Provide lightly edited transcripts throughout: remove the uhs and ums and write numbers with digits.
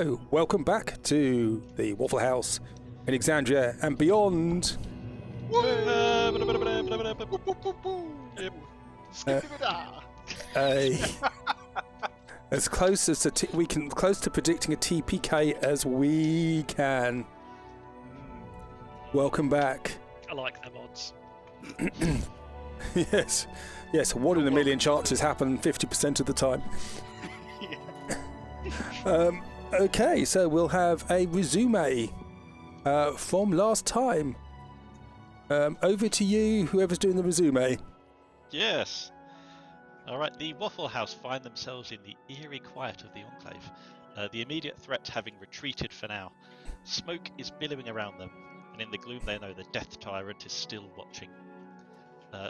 Oh, welcome back to the Wafflehouse in Exandria and beyond. As close as we can, close to predicting a TPK as we can. Welcome back. I like them odds. Yes, 1 in a million chances happen 50% of the time. Okay, so we'll have a resume from last time. Over to you, whoever's doing the resume. Yes. Alright, the Wafflehouse find themselves in the eerie quiet of the Enclave, the immediate threat having retreated for now. Smoke is billowing around them, and in the gloom they know the Death Tyrant is still watching.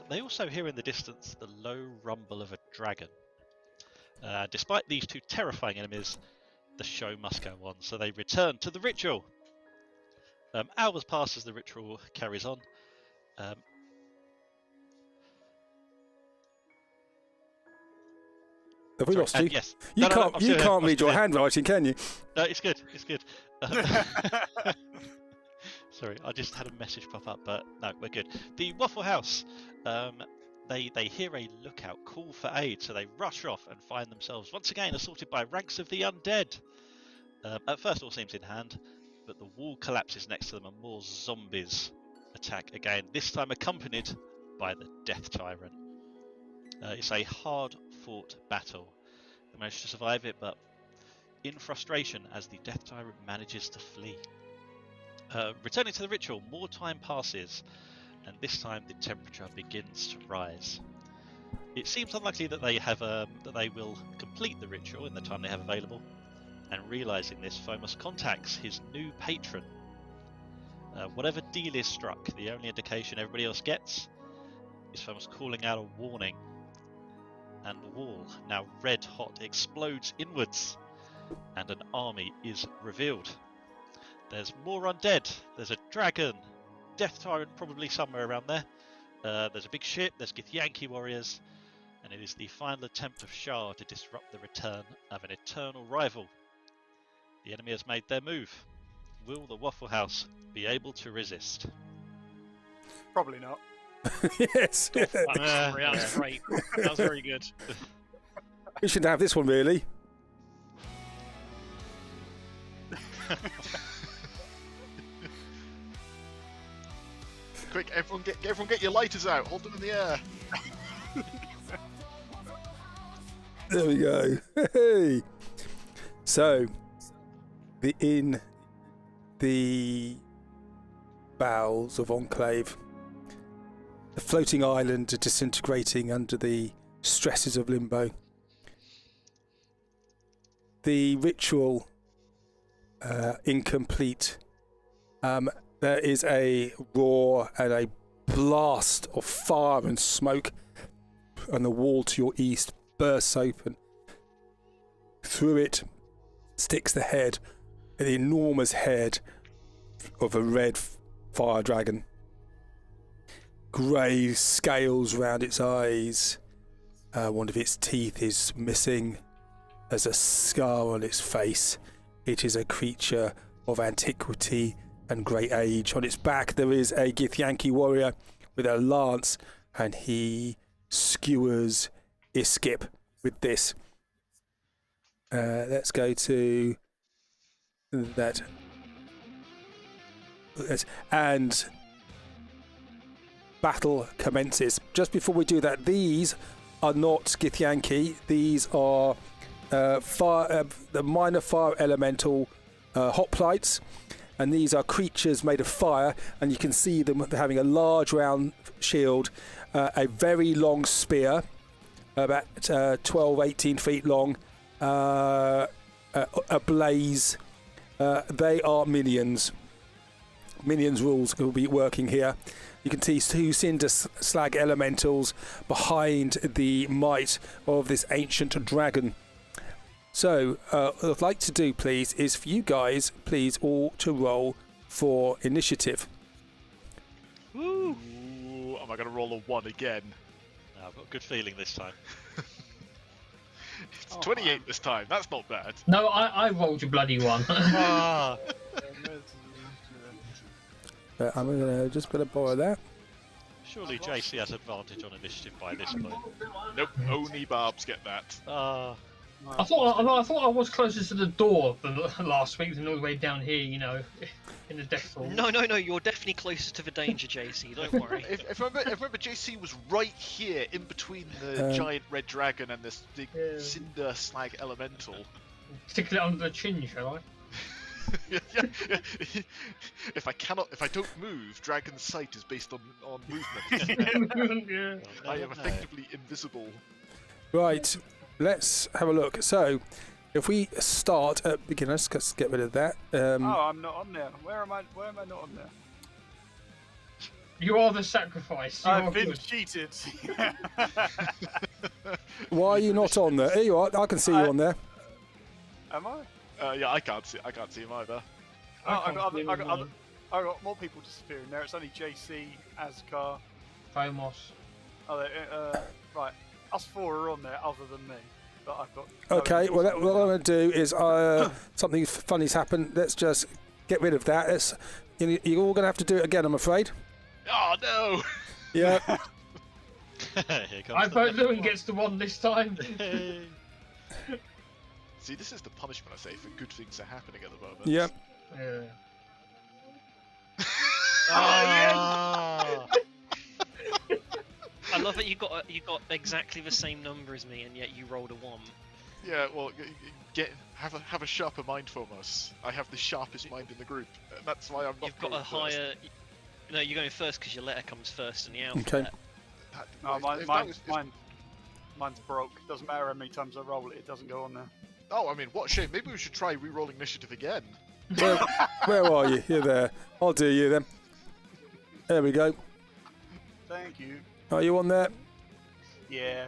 They also hear in the distance the low rumble of a dragon. Despite these two terrifying enemies, the show must go on, so they return to the ritual. Hours pass as the ritual carries on. Have we lost you? Yes. You No, can't read your handwriting, can you? No, it's good. Sorry, I just had a message pop up, but no, we're good. The Wafflehouse, they hear a lookout call for aid, so they rush off and find themselves once again assaulted by ranks of the undead. At first all seems in hand, but the wall collapses next to them and more zombies attack again, this time accompanied by the Death Tyrant. It's a hard-fought battle. They manage to survive it, but in frustration as the Death Tyrant manages to flee. Returning to the ritual, more time passes, and this time the temperature begins to rise. It seems unlikely that they will complete the ritual in the time they have available, and realizing this, Fomus contacts his new patron. Whatever deal is struck, the only indication everybody else gets is Fomus calling out a warning, and the wall, now red hot, explodes inwards, and an army is revealed. There's more undead, there's a dragon, Death Tyrant probably somewhere around there, there's a big ship, there's Githyanki warriors, and it is the final attempt of Shah to disrupt the return of an eternal rival. The enemy has made their move. Will the Wafflehouse be able to resist? Probably not. Yes. That was great. That was very good. We should have this one, really. Quick, everyone get your lighters out. Hold them in the air. There we go. Hey. So, in the bowels of Enclave, the floating island are disintegrating under the stresses of limbo. The ritual incomplete. There is a roar and a blast of fire and smoke, and the wall to your east bursts open. Through it sticks the head, the enormous head of a red fire dragon. Grey scales round its eyes. One of its teeth is missing. There's a scar on its face. It is a creature of antiquity and great age. On its back there is a Githyanki warrior with a lance, and he skewers Iskip with this. Let's go to that. And battle commences. Just before we do that, these are not Githyanki. These are the minor fire elemental hoplites, and these are creatures made of fire, and you can see them having a large round shield, a very long spear, about 12-18 feet long, ablaze. They are minions. Minions rules will be working here. You can see two cinder slag elementals behind the might of this ancient dragon. So, what I'd like to do, please, is for you guys, please, all to roll for initiative. Woo! Am I going to roll a 1 again? I've got a good feeling this time. Oh, 28 this time. That's not bad. No, I rolled a bloody one. Ah, I'm gonna just gonna borrow that. surely JC has advantage on initiative by this point. Nope, only Barbs get that. Ah, I thought I was closer to the door than last week than all the way down here, you know, in the death hall. No, you're definitely closer to the danger, JC. Don't worry. If I remember, JC was right here in between the giant red dragon and this big cinder slag elemental. Tickle it under the chin, shall I? Yeah. If I don't move, Dragon's sight is based on movement. Yeah. I am effectively invisible. Right, let's have a look. So, if we start at beginners, let's get rid of that. Oh, I'm not on there. Where am I not on there? You are the sacrifice. You are I've been good. cheated. Why are you not on there? Here you are. I can see you on there. Am I? Yeah, I can't see him either. I got more people disappearing there. It's only JC, Ascar. Phomos. Right. Us four are on there, other than me. But I've got. Okay, well, what I'm going to do is something funny's happened. Let's just get rid of that. You're all going to have to do it again, I'm afraid. Oh no! Yeah. here comes I the vote next Lewin one. gets the one this time. Hey. See, this is the punishment I say for good things are happening at the moment. Yeah. Yeah. Ah, I love that you got exactly the same number as me, and yet you rolled a 1. Yeah, well, have a sharper mind from us. I have the sharpest mind in the group, and that's why I'm not. You've got going a first. higher. No, you're going first because your letter comes first in the alphabet. Okay. Mine's broke. Doesn't matter how many times I roll it, it doesn't go on there. Oh, I mean, what a shame. Maybe we should try re-rolling initiative again. Where are you? You're there. I'll do you then. There we go. Thank you. Are you on there? Yeah.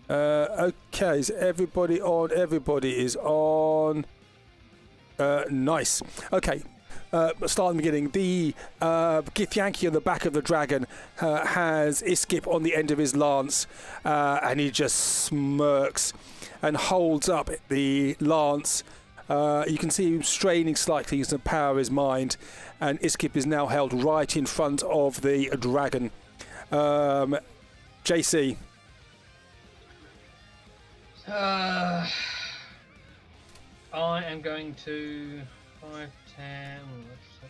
Okay, is everybody on? Everybody is on. Nice. Okay. Start in the beginning. The Githyanki on the back of the dragon has Iskip on the end of his lance, and he just smirks and holds up the lance. You can see him straining slightly using the power of his mind, and Iskip is now held right in front of the dragon. JC. I am going to 5, 10.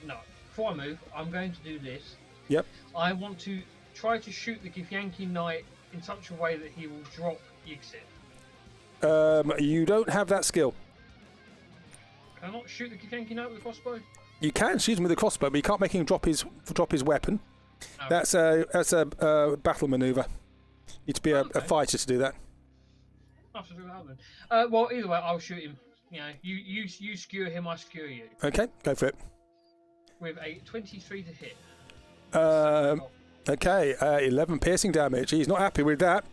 No, before I move, I'm going to do this. Yep. I want to try to shoot the Githyanki knight in such a way that he will drop Yixit. You don't have that skill. Can I not shoot the Githyanki knight with a crossbow? You can shoot him with a crossbow, but you can't make him drop his weapon. No. That's a battle maneuver. You need to be a fighter to do that. I'll have to figure that out then. Well, either way, I'll shoot him. You know, you skewer him, I skewer you. Okay, go for it. With a 23 to hit. Okay, 11 piercing damage. He's not happy with that.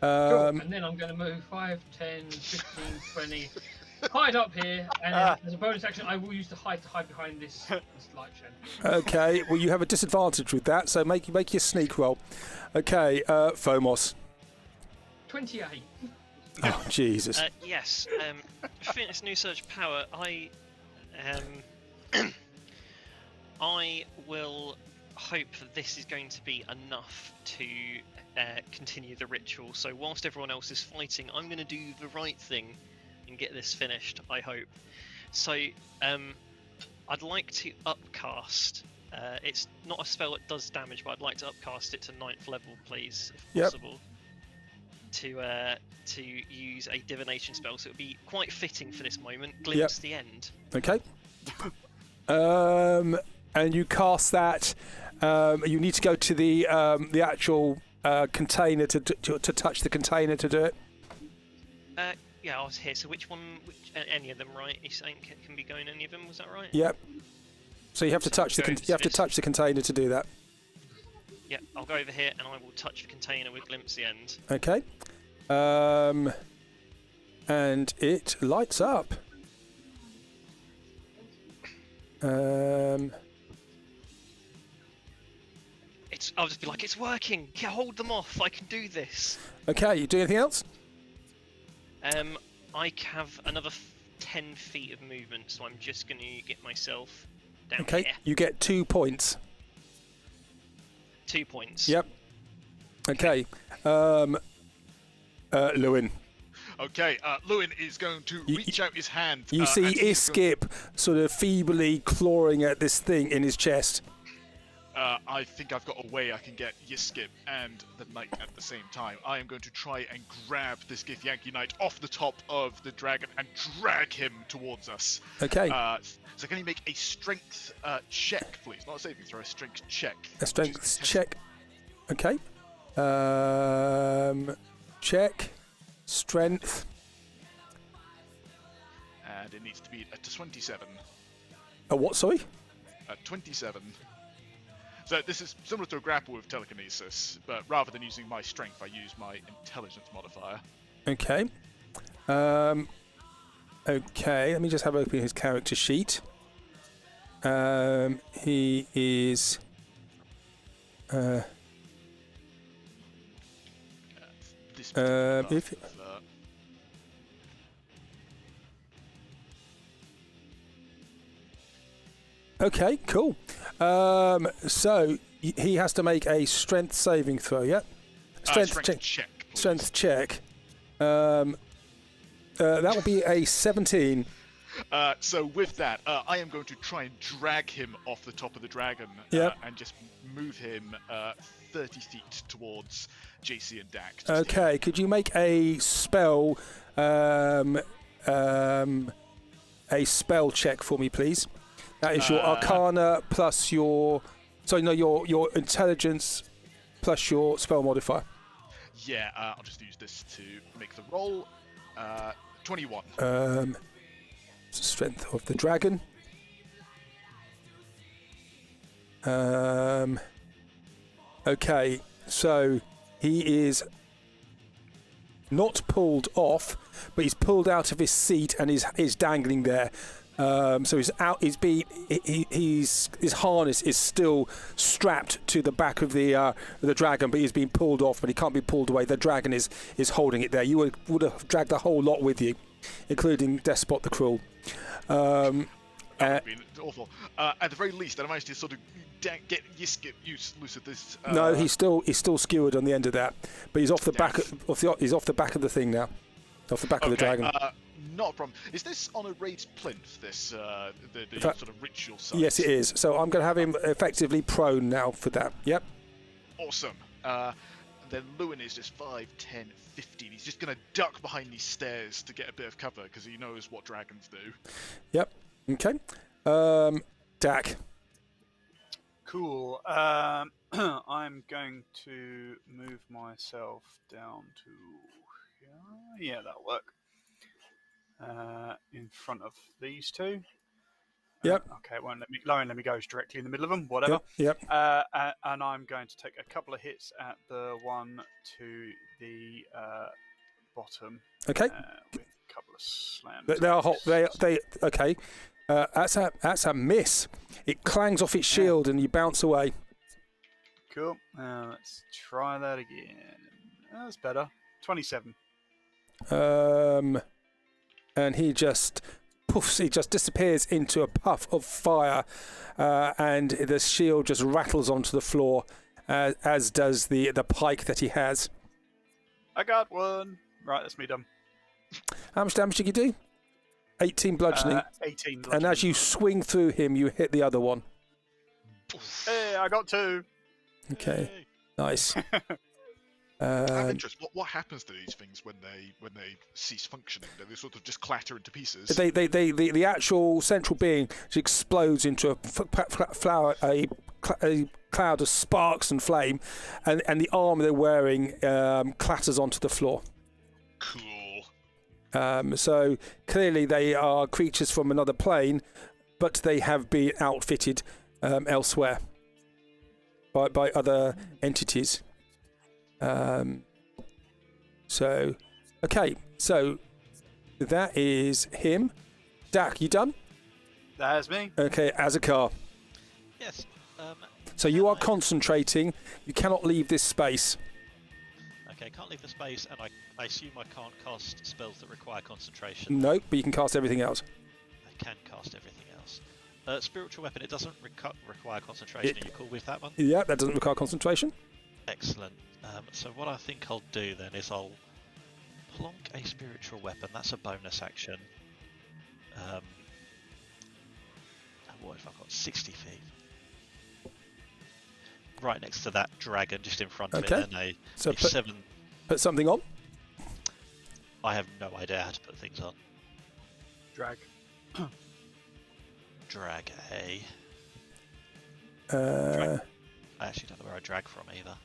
Cool. And then I'm going to move 5, 10, 15, 20. Hide up here, and as a bonus action, I will use the hide to hide behind this light shed. Okay, well, you have a disadvantage with that, so make your sneak roll. Okay, Phomos. 28. Oh, Jesus. Yes. Fitness new search power. I will hope that this is going to be enough to continue the ritual. So whilst everyone else is fighting, I'm going to do the right thing and get this finished, I hope. So I'd like to upcast. It's not a spell that does damage, but I'd like to upcast it to 9th level, please, if possible. To use a divination spell, so it would be quite fitting for this moment. Glimpse the end. Okay. And you cast that. You need to go to the actual container to touch the container to do it. Yeah, I was here. So which one? Any of them, right? You're saying can be going any of them? Was that right? Yep. So you have to touch the container to do that. Yeah, I'll go over here and I will touch the container with glimpse the end. Okay. And it lights up. It I'll just be like, it's working. Hold them off. I can do this. Okay, you do anything else? I have another 10 feet of movement, so I'm just going to get myself down Okay, here. you get 2 points. 2 points. Yep. Okay. Lewin. Okay, Lewin is going to reach out his hand. You see Iskip sort of feebly clawing at this thing in his chest. I think I've got a way I can get Yiskip and the knight at the same time. I am going to try and grab this Githyanki knight off the top of the dragon and drag him towards us. Okay. So can you make a strength check, please? Not a saving throw, a strength check. A strength check. Okay. Check. Strength. And it needs to be a 27. A what, sorry? A 27. So this is similar to a grapple with telekinesis, but rather than using my strength, I use my intelligence modifier. Okay. Okay, let me just have a look at his character sheet. He is... Okay, cool. So he has to make a strength saving throw, yeah? Strength check. Please. Strength check. That will be a 17. So with that, I am going to try and drag him off the top of the dragon and just move him 30 feet towards JC and Dak. Okay, could you make a spell check for me, please? That is your Arcana plus your... Sorry, no, your Intelligence plus your spell modifier. Yeah, I'll just use this to make the roll. 21. Strength of the dragon. Okay, so he is not pulled off, but he's pulled out of his seat and is dangling there. So he's out. His harness is still strapped to the back of the dragon, but he's been pulled off, but he can't be pulled away. The dragon is holding it there. You would have dragged the whole lot with you, including Despot the Cruel. That would have been awful. At the very least, I managed to sort of get Yiskip loose of this. No, he's still skewered on the end of that, but he's off the back he's off the back of the thing now, off the back of the dragon. Not a problem. Is this on a raised plinth, this the sort of ritual site? Yes, it is. So I'm going to have him effectively prone now for that. Yep. Awesome. Then Lewin is just 5, 10, 15. He's just going to duck behind these stairs to get a bit of cover because he knows what dragons do. Yep. Okay. Dak. Cool. I'm going to move myself down to here. Yeah, that'll work. In front of these two. Yep. Okay, it won't let me go directly in the middle of them. Whatever. Yep. And I'm going to take a couple of hits at the one to the bottom. Okay. With a couple of slams. They are hot. They. Okay. That's a miss. It clangs off its shield and you bounce away. Cool. Let's try that again. That's better. 27. And he just poofs. He just disappears into a puff of fire, and the shield just rattles onto the floor, as does the pike that he has. I got one. Right, that's me done. How much damage did you do? 18 bludgeoning. 18 bludgeoning. And as you swing through him, you hit the other one. Hey, I got 2. Okay, nice. Out of interest, what happens to these things when they cease functioning? Do they sort of just clatter into pieces? The actual central being explodes into a cloud of sparks and flame, and the armor they're wearing clatters onto the floor. Cool. So clearly they are creatures from another plane, but they have been outfitted elsewhere by other entities. So that is him. Dak, you done? That's me. Okay, Azakar. Yes. So you are concentrating. You cannot leave this space. Okay, can't leave the space, and I assume I can't cast spells that require concentration. Nope, but you can cast everything else. I can cast everything else. Spiritual weapon, it doesn't require concentration. Are you cool with that one? Yeah, that doesn't require concentration. Excellent. So what I think I'll do then is I'll plonk a spiritual weapon. That's a bonus action. What if I've got 60 feet? Right next to that dragon, just in front of it, and so a 7. Put something on. I have no idea how to put things on. Drag. Drag a. Drag. I actually don't know where I drag from either.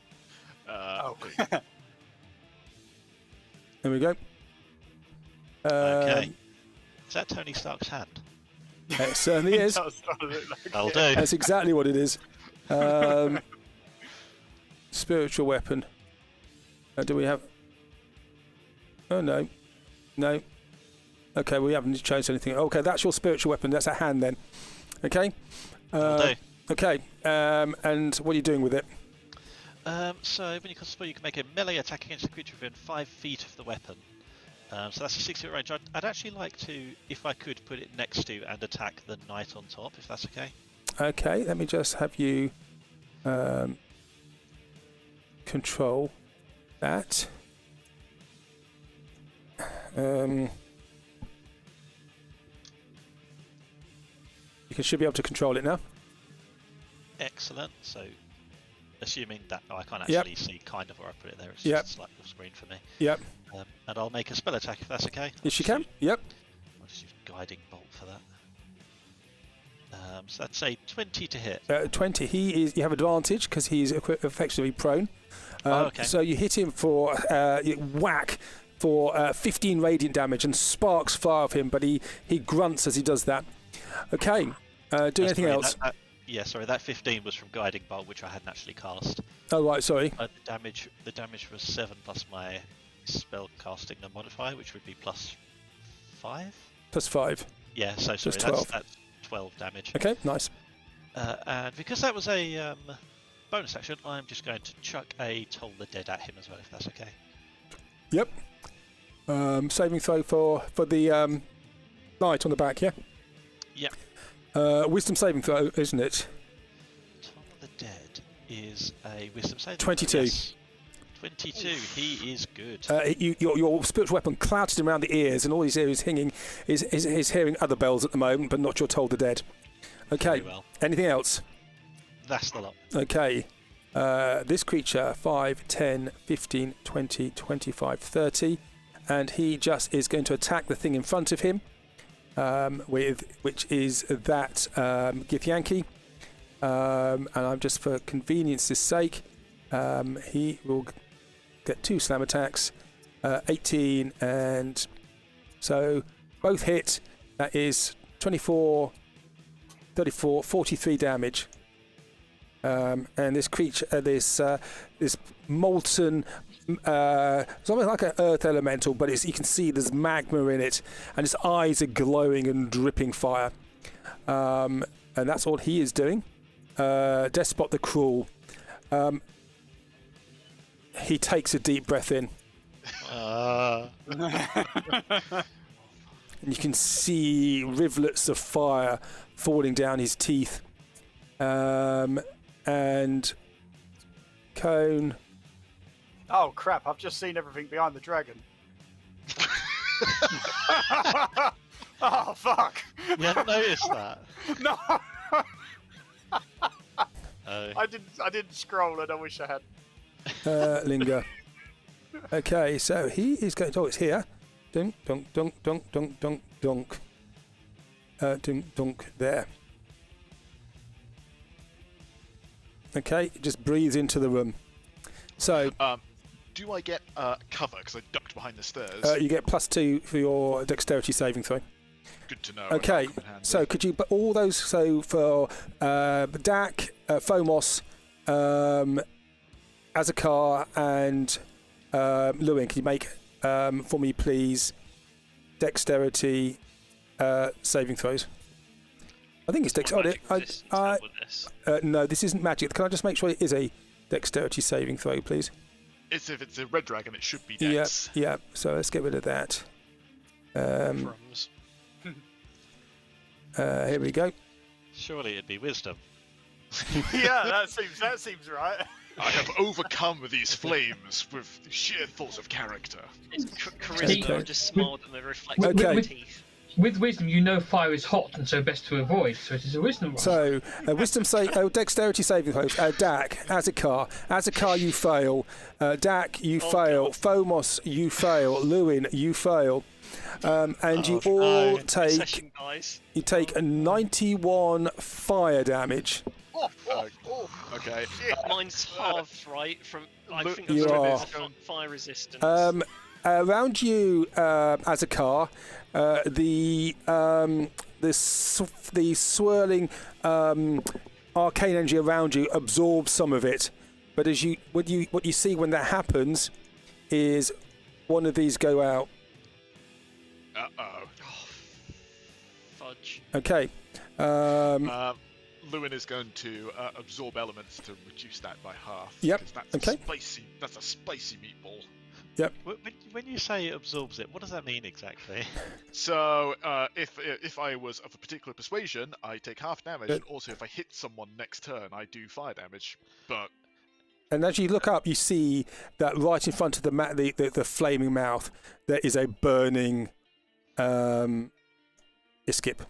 There we go. Okay. Is that Tony Stark's hand? It certainly is. I'll do. That's exactly what it is. Spiritual weapon. Do we have... Oh, no. No. Okay, we haven't changed anything. Okay, that's your spiritual weapon. That's a hand then. Okay? I'll do. Okay, and what are you doing with it? So, when you cast a spell, you can make a melee attack against a creature within 5 feet of the weapon. So that's a 6-foot range. I'd actually like to, if I could, put it next to and attack the knight on top, if that's okay. Okay, let me just have you control that. You should be able to control it now. Excellent. So, assuming that I can't actually see kind of where I put it there, it's just slightly off screen for me. Yep. And I'll make a spell attack if that's okay. Yes, you can. Yep. I'll just use Guiding Bolt for that. So that's a 20 to hit. 20. You have advantage because he's effectively prone. Okay. So you hit him for whack for 15 radiant damage, and sparks fly off him, but he grunts as he does that. Okay. Do anything else? That 15 was from Guiding Bolt, which I hadn't actually cast. Oh right, sorry. The damage was 7 plus my spell casting modifier, which would be +5. +5. Yeah, so sorry, that's 12 damage. Okay, nice. And because that was a bonus action, I'm just going to chuck a Toll the Dead at him as well, if that's okay. Yep. Saving throw for the knight on the back, yeah? Yeah. Wisdom saving throw, isn't it? Toll the Dead is a wisdom saving 22. throw. Yes. 22. He is good. Your spiritual weapon clouted him around the ears, and all he's hearing is hearing other bells at the moment, but not your Toll the Dead. Okay. Very well. Anything else? That's the lot. Okay. This creature, 5, 10, 15, 20, 25, 30, and he just is going to attack the thing in front of him, which is that Githyanki. And I'm just, for convenience's sake, he will get 2 slam attacks, 18, and so both hit. That is 24, 34, 43 damage. And this creature, this molten, it's almost like an earth elemental, but you can see there's magma in it, and its eyes are glowing and dripping fire. And that's all he is doing. Despot the Cruel. He takes a deep breath in. And you can see rivulets of fire falling down his teeth. And Cone. Oh crap, I've just seen everything behind the dragon. Oh fuck. You haven't noticed that? No. I didn't scroll, and I wish I had. Linger. Okay, so he is going to... Oh, it's here. Dunk, dunk, dunk, dunk, dunk, dunk, dunk. Dunk, dunk, there. Okay, it just breathes into the room. So... do I get cover, because I ducked behind the stairs? You get +2 for your dexterity saving throw. Good to know. Okay, so could you... But all those... So for Dak, Phomos, Azakar, and Lewin, can you make, for me, please, dexterity saving throws? I think it's dexterity. No, this isn't magic. Can I just make sure it is a dexterity saving throw, please? If it's a red dragon, it should be dex. Yeah. So let's get rid of that. Crumbs. Here we go. Surely it'd be wisdom. Yeah, that seems right. I have overcome these flames with sheer force of character. It's charisma. Okay. Just smiled and they reflect Okay. my teeth. With wisdom, you know fire is hot, and so best to avoid. So it is a wisdom roll. So, dexterity saving throws. Dak, Azakar, you fail. Dak, you fail. Phomos, you fail. Lewin, you fail. And you all Session, guys. you take a 91 fire damage. Okay. Mine's halved, right? From I think You that's are. fire resistance. Around you, Azakar, the swirling arcane energy around you absorbs some of it, but what you see when that happens is one of these go out. Fudge. Okay. Lewin is going to absorb elements to reduce that by half. Yep, 'cause That's okay. That's a spicy meatball. Yep. When you say it absorbs it, what does that mean exactly? So if I was of a particular persuasion, I take half damage, Good. and also if I hit someone next turn, I do fire damage. But And as you look up, you see that right in front of the flaming mouth, there is a burning Iskip.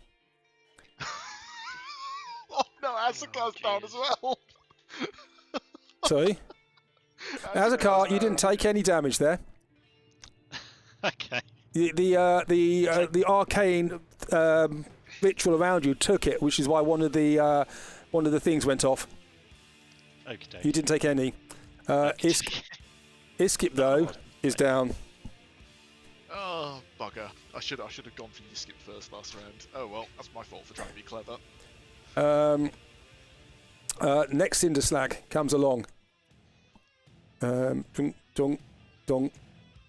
oh no, Azakar's down as well. Sorry, Azakar, you didn't take any damage there. Okay. The arcane ritual around you took it, which is why one of the things went off. Okay. You didn't take any. Iskip though is down. Oh bugger! I should have gone for Yiskip first last round. Oh well, that's my fault for trying to be clever. Next Cinder Slag comes along. Dunk, dunk, dunk.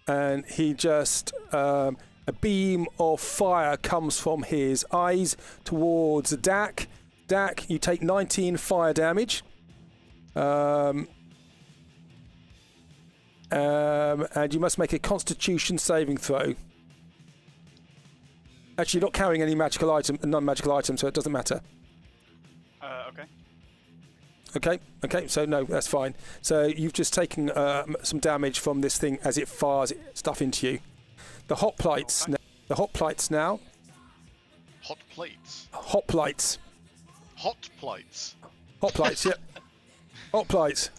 And he just a beam of fire comes from his eyes towards Dak. Dak, you take 19 fire damage. And you must make a Constitution saving throw. Actually, you're not carrying any magical item, non-magical item, so it doesn't matter. Okay. Okay, so no, that's fine. So you've just taken some damage from this thing as it fires stuff into you. The hot plates. Okay. The hot plates now. Hot plates. Hot plates. Hot plates. Hot plates. Yep. Hot plates.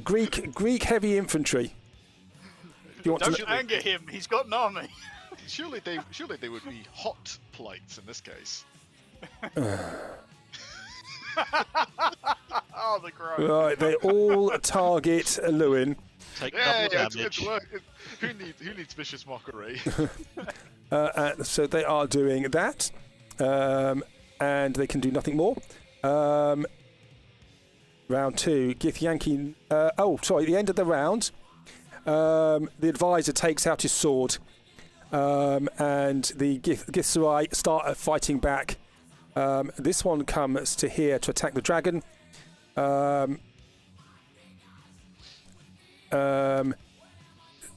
Greek heavy infantry. Do you want Don't to? anger him. He's got an army. Surely they would be hot plates in this case. Oh, the groan. Right, they all target Lewin. Take Yeah, double it's damage. who needs vicious mockery? So they are doing that, and they can do nothing more. Round two, Githyanki. The end of the round. The advisor takes out his sword, and the Githzerai start fighting back. This one comes to here to attack the dragon.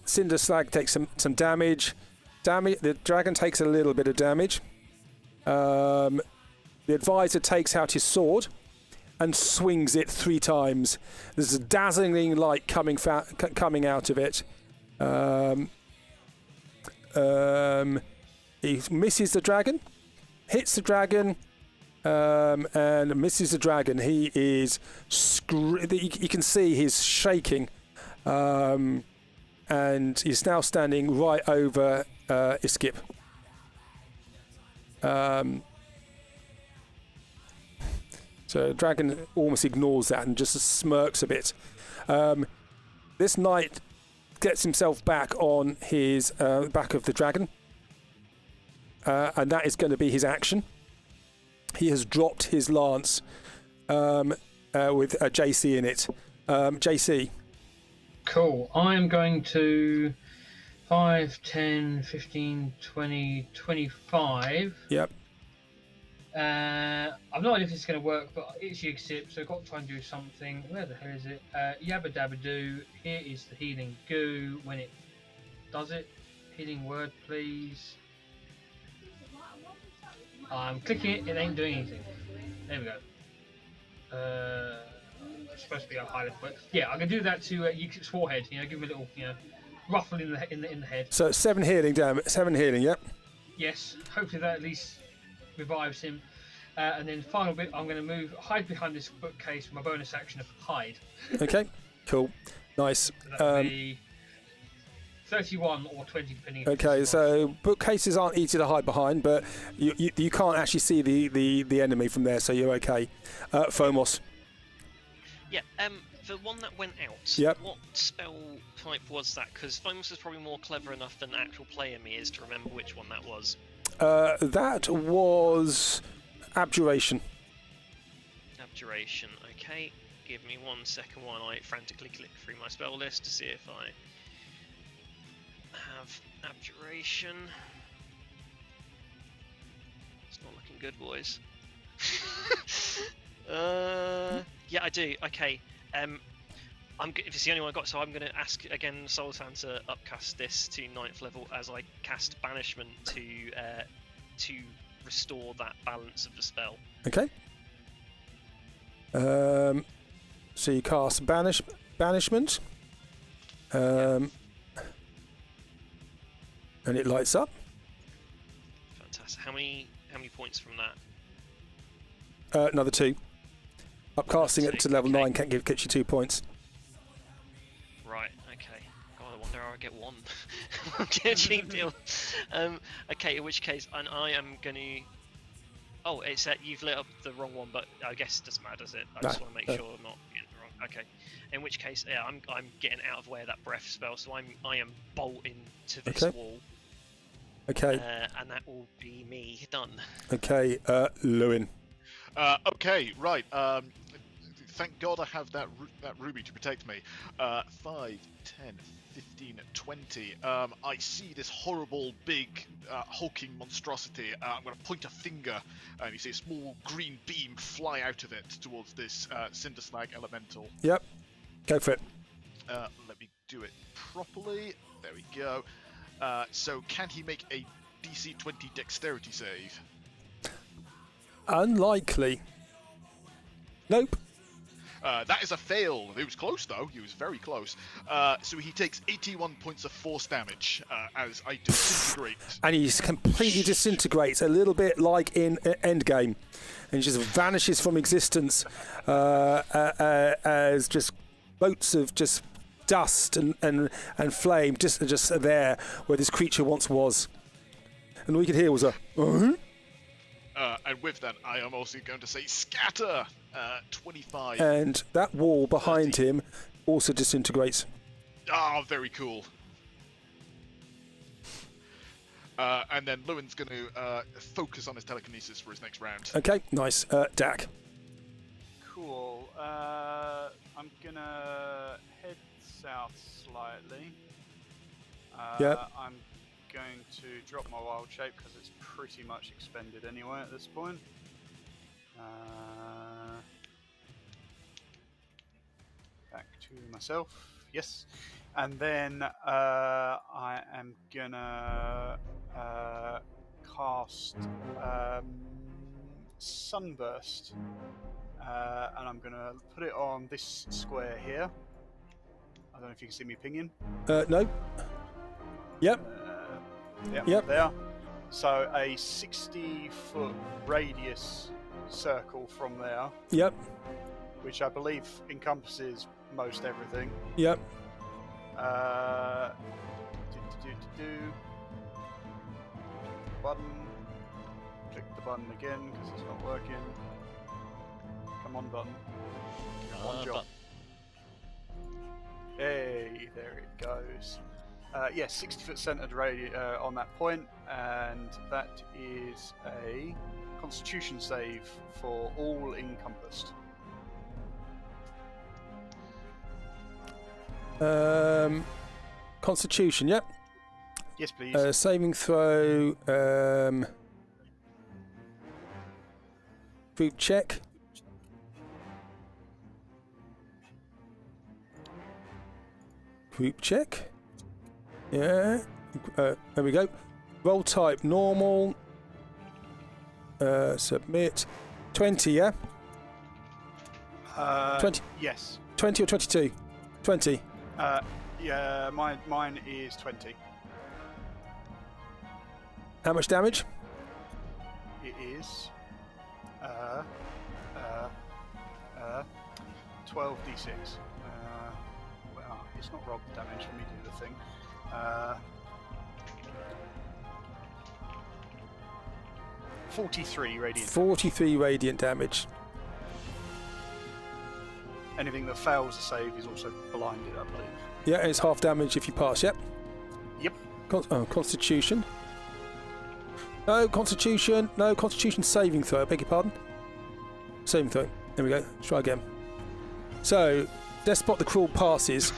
Cinder Slag takes some damage. The dragon takes a little bit of damage. The advisor takes out his sword and swings it 3 times. There's a dazzling light coming out of it. He misses the dragon, hits the dragon, and misses the dragon. He is you can see he's shaking, and he's now standing right over Iskip. So dragon almost ignores that and just smirks a bit. This knight gets himself back on his back of the dragon, and that is going to be his action. He has dropped his lance with a JC in it. JC. Cool. I am going to 5, 10, 15, 20, 25. Yep. I've no idea if this is going to work, but it's Yigsip, so I've got to try and do something. Where the hell is it? Yabba Dabba Doo. Here is the healing goo. When it does it, healing word, please. I'm clicking it. It ain't doing anything. There we go. It's supposed to be a highlight, but yeah, I can do that to Yigsip's forehead. You know, give him a little, ruffle in the head. So 7 healing, damn it. 7 healing, yep. Yes. Hopefully that at least revives him. And then final bit, I'm going to hide behind this bookcase with my bonus action of hide. Okay, cool, nice. So that would be 31 or 20 depending. Okay, so bookcases aren't easy to hide behind, but you can't actually see the enemy from there, so you're okay. Phomos. Yeah. The one that went out. Yep. What spell type was that? Because Phomos is probably more clever enough than actual player me is to remember which one that was. That was Abjuration. Abjuration, okay. Give me 1 second while I frantically click through my spell list to see if I have Abjuration. It's not looking good, boys. Yeah, I do. Okay. If it's the only one I got, so I'm going to ask again Sultan to upcast this to 9th level as I cast Banishment to restore that balance of the spell. Okay. So you cast Banishment. And it lights up. Fantastic. How many points from that? Another 2. Upcasting it to level 9 okay. gets you 2 points. Right, okay. God, I wonder how I get 1. I'll get a cheap deal. Okay, in which case, and I am going to... Oh, it's you've lit up the wrong one, but I guess it doesn't matter, does it? I just want to make sure I'm not getting it wrong. Okay. In which case, yeah, I'm getting out of the way of that breath spell, so I am bolting to this wall. Okay. And that will be me done. Okay, Lewin. Okay, right. Thank God I have that ruby to protect me. 5, 10, 15, 20. I see this horrible, big, hulking monstrosity. I'm going to point a finger, and you see a small green beam fly out of it towards this cinder slag elemental. Yep. Go for it. Let me do it properly. There we go. So can he make a DC 20 dexterity save? Unlikely. Nope. That is a fail. He was close, though. He was very close. So he takes 81 points of force damage as I disintegrate. And he completely disintegrates, a little bit like in Endgame. And he just vanishes from existence as just boats of just dust and flame just there where this creature once was. And all you could hear was a... And with that, I am also going to say scatter. 25. And that wall behind him also disintegrates. Ah, very cool. And then Lewin's going to focus on his telekinesis for his next round. Okay, nice. Dak. Cool. I'm gonna head south slightly. Yep. I'm going to drop my wild shape because it's pretty much expended anyway at this point. Back to myself. Yes. And then I am gonna cast Sunburst. And I'm gonna put it on this square here. I don't know if you can see me pinging. No. Yep. Yep. There. So a 60-foot radius circle from there. Yep. Which I believe encompasses most everything. Yep. Button. Click the button again because it's not working. Come on, button. One job. Hey, there it goes. Yeah, 60-foot centered radius on that point, and that is a Constitution save for all encompassed. Constitution, yep. Yes, please. Saving throw. Group check. Group check. Yeah. There we go. Roll type normal. Submit. 20, yeah? 20. Yes. 20 or 22? 20. Yeah, mine is 20. How much damage? It is 12d6. Well, it's not rolled the damage. Let me do the thing. 43 radiant. 43 radiant damage. Anything that fails a save is also blinded, I believe. Yeah, and it's half damage if you pass, yep. Yep. Constitution. No, Constitution. No, Constitution saving throw. I beg your pardon. Saving throw. There we go. Let's try again. So, Despot the Cruel passes.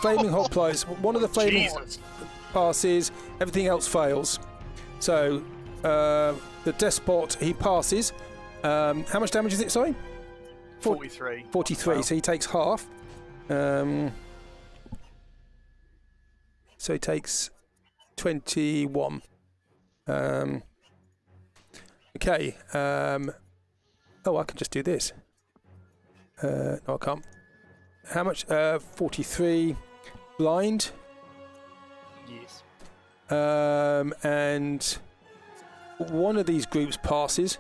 Flaming Hoplites. One of the flaming passes. Everything else fails. So, the Despot, he passes. How much damage is it, sorry? 43. 43, Wow. so he takes half. So he takes 21. Okay. Oh, I can just do this. No, I can't. How much? 43. Blind. Yes. And one of these groups passes.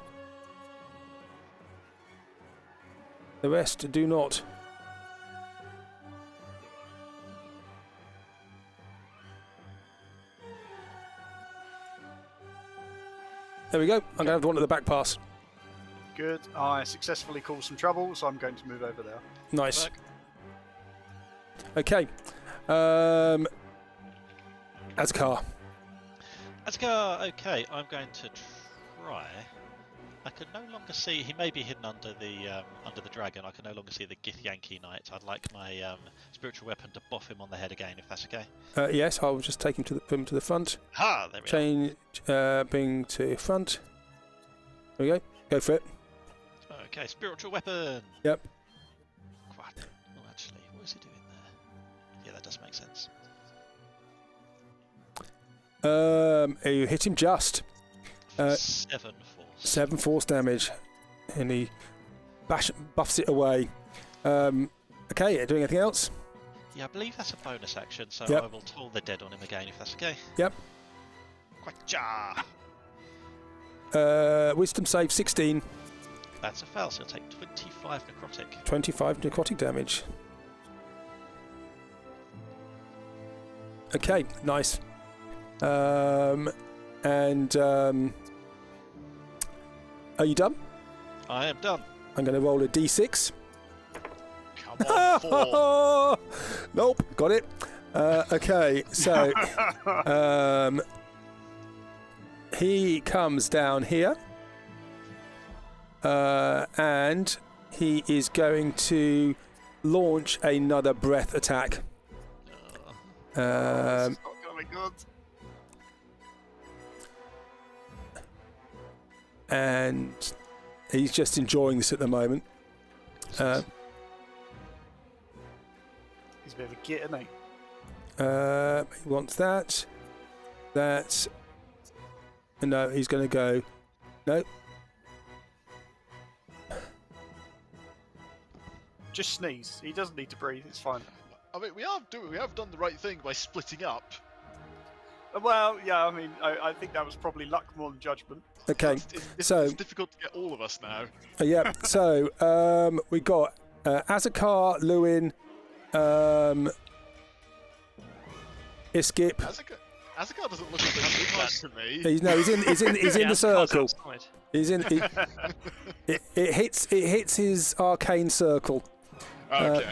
The rest do not. There we go. I'm going to have the one at the back pass. Good. I successfully caused some trouble, so I'm going to move over there. Nice. Back. Okay. Azkar. Asgard, okay, I'm going to try. I can no longer see. He may be hidden under the dragon. I can no longer see the Githyanki Knight. I'd like my spiritual weapon to boff him on the head again, if that's okay. Yes, I'll just take him to the front. Ha! There we Change. Bring to front. There we go. Go for it. are. Okay, spiritual weapon. Yep. Quite. Oh, actually, what is he doing there? Yeah, that does make sense. You hit him just. 7 force. 7 force damage, and he buffs it away. Okay, doing anything else? Yeah, I believe that's a bonus action, so Yep. I will toll the dead on him again, if that's okay. Yep. Quacha! Wisdom save 16. That's a fail, so he'll take 25 necrotic. 25 necrotic damage. Okay, nice. Are you done? I am done. I'm going to roll a d6. Come on, 4. Nope, got it. Okay, so he comes down here, and he is going to launch another breath attack. It's not going to be good. And he's just enjoying this at the moment. He's a bit of a git, isn't he? He wants that. That. No, he's going to go. No. Just sneeze. He doesn't need to breathe. It's fine. I mean, we have done the right thing by splitting up. Well, yeah. I mean, I think that was probably luck more than judgment. Okay. It's So difficult to get all of us now. yeah. So we got Azakar, Lewin, Iskip. Azakar doesn't look like nice to me. He's in the circle. Outside. He's in. It hits his arcane circle. Okay.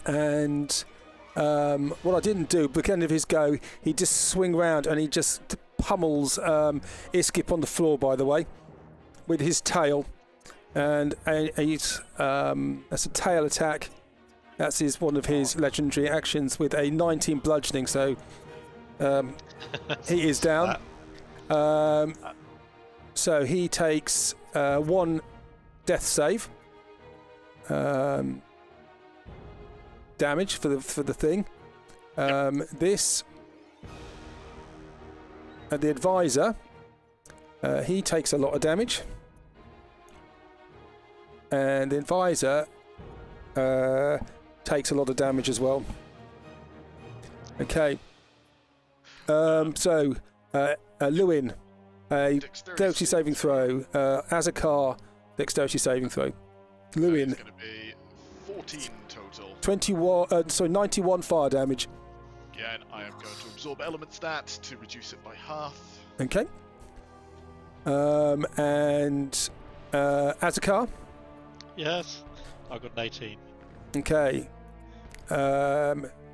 And what I didn't do, at the end of his go, he just swing round and he just pummels Iskip on the floor, by the way, with his tail. And he's that's a tail attack. That's one of his legendary actions with a 19 bludgeoning, so he is down. So he takes 1 death save damage for the thing. This the advisor, he takes a lot of damage, and the advisor takes a lot of damage as well. Okay. So Lewin, a dexterity saving throw. Azakar, dexterity saving throw. Lewin. It's going to be 14 total. 91 fire damage. Again, I am going to absorb element stat to reduce it by half. Okay. And Azakar. Yes, I got an 18. Okay.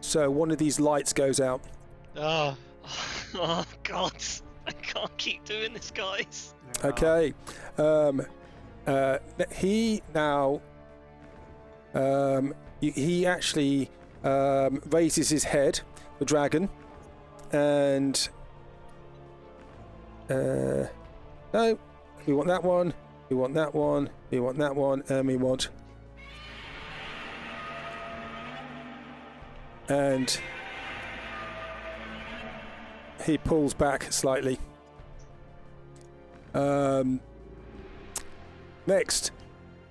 So one of these lights goes out. Ah, Oh God! I can't keep doing this, guys. Okay. He now. He actually raises his head, the dragon, and no, we want that one. We want that one. We want that one, and we want. And he pulls back slightly. Next,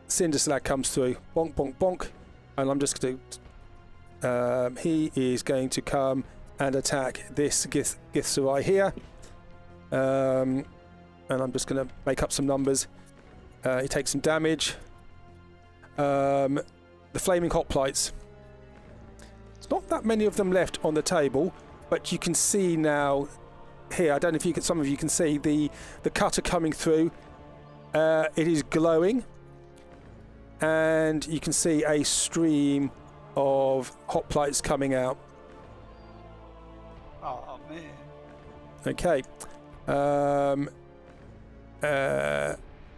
Cinder Slag comes through. Bonk, bonk, bonk. And I'm just going to... he is going to come and attack this Githzerai here. And I'm just going to make up some numbers. He takes some damage. The Flaming Hoplites. There's not that many of them left on the table, but you can see now here, I don't know if you can, some of you can see the cutter coming through. It is glowing, and you can see a stream of hoplites coming out. Oh man. Okay.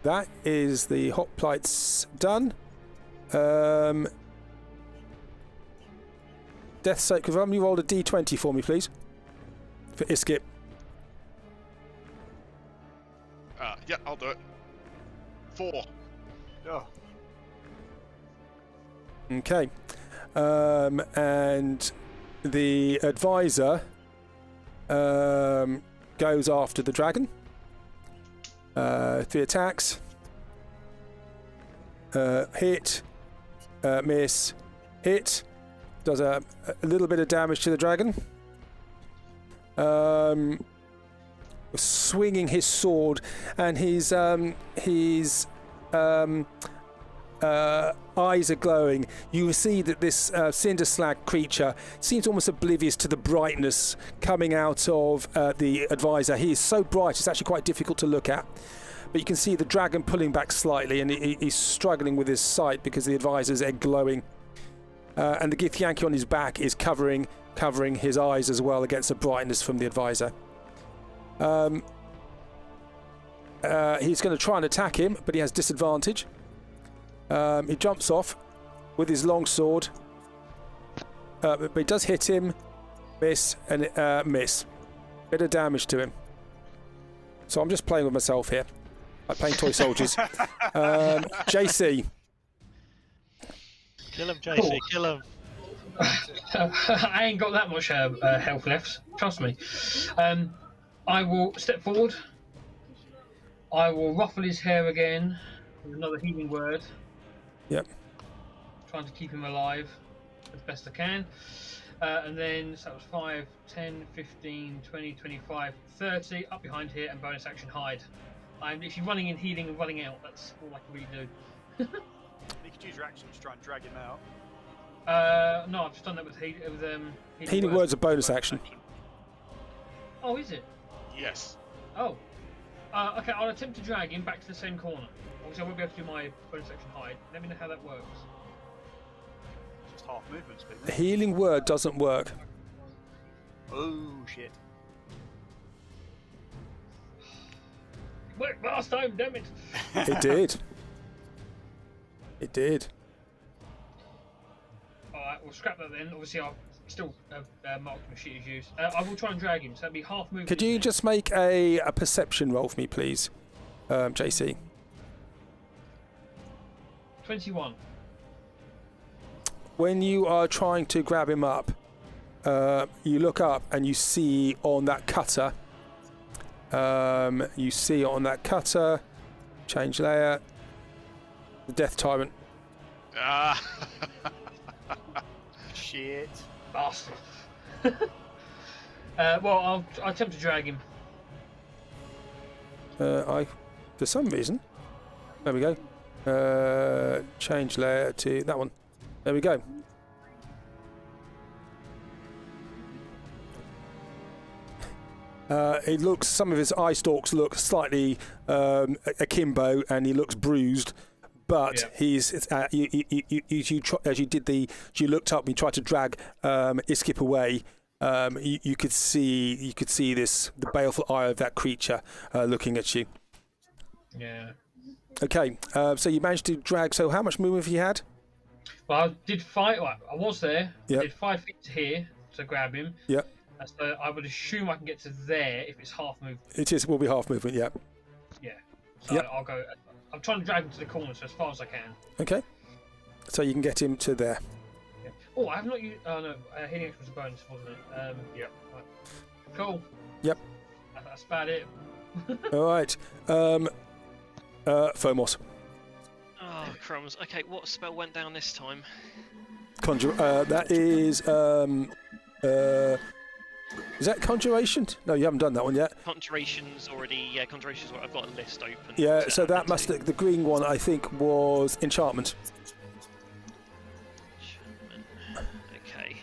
That is the hoplites done. Death sake, could you roll a d20 for me, please? For Iskip. Yeah, I'll do it. 4. Oh. Okay. And the advisor goes after the dragon. 3 attacks. Hit. Miss. Hit. Does a little bit of damage to the dragon. Swinging his sword, and his eyes are glowing. You see that this cinder slag creature seems almost oblivious to the brightness coming out of the advisor. He is so bright, it's actually quite difficult to look at. But you can see the dragon pulling back slightly, and he's struggling with his sight because the advisor's are glowing. And the Githyanki on his back is covering his eyes as well against the brightness from the advisor. He's going to try and attack him, but he has disadvantage. He jumps off with his long sword, but he does hit him, miss, and miss. Bit of damage to him. So I'm just playing with myself here, like playing toy soldiers. JC. kill him, JC, kill him. I ain't got that much health left, trust me. I will step forward. I will ruffle his hair again with another healing word. Yep. Trying to keep him alive as best I can. And then, so that was 5, 10, 15, 20, 25, 30, up behind here, and bonus action hide. I'm literally running in, healing, and running out. That's all I can really do. You could use your action to try and drag him out. No, I've just done that with Healing word's a bonus action. Oh, is it? Yes. Oh. Okay, I'll attempt to drag him back to the same corner. Obviously, I won't be able to do my bonus action hide. Let me know how that works. Just half movement speed. The healing word doesn't work. Oh shit. It worked last time, damn it! It did. It did. Alright, we'll scrap that then. Obviously, I'll still mark my shit as used. I will try and drag him, so that'll be half movement. Could you just make a perception roll for me, please? JC. 21. When you are trying to grab him up, you look up and you see on that cutter. Change layer. The Death Tyrant. Ah. Shit. Bastard. Well, I'll attempt to drag him. For some reason. There we go. Change layer to that one. There we go. It looks. Some of his eye stalks look slightly akimbo, and he looks bruised. But he's as you looked up and you tried to drag Iskip away. You could see the baleful eye of that creature looking at you. Yeah. Okay, so you managed to drag. So how much movement have you had? Well, I did 5. Well, I was there. Yep. I did 5 feet to here to grab him. Yep. So I would assume I can get to there if it's half movement. It will be half movement. Yeah. Yeah. So Yep. I'll go. I'm trying to drag him to the corner, so as far as I can. Okay. So you can get him to there. Yeah. Oh, I have not used. Oh no, hitting X was a bonus, wasn't it? Yeah. Right. Cool. Yep. That's about it. All right. Fomos. Oh, crumbs. Okay, what spell went down this time? Conjure. That is. Is that conjuration? No, you haven't done that one yet. Conjuration's already. Yeah, conjuration's what I've got a list open. Yeah. So that must. The green one, I think, was enchantment. Okay.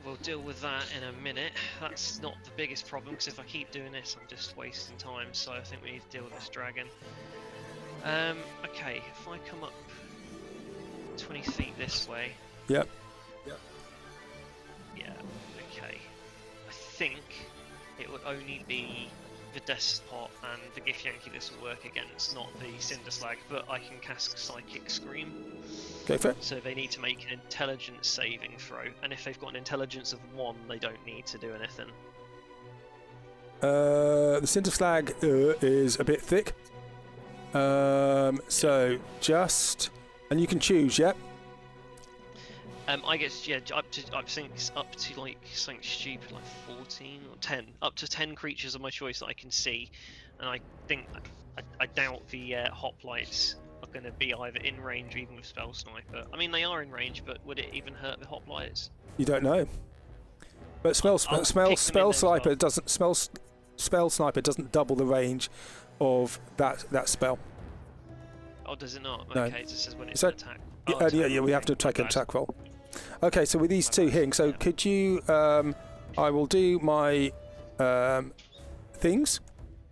We'll deal with that in a minute. That's not the biggest problem, because if I keep doing this, I'm just wasting time. So I think we need to deal with this dragon. Okay, if I come up 20 feet this way. Yep. Yeah, okay. I think it would only be the Despot and the Githyanki this will work against, not the Cinder Slag, but I can cast Psychic Scream. Go for it. So they need to make an intelligence saving throw, and if they've got an intelligence of 1, they don't need to do anything. The Cinder Slag is a bit thick. So just... And you can choose, yep? I guess, yeah, I think it's up to like something stupid like 14 or 10. Up to 10 creatures of my choice that I can see. And I think, I doubt the hoplites are going to be either in range or even with Spell Sniper. I mean, they are in range, but would it even hurt the hoplites? You don't know. But Spell Sniper doesn't... Spell Sniper doesn't double the range of that spell. Oh, does it not? No. Okay, it just says when it's So- an attack. Yeah, we have to take an attack roll. Okay, so with these two hitting, so could you... I will do my things.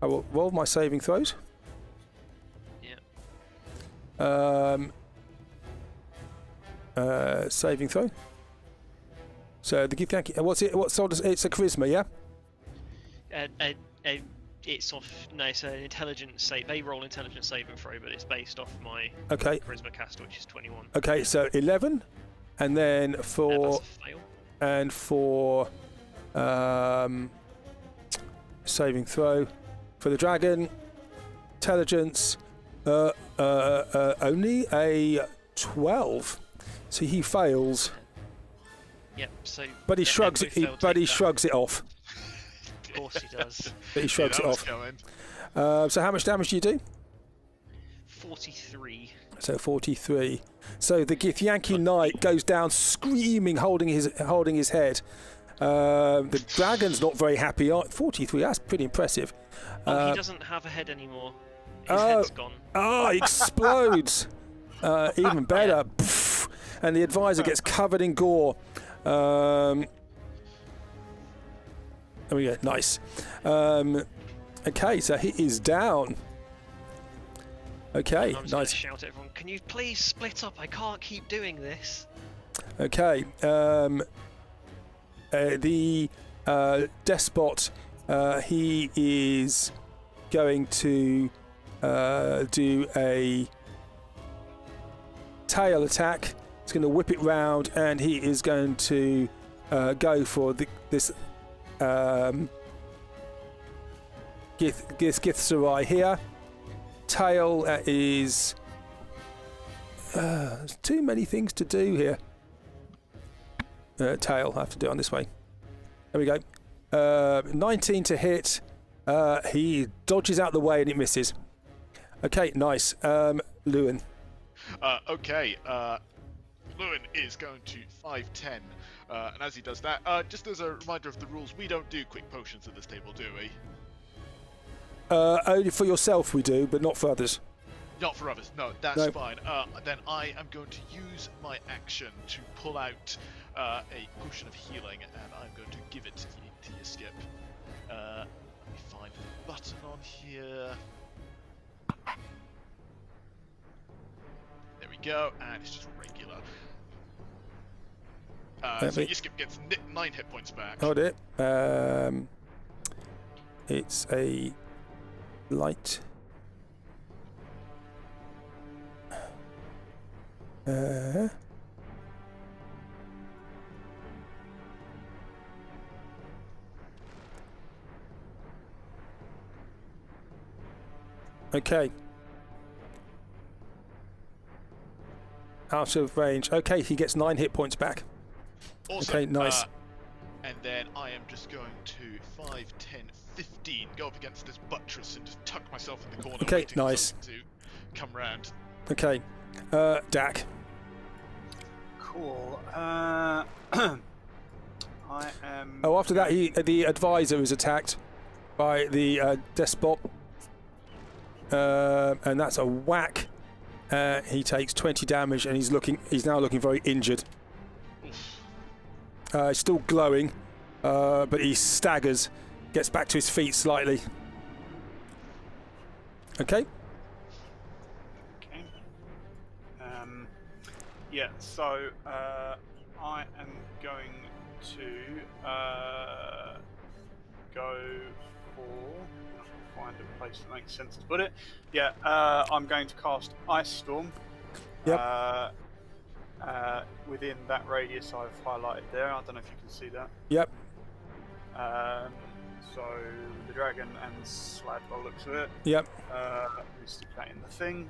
I will roll my saving throws. Yeah. Saving throw. So the Githyanki... What's it? What sort of... It's a charisma, yeah? It's off. No, it's an intelligence save. They roll intelligence saving throw, but it's based off my Okay. charisma cast, which is 21. Okay, so 11, and then for... That's a fail. And for saving throw for the dragon, intelligence, only a 12, so he fails. Yep. So. But he yeah, shrugs they it. both failed But to he take shrugs it off. that. Of course he does. But he shrugs it off. So how much damage do you do? 43. So 43. So the Githyanki knight goes down screaming, holding his head. The dragon's not very happy. 43. That's pretty impressive. Oh, he doesn't have a head anymore. His oh. head's gone. Oh, he explodes. Even better. Pff, and the advisor gets covered in gore. Oh yeah, nice. Okay, so he is down. Okay, I'm just gonna nice. shout at everyone, can you please split up? I can't keep doing this. Okay, the despot, he is going to do a tail attack. He's going to whip it round, and he is going to go for this Githzerai here. Tail is... there's too many things to do here. Tail, I have to do it on this way. There we go. 19 to hit. He dodges out the way and it misses. Okay, nice. Lewin. Okay. Lewin is going to 5'10", and as he does that, just as a reminder of the rules, we don't do quick potions at this table, do we? Only for yourself we do, but not for others. Not for others. No, that's fine. Then I am going to use my action to pull out a potion of healing, and I'm going to give it to you, Skip. Let me find the button on here. There we go, and it's just regular. So Yiskip gets 9 hit points back. Hold it. It's a light. Okay. Out of range. Okay, he gets 9 hit points back. Awesome. Okay, nice. And then I am just going to 5, 10, 15, go up against this buttress and just tuck myself in the corner. Okay, waiting nice. for something to come round. Okay. Dak. Cool. I am. Oh, after that, the advisor is attacked by the despot. And that's a whack. He takes 20 damage and he's now looking very injured. He's still glowing, but he staggers, gets back to his feet slightly. Okay. Okay. Yeah, so I am going to go for... find a place that makes sense to put it. Yeah, I'm going to cast Ice Storm. Yep. Within that radius I've highlighted there. I don't know if you can see that. Yep. So the dragon and Slad, by the looks of it. Yep. We stick that in the thing.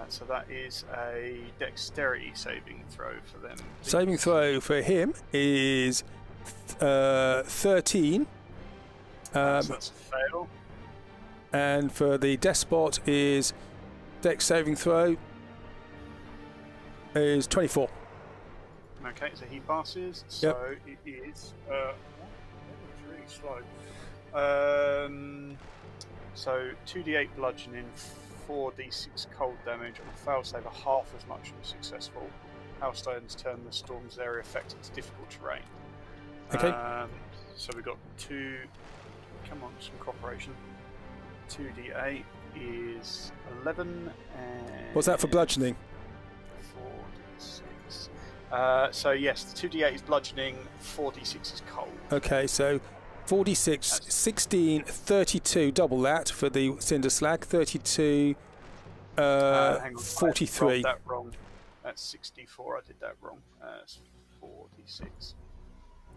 So that is a dexterity saving throw for them. Saving throw for him is 13. So that's a fail. And for the despot is dex saving throw is 24. Okay, so he passes. So it is. It's really slow. So 2d8 bludgeoning, 4d6 cold damage. On a fail save, a half as much as successful. Hailstones turn the storm's area affected to difficult terrain. Okay. So we've got 2. Come on, some cooperation. 2d8 is 11. And What's that for bludgeoning? 4d6. So yes, the 2d8 is bludgeoning, 4d6 is cold. Okay, so 46, 16, 32, double that for the Cinder Slag, 32, Hang on, 43. I rolled that wrong. That's 64, I did that wrong. It's 4d6.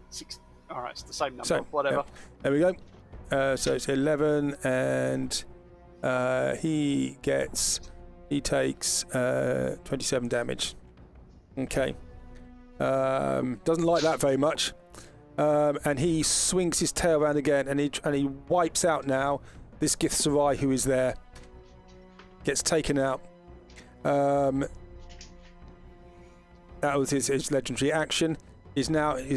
6. Alright, it's the same number, So, whatever. yeah, there we go. So it's 11, and he takes 27 damage. Okay. Doesn't like that very much. And he swings his tail around again, and he wipes out now this Githzerai who is there. Gets taken out. That was his legendary action. Is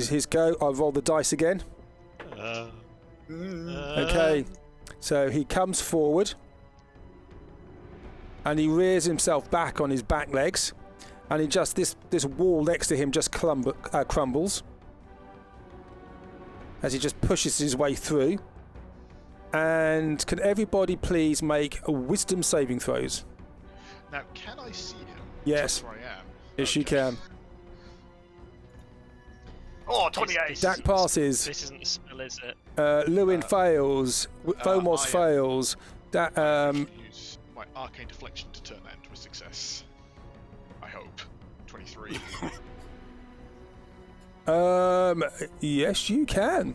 his go. I'll roll the dice again. Okay, so he comes forward and he rears himself back on his back legs, and he just this wall next to him just crumbles as he just pushes his way through. And can everybody please make a wisdom saving throws? Now, can I see him? Yes. That's where I am. Yes, you can. Oh, 28! Dak passes. This isn't the spell, is it? Lewin fails. Fomos fails. I can use my arcane deflection to turn that into a success. I hope. 23. Yes, you can.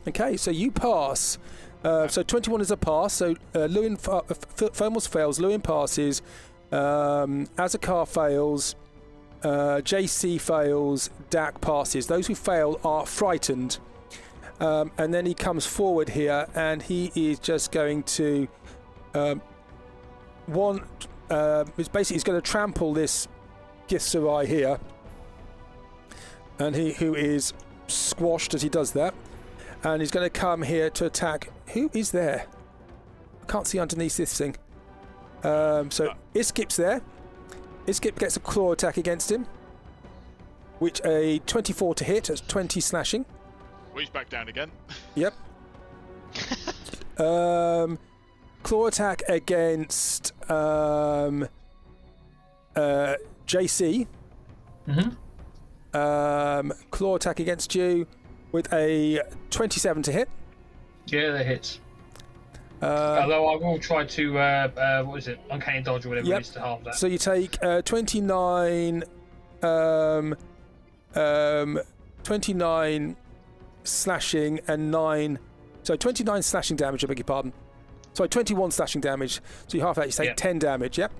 Okay, so you pass. So 21 is a pass. So Lewin Thermals fails. Lewin passes. Azakar fails. JC fails. Dak passes. Those who fail are frightened. And then he comes forward here, and he is just going to it's basically he's going to trample this Githzerai here, and who is squashed as he does that, and he's going to come here to attack. Who is there? I can't see underneath this thing. So Iskip's there. Iskip gets a claw attack against him, which a 24 to hit. That's 20 slashing. Well, he's back down again. Yep. Claw attack against JC. Claw attack against you with a 27 to hit. Yeah, that hits. Although I will try to, what is it, uncanny dodge or whatever it is to halve that. So you take 29 slashing and 9. So 29 slashing damage, I beg your pardon. Sorry, 21 slashing damage. So you half that, you take 10 damage, yep.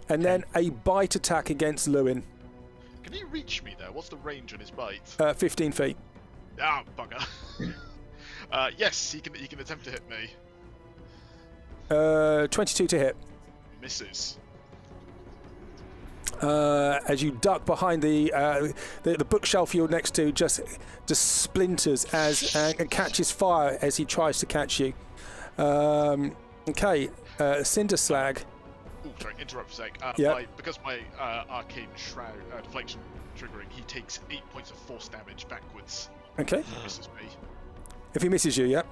And then a bite attack against Lewin. Can he reach me there? What's the range on his bite? 15 feet. Ah, bugger. Yes, he can attempt to hit me. 22 to hit. Misses. As you duck behind the bookshelf you're next to, just splinters and catches fire as he tries to catch you. Okay, Cinder Slag. Oh, sorry, interrupt for a sec. Because my arcane shroud deflection triggering, he takes 8 points of force damage backwards. Okay. He misses me. If he misses you, yep.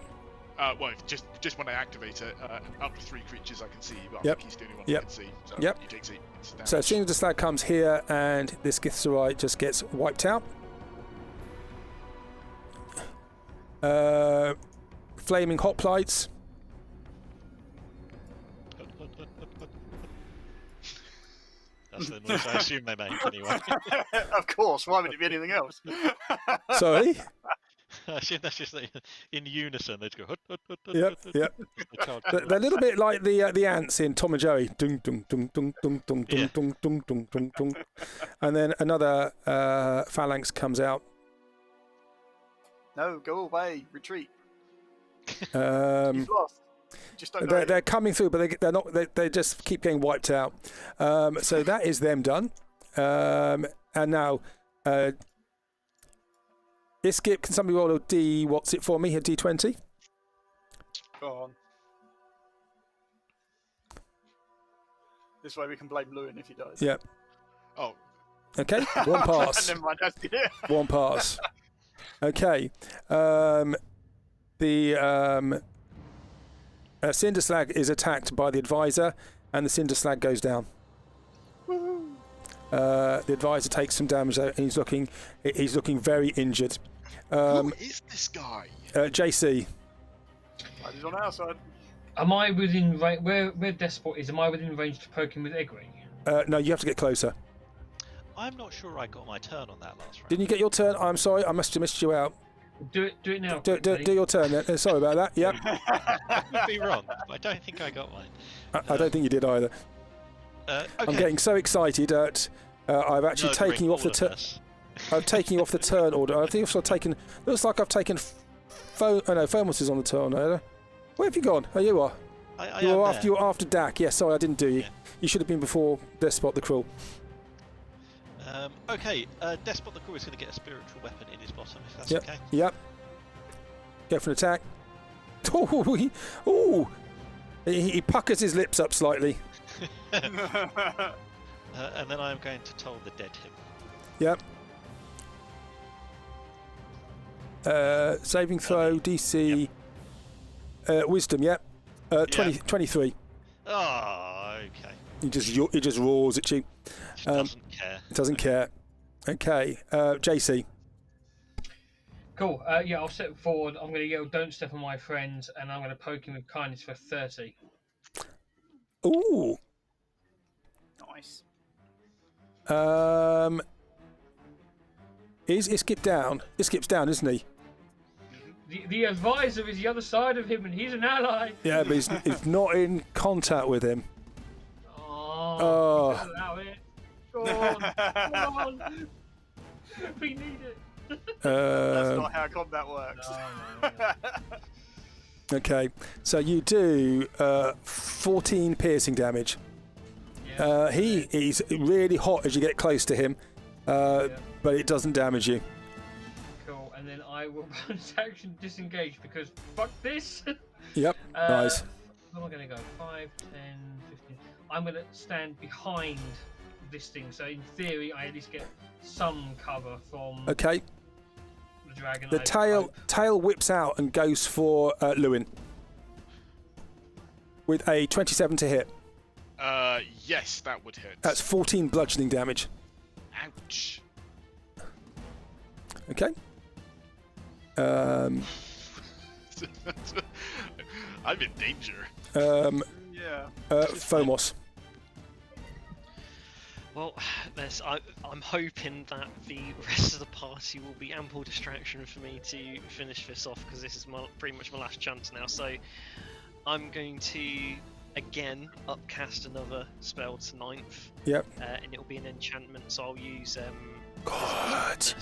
Well, just when I activate it, up to 3 creatures I can see. But I think he's the only one I can see. So he takes 8 points of damage. So Cinder Slag comes here, and this Githzerai just gets wiped out. Flaming hoplites. That's the noise I assume they make anyway. Of course, why would it be anything else? Sorry? I assume that's just in unison. They'd go. Yep. They're a little bit like the ants in Tom and Jerry. Dung, dung, dung, dung, dung, dung, dung, dung, dung, dung, dung, dung. And then another phalanx comes out. No, go away, retreat. You've lost. Just don't know. They're coming through, but they're not. They just keep getting wiped out. So that is them done. And now, Iskip, can somebody roll a D? What's it for me? A D20. Go on. This way we can blame Lewin if he dies. Yep. Oh. Okay. One pass. Never mind. That's it. One pass. Okay. Cinder Slag is attacked by the advisor, and the Cinder Slag goes down. The advisor takes some damage, and he's looking very injured. Who is this guy? JC. He's on our side. Am I within range? Where Despot is? Am I within range to poke him with egg ring? No, you have to get closer. I'm not sure I got my turn on that last round. Didn't you get your turn? I'm sorry, I must have missed you out. Do it now. Do your turn then. Sorry about that. Yep. I could be wrong. I don't think I got mine. I don't think you did either. Okay. I'm getting so excited that I've actually taken you off the turn. I've taken you off the turn order. I think I've taken. Looks like I've taken. Thermos is on the turn order. Where have you gone? Oh, you are. You were after Dak. Yes, sorry, I didn't do you. Yeah. You should have been before Despot the Cruel. Okay, Despot the Cruel is going to get a spiritual weapon in his bottom, if that's okay. Yep. Go for an attack. Oh, he puckers his lips up slightly. And then I am going to toll the dead him. Yep. Saving throw, DC. Yep. Wisdom, yep. 23. Oh, okay. He just roars at you. Doesn't care. Doesn't care. Okay, JC. Cool. Yeah, I'll step forward. I'm going to yell, "Don't step on my friends," and I'm going to poke him with kindness for 30. Ooh. Nice. Is Iskip down? Iskip's down, isn't he? The advisor is the other side of him, and he's an ally. Yeah, but he's not in contact with him. Oh. Allow it. Go on. Go on. We need it. That's not how combat works. No. Okay, so you do 14 piercing damage. Yeah. He's really hot as you get close to him, but it doesn't damage you. Cool. And then I will bonus action disengage because fuck this. Yep, nice. Where am I going to go? 5, 10, 15. I'm going to stand behind this thing, so in theory I at least get some cover from Okay. the dragon. The tail whips out and goes for Lewin with a 27 to hit. Yes, that would hit. That's 14 bludgeoning damage. Ouch. Okay. I'm in danger. Yeah. Phomos. Well, I'm hoping that the rest of the party will be ample distraction for me to finish this off, because this is pretty much my last chance now. So I'm going to again upcast another spell to 9th. Yep. And it'll be an enchantment, so I'll use Good.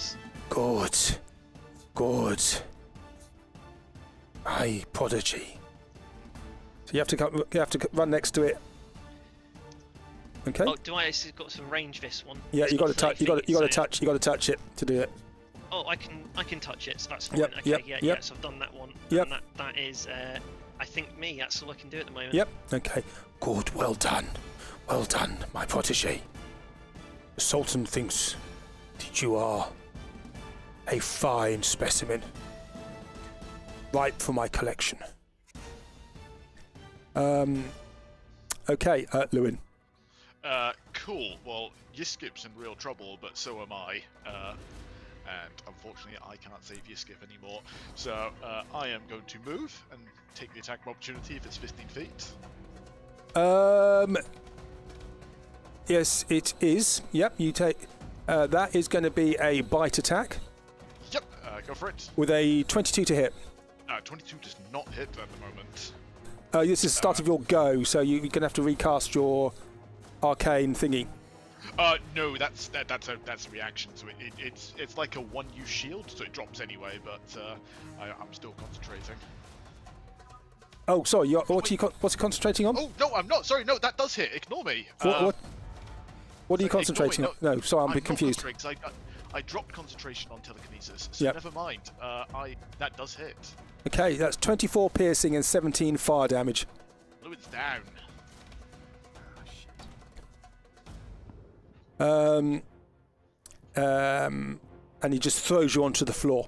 My prodigy. So you have to run next to it. Okay. Oh, do I still got some range this one? Yeah, It's you got to got touch. 30 You got to feet, so- touch. You got to touch it to do it. Oh, I can touch it, so that's fine. Yep, Okay, yep, yeah, yep. so I've done that one. Yep. And that is, I think me. That's all I can do at the moment. Yep. Okay. Good. Well done, my protege. The Sultan thinks that you are a fine specimen, ripe for my collection. Okay, Lewin. Cool. Well, Yiskip's in real trouble, but so am I. And unfortunately, I can't save Yiskip anymore. So I am going to move and take the attack of opportunity if it's 15 feet. Yes, it is. Yep, you take. That is going to be a bite attack Yep, go for it. with a 22 to hit. 22 does not hit at the moment. This is the start of your go, so you're going to have to recast your arcane thingy. No, that's a reaction. So it's like a one-use shield, so it drops anyway. But I'm still concentrating. Oh, sorry. What's he concentrating on? Oh no, I'm not. Sorry, no, that does hit. Ignore me. What are you concentrating on? No, sorry, I'm a bit confused. I dropped concentration on telekinesis, so Yep. never mind. That does hit. Okay, that's 24 piercing and 17 fire damage. Fluid's down. And he just throws you onto the floor.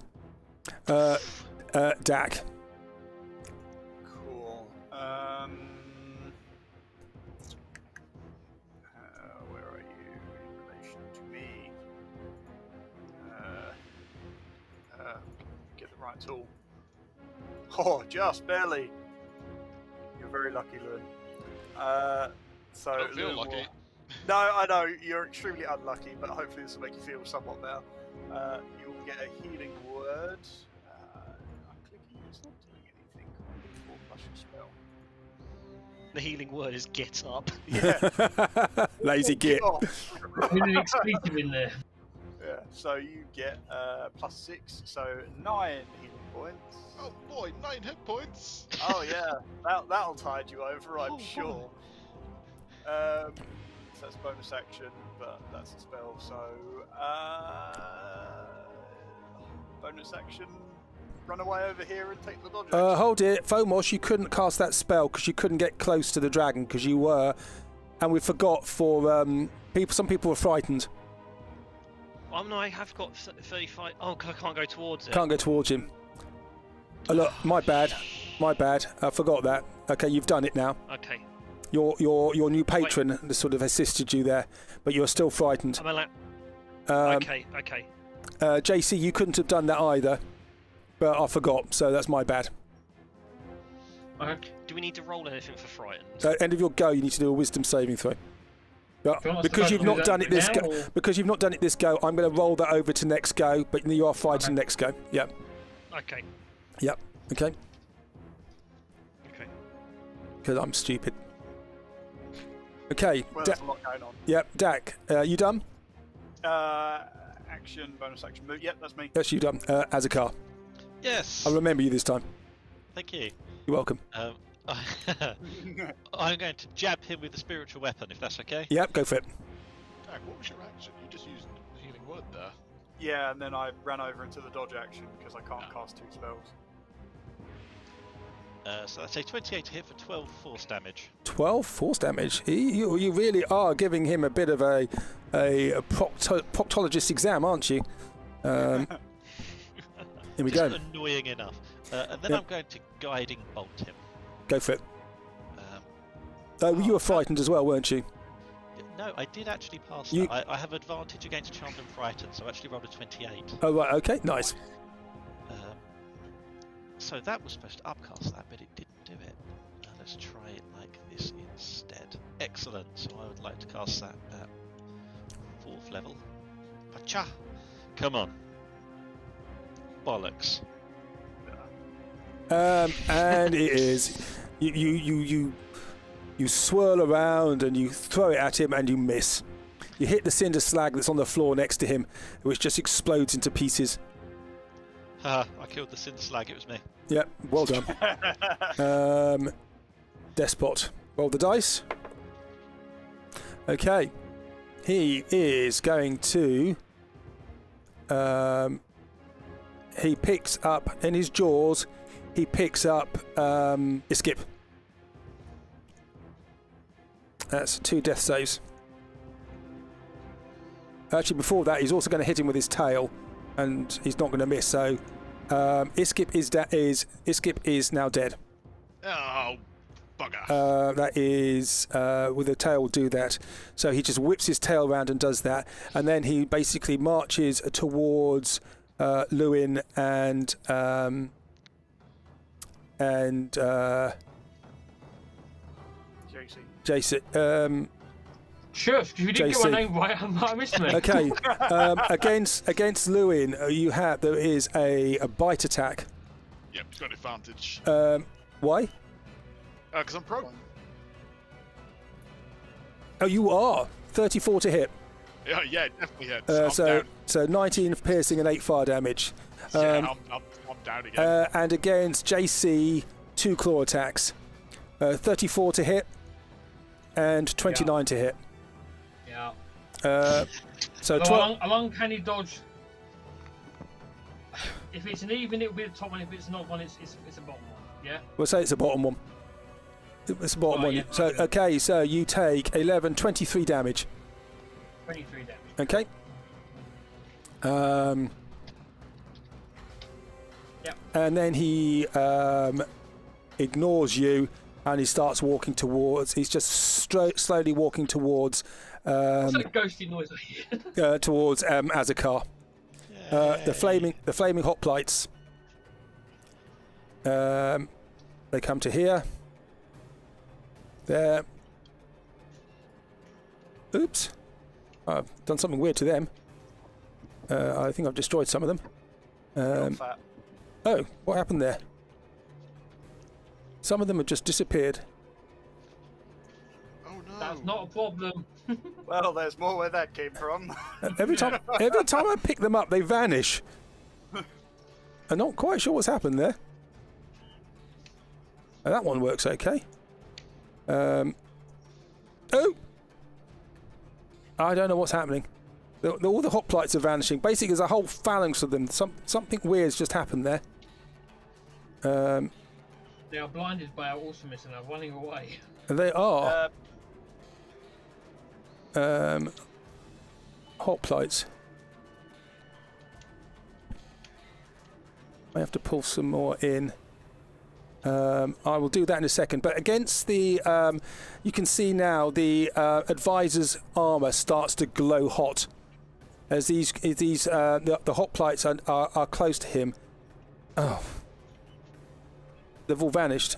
Dak. Cool. Where are you in relation to me? Get the right tool. Oh, just barely. You're very lucky, Lewin. So I don't feel Lewin will- lucky. No, I know you're extremely unlucky, but hopefully this will make you feel somewhat better. You will get a healing word. I'm clicking. It's not doing anything. Before plus your spell. The healing word is get up. Yeah. Lazy git. Oh. With an expletive in there. Yeah. So you get +6, so 9 healing points. Oh boy, 9 hit points. Oh yeah, that'll tide you over, I'm Oh, sure. So that's bonus action, but that's a spell. So bonus action, run away over here and take the dodge action. Hold it, Phomos. You couldn't cast that spell because you couldn't get close to the dragon because you were, and we forgot for people. Some people were frightened. Oh no, I have got 35. Oh, I can't go towards it. Can't go towards him. Look, my bad. I forgot that. Okay, you've done it now. Okay. Your new patron sort of assisted you there, but you're still frightened. I'm allowed. Okay. JC, you couldn't have done that either, but I forgot, so that's my bad. Okay. Do we need to roll anything for frightened? End of your go, you need to do a wisdom saving throw. Yeah, Do you want us to because go you've through not that done it this now, go. or- Because you've not done it this go, I'm going to roll that over to next go, but you are fighting Okay. next go. Yeah. Okay. Yep. Okay. Okay. Because I'm stupid. Okay. Well, there's a lot going on. Yep. Dak, you done? Action, bonus action move. Yep, that's me. Yes, you done. As a car. Yes. I remember you this time. Thank you. You're welcome. I'm going to jab him with the spiritual weapon, if that's okay. Yep. Go for it. Dak, what was your action? You just used healing word there. Yeah, and then I ran over into the dodge action because I can't cast 2 spells. So that's a 28 to hit for 12 force damage. 12 force damage. You really are giving him a bit of a proctologist exam, aren't you? Here we go. Just annoying enough. And then Yep. I'm going to guiding bolt him. Go for it. You were frightened as well, weren't you? No, I did actually pass You- that. I have advantage against Charmed and Frightened, so I actually rolled a 28. Oh, right. Okay. Nice. So that was supposed to upcast that, but it didn't do it. Let's try it like this instead. Excellent. So I would like to cast that at 4th level. Pacha! Come on. Bollocks. And it is. You swirl around and you throw it at him and you miss. You hit the cinder slag that's on the floor next to him, which just explodes into pieces. Haha, I killed the Sin Slag, it was me. Yep, well done. Despot, roll the dice. Okay, he is going to. He picks up in his jaws. He picks up escape. That's 2 death saves. Actually, before that, he's also going to hit him with his tail, and he's not going to miss. So, Iskip is now dead. Oh, bugger. That is with the tail will do that. So he just whips his tail around and does that, and then he basically marches towards Lewin and Jason. Shush, if you didn't get JC. my name right, I might have missed me. Okay, against Lewin, there is a bite attack. Yep, he's got advantage. Why? Because I'm prone. Oh, you are 34 to hit. Yeah, definitely hits. I'm down. So 19 of piercing and 8 fire damage. I'm down again. And against JC, 2 claw attacks. 34 to hit and 29 to hit. Yeah. So a long canny dodge. If it's an even, it'll be the top one. If it's not one, it's a bottom one. Yeah. We'll say it's a bottom one. It's a bottom one. Yeah, So okay, so you take 23 damage. 23 damage. Okay. Yep. And then he ignores you, and he starts walking towards. He's just slowly walking towards. What's that ghosty noise I hear? Towards Azakar. The flaming hoplites. They come to here. There. Oops. I've done something weird to them. I think I've destroyed some of them. Oh, what happened there? Some of them have just disappeared. Oh no. That's not a problem. Well, there's more where that came from. Every time I pick them up, they vanish. I'm not quite sure what's happened there. Oh, that one works okay. Oh! I don't know what's happening. All the hoplites are vanishing. Basically, there's a whole phalanx of them. Something weird's just happened there. They are blinded by our awesomeness and are running away. They are. Hoplites. I have to pull some more in. I will do that in a second. But against the, you can see now the advisor's armor starts to glow hot as the hoplites are close to him. Oh, they've all vanished.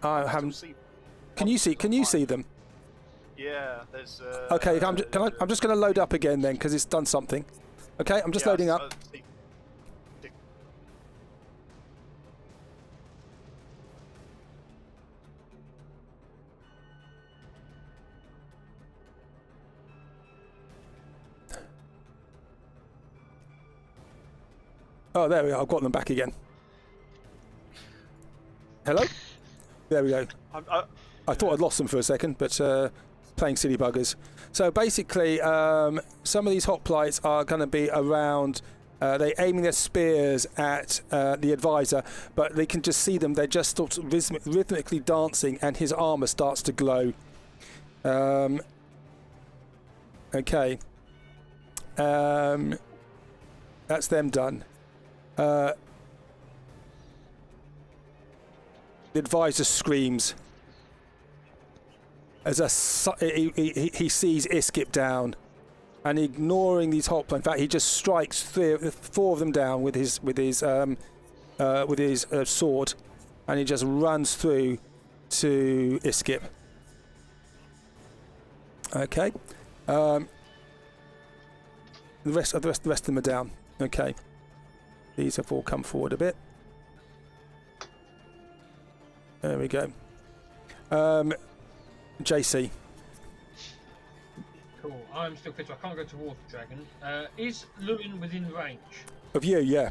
I haven't. Can you see them? Yeah, there's. Okay, I'm just going to load up again then because it's done something. Okay, I'm just loading up. Oh, there we are. I've got them back again. Hello? There we go. I thought I'd lost them for a second, but playing silly buggers. So basically, some of these hoplites are going to be around. They're aiming their spears at the advisor, but they can just see them. They're just sort of rhythmically dancing, and his armor starts to glow. Okay. That's them done. The advisor screams as he sees Iskip down, and ignoring these hoplites. In fact, he just strikes 4 of them down with his sword, and he just runs through to Iskip. Okay. The rest of them are down. Okay. These have all come forward a bit. There we go. JC. Cool. I'm still fit, so I can't go towards the dragon. Is Lewin within range? Of you, yeah.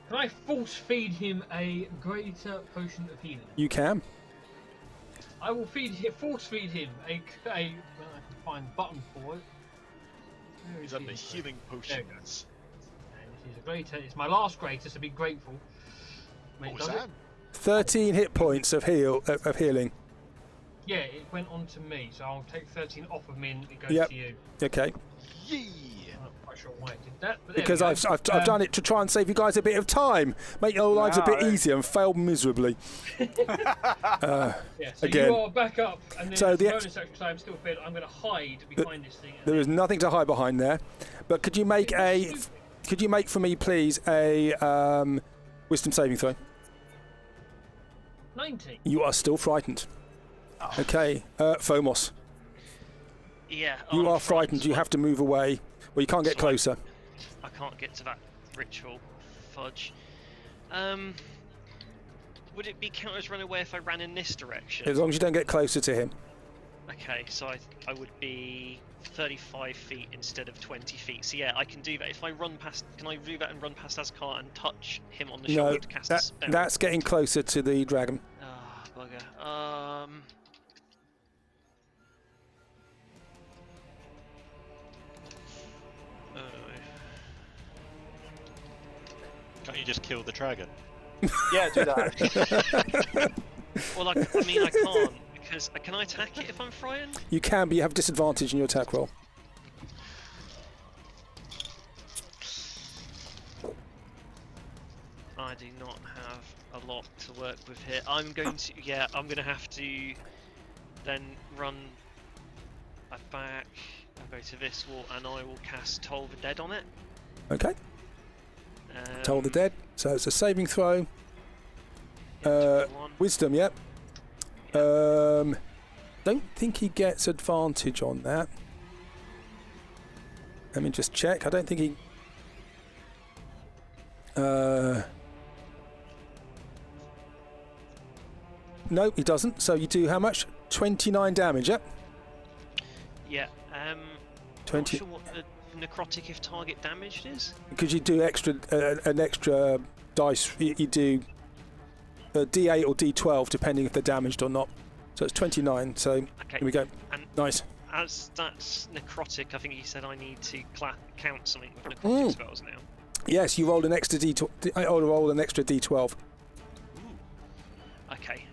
Can I force feed him a greater potion of healing? You can. I will force feed him a well, I can find the button for it. Is that the healing potions? And it is a greater. It's my last greater, so be grateful. What was that? 13 hit points of healing. Yeah, it went on to me, so I'll take 13 off of me and it goes to you. Okay. Yeah. I'm not quite sure why I did that, but Because I've done it to try and save you guys a bit of time, make your lives a bit easier, and failed miserably. Yeah, so again. you are back up, and then So the bonus action, because I'm still fit, I'm going to hide behind this thing. There is nothing to hide behind there. But could you make for me, please, a wisdom saving throw? 19. You are still frightened. Okay, Phomos. Yeah. You I'm are frightened. You have to move away. Well, you can't get closer. I can't get to that ritual. Fudge. Would it be counted as run away if I ran in this direction? As long as you don't get closer to him. Okay, so I would be 35 feet instead of 20 feet. So yeah, I can do that. If I run past, can I do that and run past Azkar and touch him on the shoulder to cast a spell? That's getting closer to the dragon. Ah, bugger. Can't you just kill the dragon? Yeah, do that. Well, I mean, I can't, because can I attack it if I'm frightened? You can, but you have disadvantage in your attack roll. I do not have a lot to work with here. I'm going to have to then run back. I'll go to this wall and I will cast Toll the Dead on it. Okay. Toll the Dead. So it's a saving throw. Wisdom, yep. Don't think he gets advantage on that. Let me just check. I don't think he... No, he doesn't. So you do how much? 29 damage, yep. Yeah, 20. not sure what the necrotic if target damaged is. Because you do an extra dice. You do a D8 or D12 depending if they're damaged or not. So it's 29. So Okay. here we go. And Nice. as that's necrotic, I think he said I need to count something with necrotic spells now. Yes, you rolled an extra D12. I rolled an extra D12. Okay.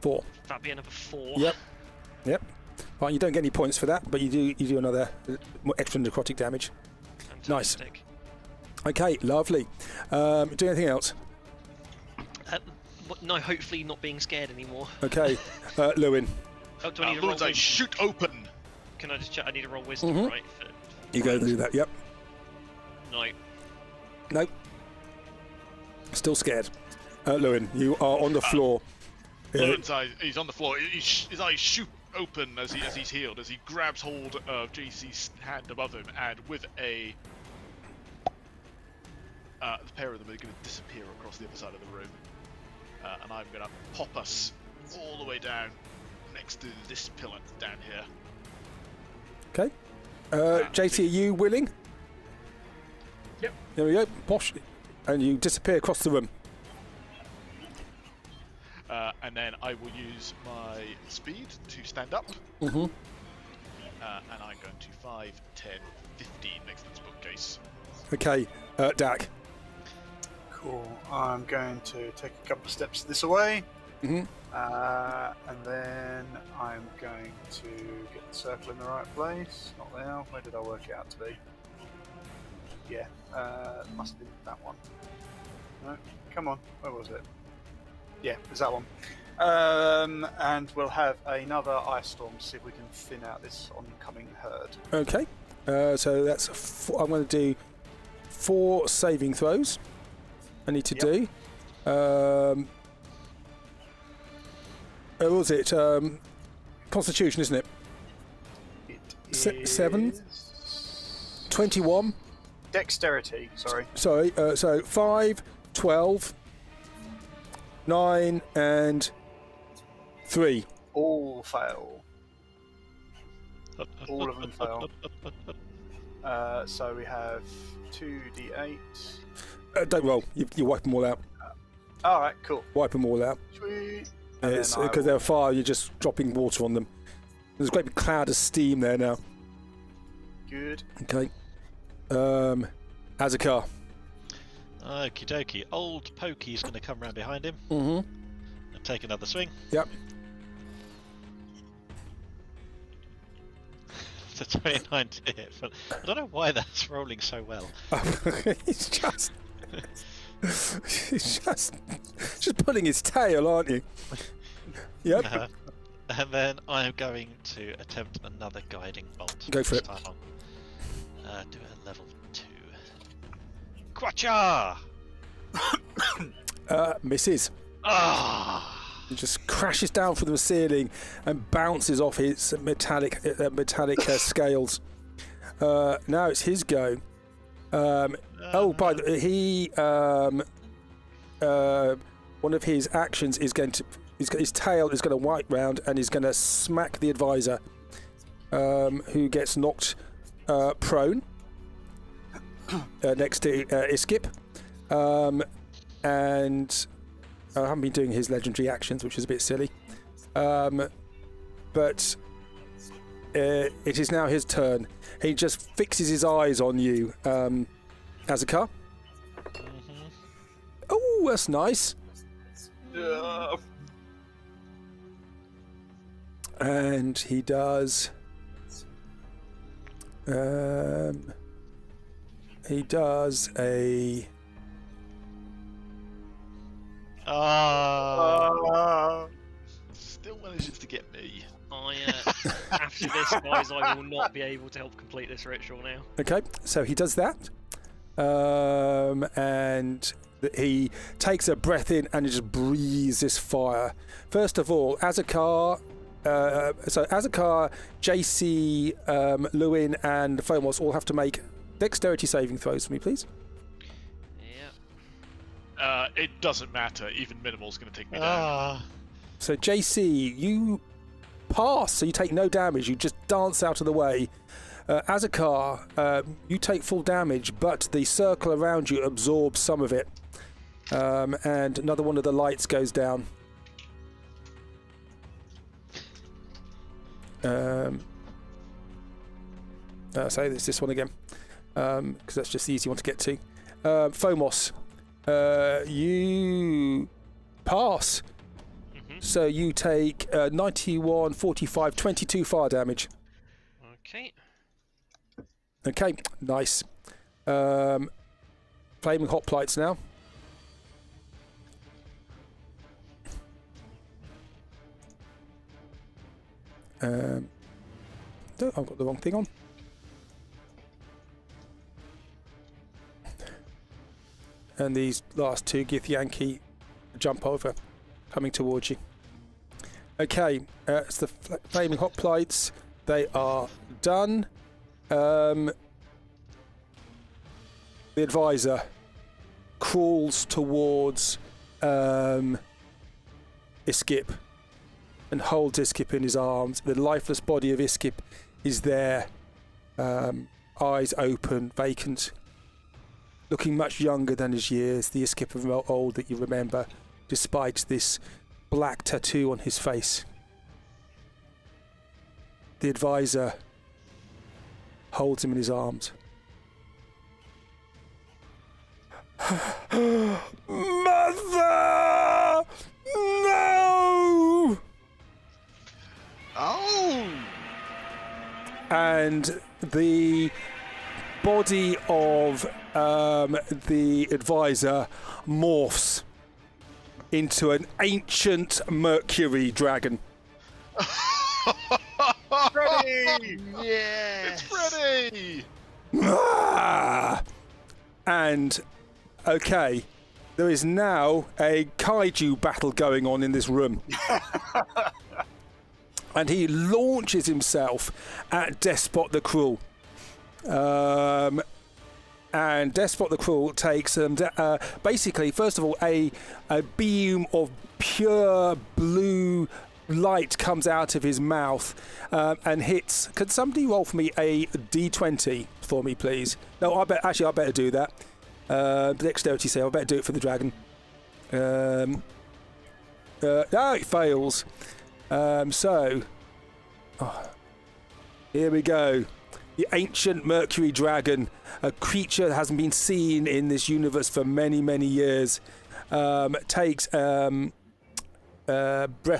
4. That'd be another 4. Yep. Right, you don't get any points for that, but you do another extra necrotic damage. Fantastic. Okay, lovely. Do anything else? No, hopefully not being scared anymore. Okay, Lewin. Oh, do I need to roll Lords, I shoot open. Can I just check? I need to roll wisdom, right? You go do that. Yep. No. Nope. Still scared. Lewin, you are on the floor. Lords, he's on the floor. His eyes shoot open as he's healed, as he grabs hold of JC's hand above him, and with the pair of them are going to disappear across the other side of the room. And I'm going to pop us all the way down next to this pillar down here. Okay. JT, are you willing? There we go. Bosh. And you disappear across the room. And then I will use my speed to stand up. Mm-hmm. And I'm going to 5, 10, 15 next to this bookcase. Okay, Dak. Cool. I'm going to take a couple of steps this way. Mm-hmm. And then I'm going to get the circle in the right place. Not there. Where did I work it out to be? Yeah, must have been that one. No, come on. Where was it? Yeah, it's that one. And we'll have another ice storm to see if we can thin out this oncoming herd. Okay. So that's I'm going to do 4 saving throws. I need to do. What was it? Constitution, isn't it? It is 7. 21. Dexterity, sorry. Sorry. So 5, 12, 9, and 3. All fail. All of them fail. So we have 2d8. Don't roll. You wipe them all out. Alright, cool. Wipe them all out. Sweet. It's because they're fire. You're just dropping water on them. There's a great big cloud of steam there now. Good. Okay. Azakar. Okie dokie. Old Pokey's going to come round behind him Mm-hmm. and take another swing. Yep. It's a 29 to hit. But I don't know why that's rolling so well. He's just pulling his tail, aren't you? Yep. And then I am going to attempt another guiding bolt. Go for this it. time on. Do a level 2. Quacha! Misses. Ah! It just crashes down from the ceiling and bounces off its metallic scales. Now it's his go. By the one of his actions is going to his tail is going to white round and he's going to smack the advisor, who gets knocked prone next to Iskip, and I haven't been doing his legendary actions, which is a bit silly, but it is now his turn. He just fixes his eyes on you, Azakar. Mm-hmm. Oh, that's nice. And he does. He does a. Still manages to get me. After this, guys, I will not be able to help complete this ritual now. Okay, so he does that, and he takes a breath in and he just breathes this fire. First of all, Azakar, JC, Lewin, and Fomos all have to make dexterity saving throws for me, please. Yeah. It doesn't matter. Even minimal's going to take me down. So JC, you pass, so you take no damage. You just dance out of the way. Azakar, you take full damage, but the circle around you absorbs some of it. And another one of the lights goes down. So it's this one again, because that's just the easy one to get to. Fomos, you pass. So you take 91, 45, 22 fire damage. Okay. Okay, nice. Flaming hoplites now. I've got the wrong thing on. And these last two give Yankee a jump over, coming towards you. Okay, it's the flaming hoplites. They are done. The advisor crawls towards Iskip and holds Iskip in his arms. The lifeless body of Iskip is there, eyes open, vacant. looking much younger than his years, the Iskip of old that you remember, despite this black tattoo on his face. The advisor holds him in his arms. Mother! No! Oh! And the body of the advisor morphs into an ancient Mercury dragon. Freddy! Yes. It's Freddy! Ah! And, okay, there is now a kaiju battle going on in this room. And he launches himself at Despot the Cruel. And Despot the Cruel takes basically, first of all, a beam of pure blue light comes out of his mouth and hits. Can somebody roll for me a d20 for me, please? No, I better do that. Dexterity save. I better do it for the dragon. No, it fails. Here we go. The ancient Mercury dragon, a creature that hasn't been seen in this universe for many, many years, takes breath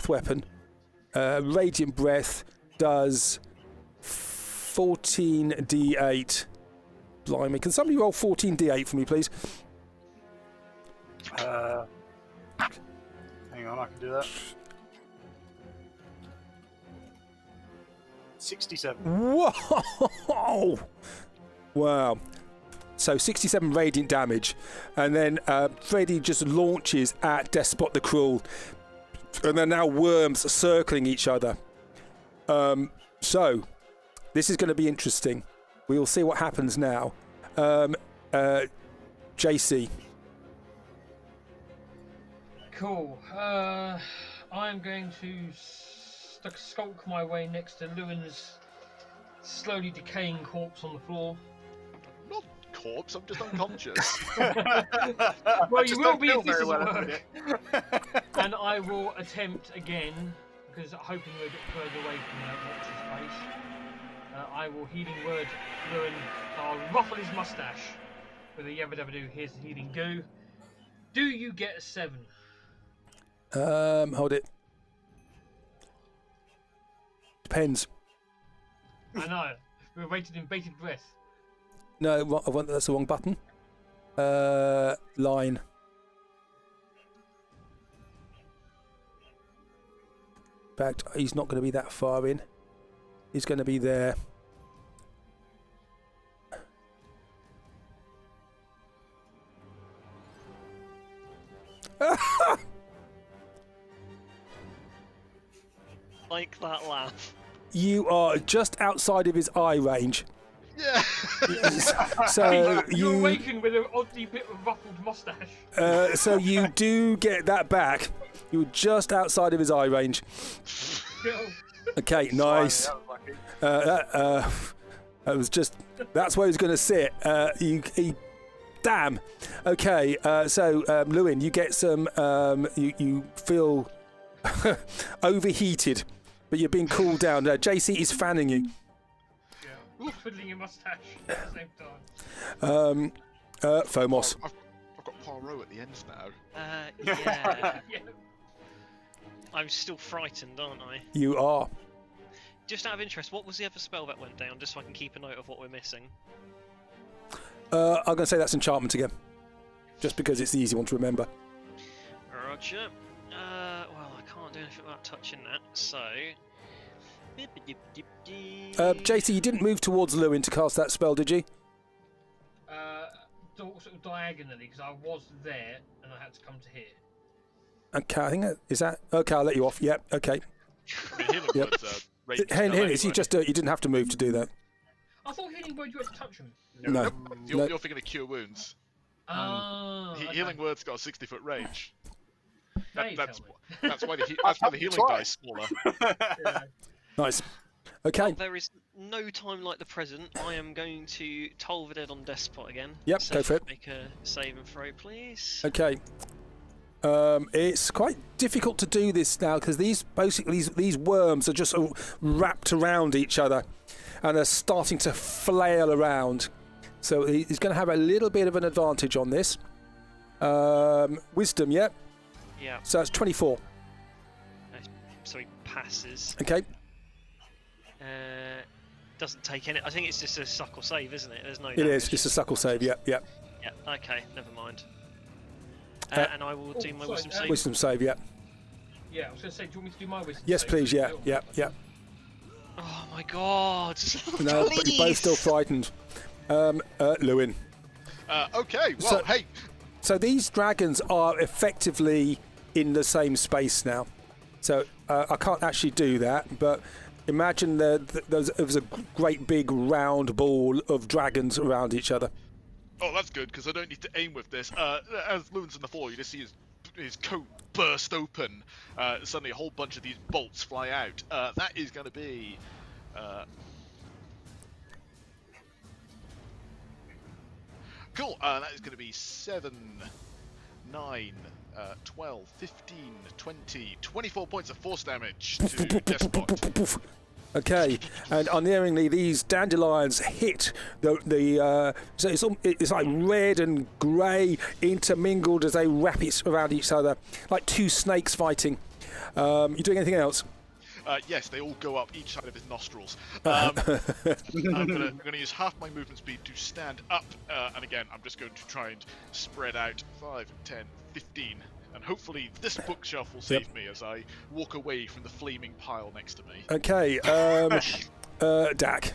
weapon. Radiant breath does 14d8. Blimey, can somebody roll 14d8 for me, please? Hang on, I can do that. 67. Whoa! Wow. So 67 radiant damage, and then Freddy just launches at Despot the Cruel, and they're now worms circling each other. So this is going to be interesting. We will see what happens now. JC. Cool. I'm going to skulk my way next to Lewin's slowly decaying corpse on the floor. Not corpse, I'm just unconscious. Well, you will be if this doesn't work. And I will attempt again, because hoping we're a bit further away from what's his face. I will healing word Lewin. I'll ruffle his mustache with a yabba dabba doo. Here's the healing goo. Do you get a 7? Hold it. Depends. I know. We're waiting in bated breath. No, that's the wrong button. Line. In fact, he's not going to be that far in. He's going to be there. Like that laugh. You are just outside of his eye range. Yeah. So you awaken with an oddly bit of ruffled mustache. So you do get that back. You're just outside of his eye range. Okay, nice. That was just. That's where he's going to sit. Damn. Okay. So Lewin, you get some. You feel overheated, but you're being cooled down. JC is fanning you. Yeah. Twiddling your mustache at the same time. Fomos. I've got Poirot at the end now. Yeah. Yeah. I'm still frightened, aren't I? You are. Just out of interest, what was the other spell that went down, just so I can keep a note of what we're missing? I'm going to say that's enchantment again, just because it's the easy one to remember. Roger. Well, I can't do anything without touching that, so... JC, you didn't move towards Lewin to cast that spell, did you? Sort of diagonally, because I was there and I had to come to here. Okay, I think is that okay. I'll let you off. Yep. Okay. Yep. Henry, you just you didn't have to move to do that. I thought healing word you had to touch him. No. You're thinking of cure wounds. Okay. Healing word's got a 60-foot range. That's That's why the healing die is smaller. Yeah. Nice. Okay. Well, there is no time like the present. I am going to toll the dead on Despot again. Yep, So go for it. Make a save and throw, please. Okay. It's quite difficult to do this now because these worms are just wrapped around each other and are starting to flail around. So he's going to have a little bit of an advantage on this. Wisdom, yeah? Yeah. So that's 24. So he passes. Okay. Doesn't take any. I think it's just a suckle save, isn't it? There's no. It damage. is. It's a suckle save, yeah. Yeah. Okay. Never mind. And I will do my wisdom save. Wisdom save, yeah. Yeah, I was going to say, do you want me to do my wisdom Yes, save? please, yeah. Oh my god! No, but you're both still frightened. Lewin. Okay, well, So- hey, So these dragons are effectively in the same space now. So I can't actually do that, but imagine there was a great big round ball of dragons around each other. oh, that's good, because I don't need to aim with this. As Loon's in the floor, you just see his coat burst open. Suddenly a whole bunch of these bolts fly out. That is going to be... Cool, that is going to be 7, 9, 12, 15, 20, 24 points of force damage to Despot. Okay, and unerringly these dandelions hit the so it's like red and grey intermingled as they wrap it around each other, like two snakes fighting. You doing anything else? Yes, they all go up each side of his nostrils. I'm gonna use half my movement speed to stand up, and again, I'm just going to try and spread out 5, 10, 15, and hopefully this bookshelf will save me as I walk away from the flaming pile next to me. Okay, Dak.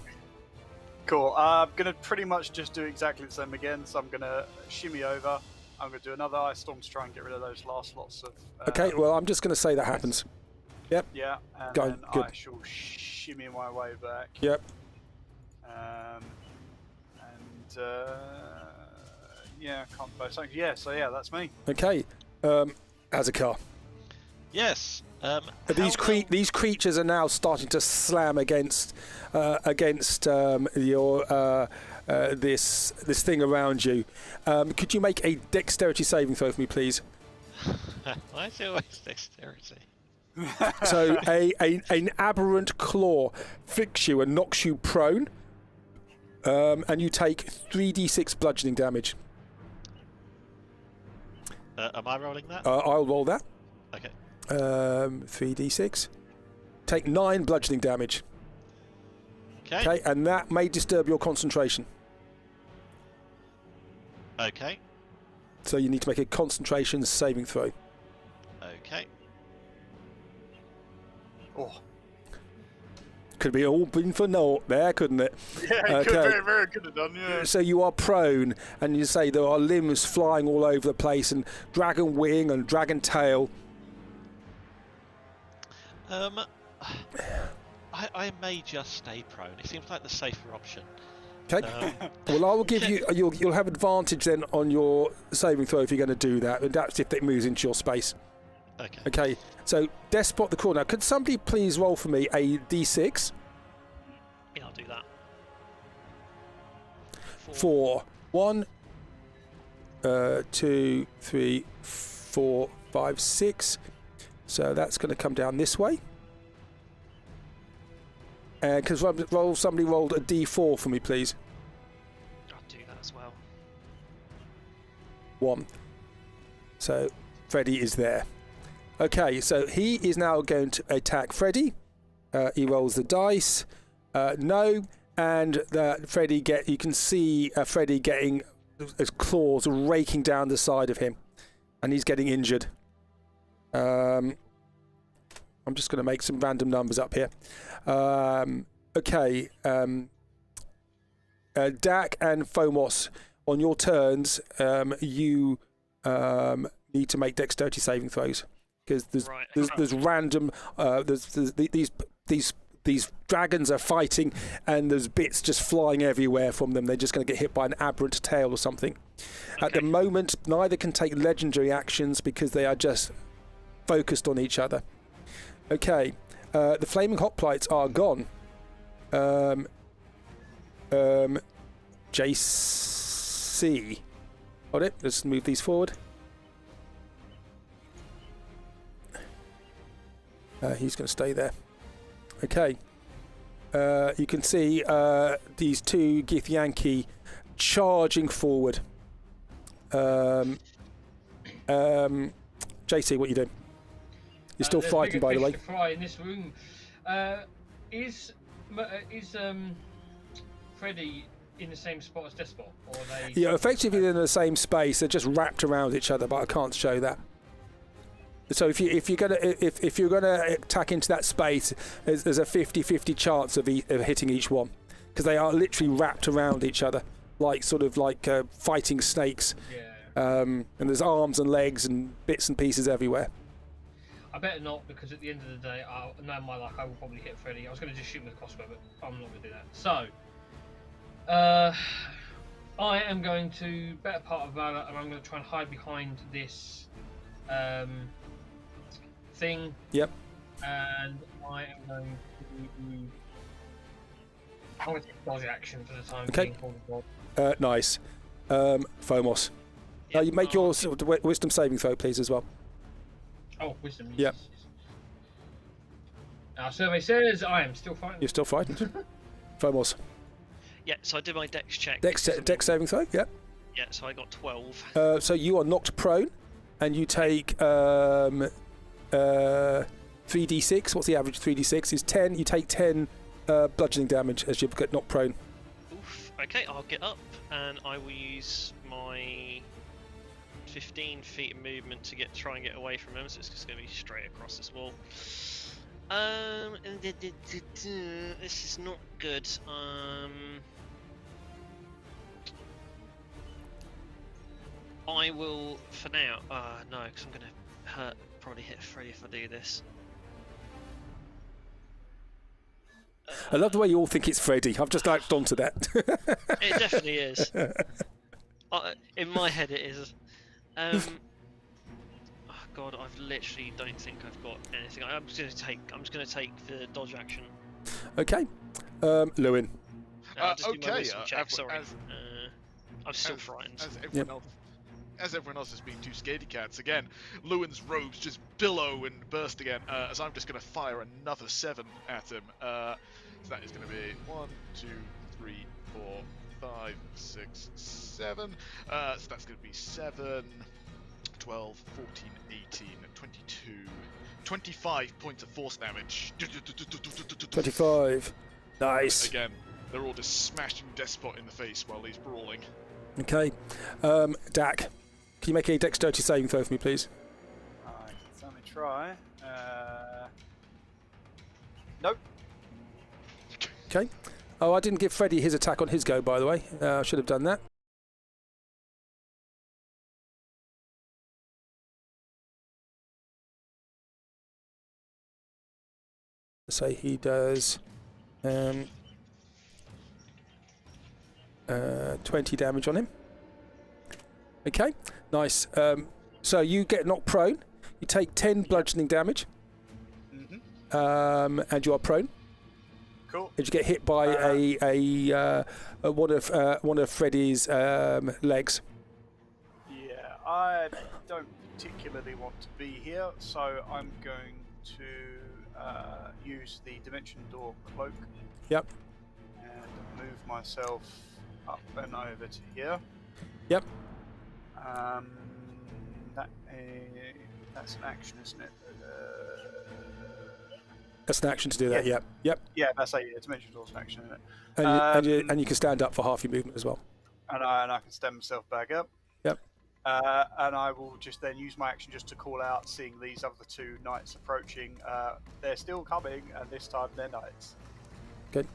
Cool. I'm going to pretty much just do exactly the same again, so I'm going to shimmy over. I'm going to do another Ice Storm to try and get rid of those last lots of... Okay, well, I'm just going to say that happens. Yep. Yeah, and Go, then good. I shall shimmy my way back. Yep. Yeah, I can't both. Yeah, so yeah, that's me. Okay, Azakar. Yes. These creatures are now starting to slam against your this thing around you. Could you make a dexterity saving throw for me, please? Why is it always dexterity? So an aberrant claw flicks you and knocks you prone, and you take 3d6 bludgeoning damage. Am I rolling that? I'll roll that. Okay. 3d6. Take 9 bludgeoning damage. Okay, and that may disturb your concentration. Okay. So you need to make a concentration saving throw. Okay. Oh. Could be all been for naught there, couldn't it? Yeah, it very could have done, yeah. So you are prone, and you say there are limbs flying all over the place, and dragon wing and dragon tail. I may just stay prone. It seems like the safer option. Okay. Well, I will give you. You'll have advantage then on your saving throw if you're going to do that, and that's if it moves into your space. Okay. Okay. So Despot the corner. Could somebody please roll for me a d6? Yeah, I'll do that. 4. 1, 2, 3, 4, 5, 6. So that's going to come down this way. Because somebody rolled a d4 for me, please. I'll do that as well. 1. So Freddy is there. Okay, so he is now going to attack Freddy. He rolls the dice. No, and Freddy you can see Freddy getting his claws raking down the side of him, and he's getting injured. I'm just going to make some random numbers up here. Okay, Dak and Fomos, on your turns, you need to make dexterity saving throws. Because there's random these dragons are fighting, and there's bits just flying everywhere from them. They're just going to get hit by an aberrant tail or something. Okay. At the moment, neither can take legendary actions because they are just focused on each other. Okay, the flaming hoplites are gone. JC. Got it. Let's move these forward. He's going to stay there. Okay. You can see these two Githyanki charging forward. JC, what are you doing? You're still fighting, by the way. To fry in this room. Is Freddy in the same spot as Despot, or are they? Yeah, effectively they're in the same space. They're just wrapped around each other, but I can't show that. So if you're gonna attack into that space, there's a 50-50 chance of hitting each one, because they are literally wrapped around each other, like fighting snakes. Yeah. And there's arms and legs and bits and pieces everywhere. I better not, because at the end of the day, knowing my luck, I will probably hit Freddy. I was going to just shoot him with a crossbow, but I'm not going to do that. So, I am going to better part of Valor, and I'm going to try and hide behind this thing. Yep. And I am going to take dodge action for the time being. Nice. Phomos. You make your wisdom saving throw, please, as well. Oh, wisdom. Yeah. Yes. Our survey says I am still fighting. You're still frightened. Phomos. Yeah, so I did my dex check. Dex saving throw, yeah. Yeah, so I got 12. So you are knocked prone, and you take 3d6. What's the average? 3d6 is 10. You take 10 bludgeoning damage as you get knocked prone. Oof. Okay, I'll get up, and I will use my 15 feet of movement to try and get away from him, so it's just going to be straight across this wall. This is not good. I will, for now, no, because I'm going to probably hit Freddy if I do this. I love the way you all think it's Freddy. I've just latched onto that. It definitely is. In my head it is. Oh God, I've literally don't think I've got anything. I'm just gonna take the dodge action. Okay, Lewin. Just do my wisdom check, sorry. I'm still frightened. As everyone else has been two scaredy cats again, Lewin's robes just billow and burst again. As I'm just gonna fire another 7 at him. So that is gonna be 1, 2, 3, 4, 5, 6, 7. So that's gonna be 7. 12, 14, 18, 22, 25 points of force damage. 25. Nice. Again, they're all just smashing Despot in the face while he's brawling. Okay. Dak, can you make a dexterity saving throw for me, please? I can certainly try. Nope. Okay. Oh, I didn't give Freddy his attack on his go, by the way. I should have done that. Say he does 20 damage on him. Okay, nice. So you get knocked prone. You take 10 bludgeoning damage. Mm-hmm. And you are prone. Cool. And you get hit by one of Freddy's legs. Yeah, I don't particularly want to be here, so I'm going to use the Dimension Door cloak. Yep. And move myself up and over to here. Yep. That's an action, isn't it? That's an action to do that. Yeah. Yep. Yeah, that's a Dimension Door's an action, isn't it? And you can stand up for half your movement as well. And I can stand myself back up. Yep. And I will just then use my action just to call out, seeing these other two knights approaching. They're still coming, and this time they're knights. Good.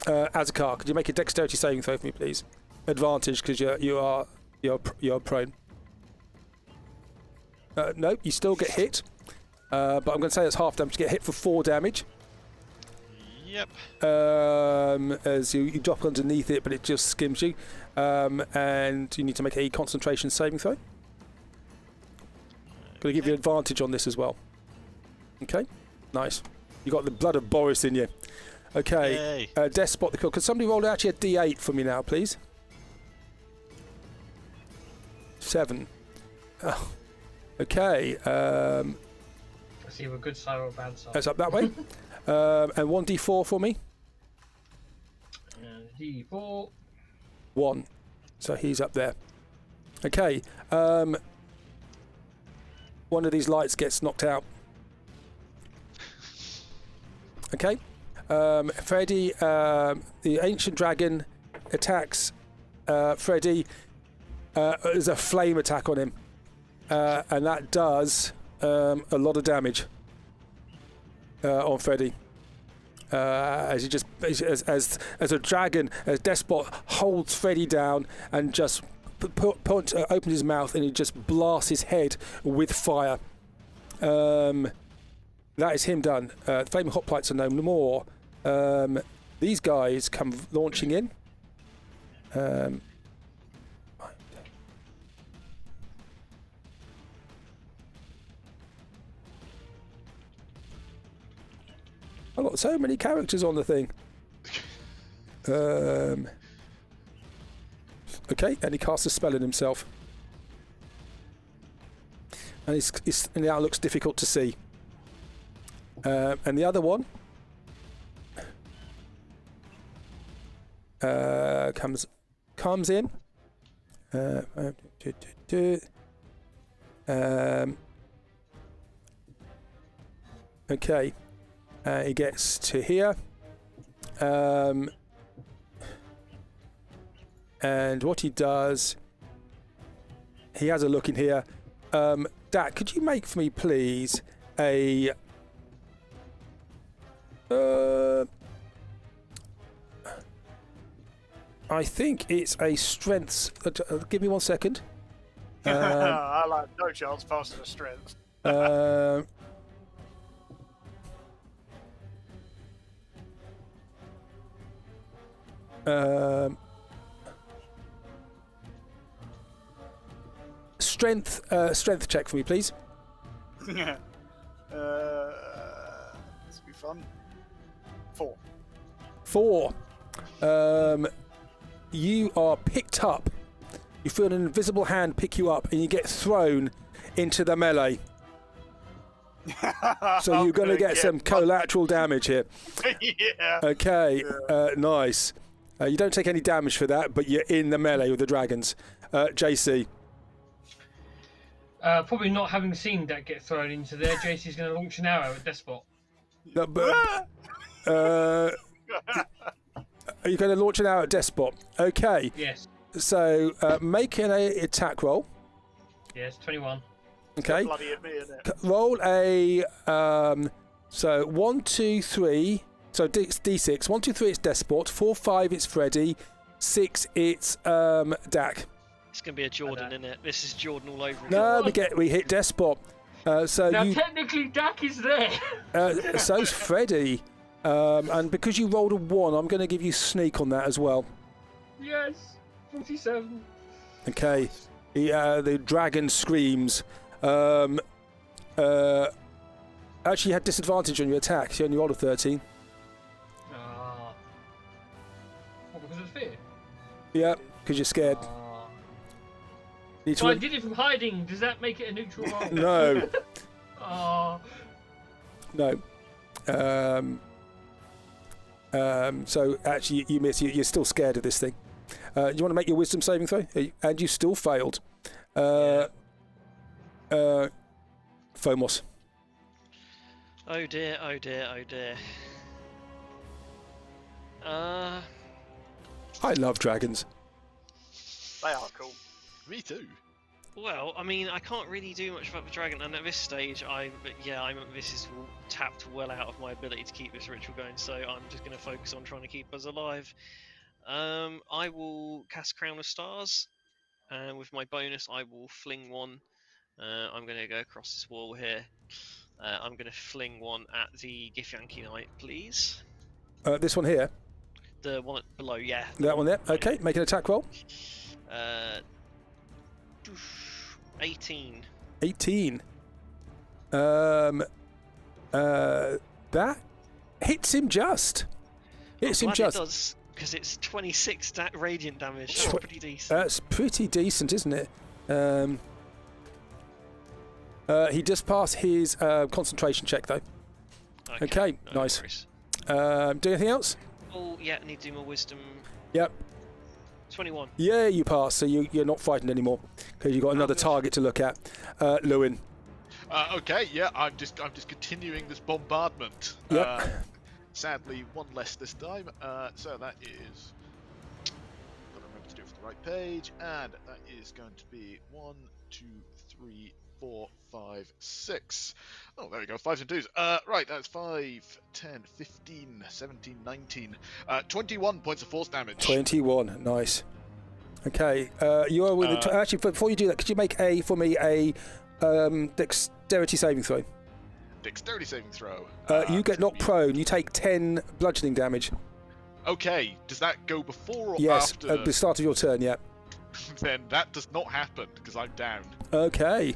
Azakar, could you make a dexterity saving throw for me, please? Advantage because you're prone. No, you still get hit. But I'm going to say that's half damage. You get hit for 4 damage. Yep. As you drop underneath it, but it just skims you. And you need to make a concentration saving throw. Going to give you advantage on this as well. Okay, nice. You got the blood of Boris in you. Okay. Despot the kill. Could somebody roll actually a D8 for me now, please? 7. Oh. Okay. Let's see if a good side or a bad side. That's up that way. And 1d4 for me. And D4. 1. So he's up there. Okay. One of these lights gets knocked out. Okay. Freddy, the ancient dragon attacks Freddy. There's a flame attack on him. And that does a lot of damage on Freddy. As he just as a dragon, as Despot holds Freddy down and just opens his mouth and he just blasts his head with fire. That is him done. Flaming hoplites are no more. These guys come launching in. I've got so many characters on the thing. Okay, and he casts a spell on himself. And it now looks difficult to see. And the other one comes in. Okay. He gets to here. And what he does, he has a look in here. Dak, could you make for me, please, a... I think it's a strengths... give me 1 second. I like no chance passing the strength. Strength check for me, please. This will be fun. 4. 4. You are picked up. You feel an invisible hand pick you up, and you get thrown into the melee. So you're going to get some collateral damage here. Yeah. Okay, nice. You don't take any damage for that, but you're in the melee with the dragons. JC. Probably not having seen that get thrown into there. JC's going to launch an arrow at Despot. No, but, are you going to launch an arrow at Despot? Okay. Yes. So make an attack roll. Yes, 21. Okay. Bloody at me, isn't it? Roll a so 1, 2, 3. So D6. 1, 2, 3. It's Despot. 4, 5. It's Freddy. 6. It's Dak. It's going to be a Jordan, isn't it? This is Jordan all over again. No, we hit Despot. So now technically Dak is there. So's Freddy. And because you rolled a 1, I'm going to give you sneak on that as well. Yes. 47. Okay. The dragon screams. Actually, you had disadvantage on your attack. You only rolled a 13. What, because of fear? Yeah, because you're scared. So I did it from hiding. Does that make it a neutral roll? No. No. So actually, you miss. You're still scared of this thing. You want to make your wisdom saving throw? And you still failed. Fomos. Oh dear, oh dear, oh dear. I love dragons. They are cool. Me too. Well, I mean, I can't really do much about the dragon, and at this stage, this is tapped well out of my ability to keep this ritual going. So I'm just going to focus on trying to keep us alive. I will cast Crown of Stars, and with my bonus, I will fling one. I'm going to go across this wall here. I'm going to fling one at the Githyanki Knight, please. This one here. The one below, yeah. That one there. Okay, make an attack roll. 18. 18. That hits him just. Hits him just. It does, because it's 26 radiant damage. That's pretty decent. That's pretty decent, isn't it? He just passed his concentration check, though. Okay, no nice. worries. Do anything else? Oh, yeah, I need to do more wisdom. Yep. 21. Yeah, you pass, so you're not frightened anymore because you've got another target to look at. Lewin. Okay, yeah, I'm just continuing this bombardment. Yep. Sadly, one less this time. So that is. Gotta remember to do it for the right page, and that is going to be 1, 2, 3, 4, 5, 6. Oh, there we go, 5s and 2s. Right, that's 5, 10, 15, 17, 19, 21 points of force damage. 21, nice. Okay, you are with actually, before you do that, could you make a dexterity saving throw? Dexterity saving throw. You get knocked prone. You take 10 bludgeoning damage. Okay, does that go before or Yes, after? at the start of your turn, yeah. Then that does not happen because I'm down. Okay.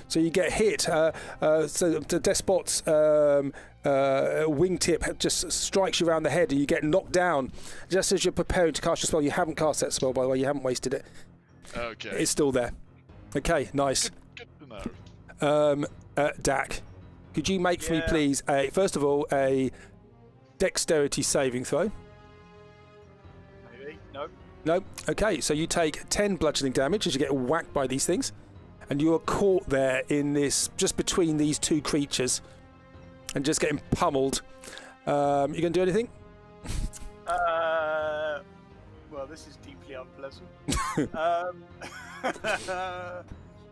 So you get hit. So the Despot's wingtip just strikes you around the head and you get knocked down. Just as you're preparing to cast your spell, you haven't cast that spell, by the way. You haven't wasted it. Okay. It's still there. Okay, nice. Good to know. Dak, could you make for me, please, first of all, a dexterity saving throw? Maybe. No. No? Okay, so you take 10 bludgeoning damage as you get whacked by these things. And you are caught there in this, just between these two creatures, and just getting pummeled. You going to do anything? Well, this is deeply unpleasant.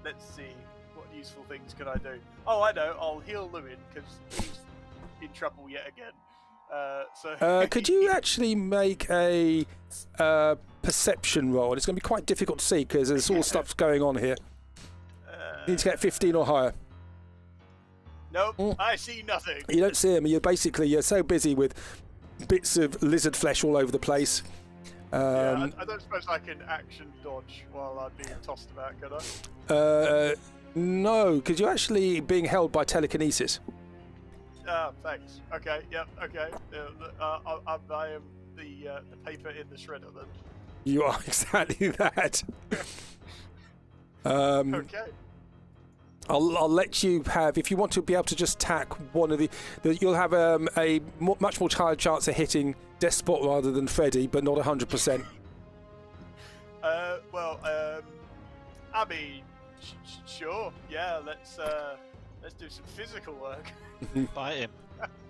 Let's see. What useful things can I do? Oh, I know. I'll heal Lewin, because he's in trouble yet again. Could you actually make a perception roll? It's going to be quite difficult to see, because there's all stuff going on here. You need to get 15 or higher. Nope, I see nothing. You don't see them. You're so busy with bits of lizard flesh all over the place. I don't suppose I can action dodge while I'm being tossed about, can I? No, because you're actually being held by telekinesis. Thanks. Okay, yep, okay. I am the paper in the shredder then. You are exactly that. Okay. I'll let you have, if you want to be able to just tack one of you'll have a much more higher chance of hitting Despot rather than Freddy, but not 100%. I mean, sure, yeah. Let's do some physical work. Bite him.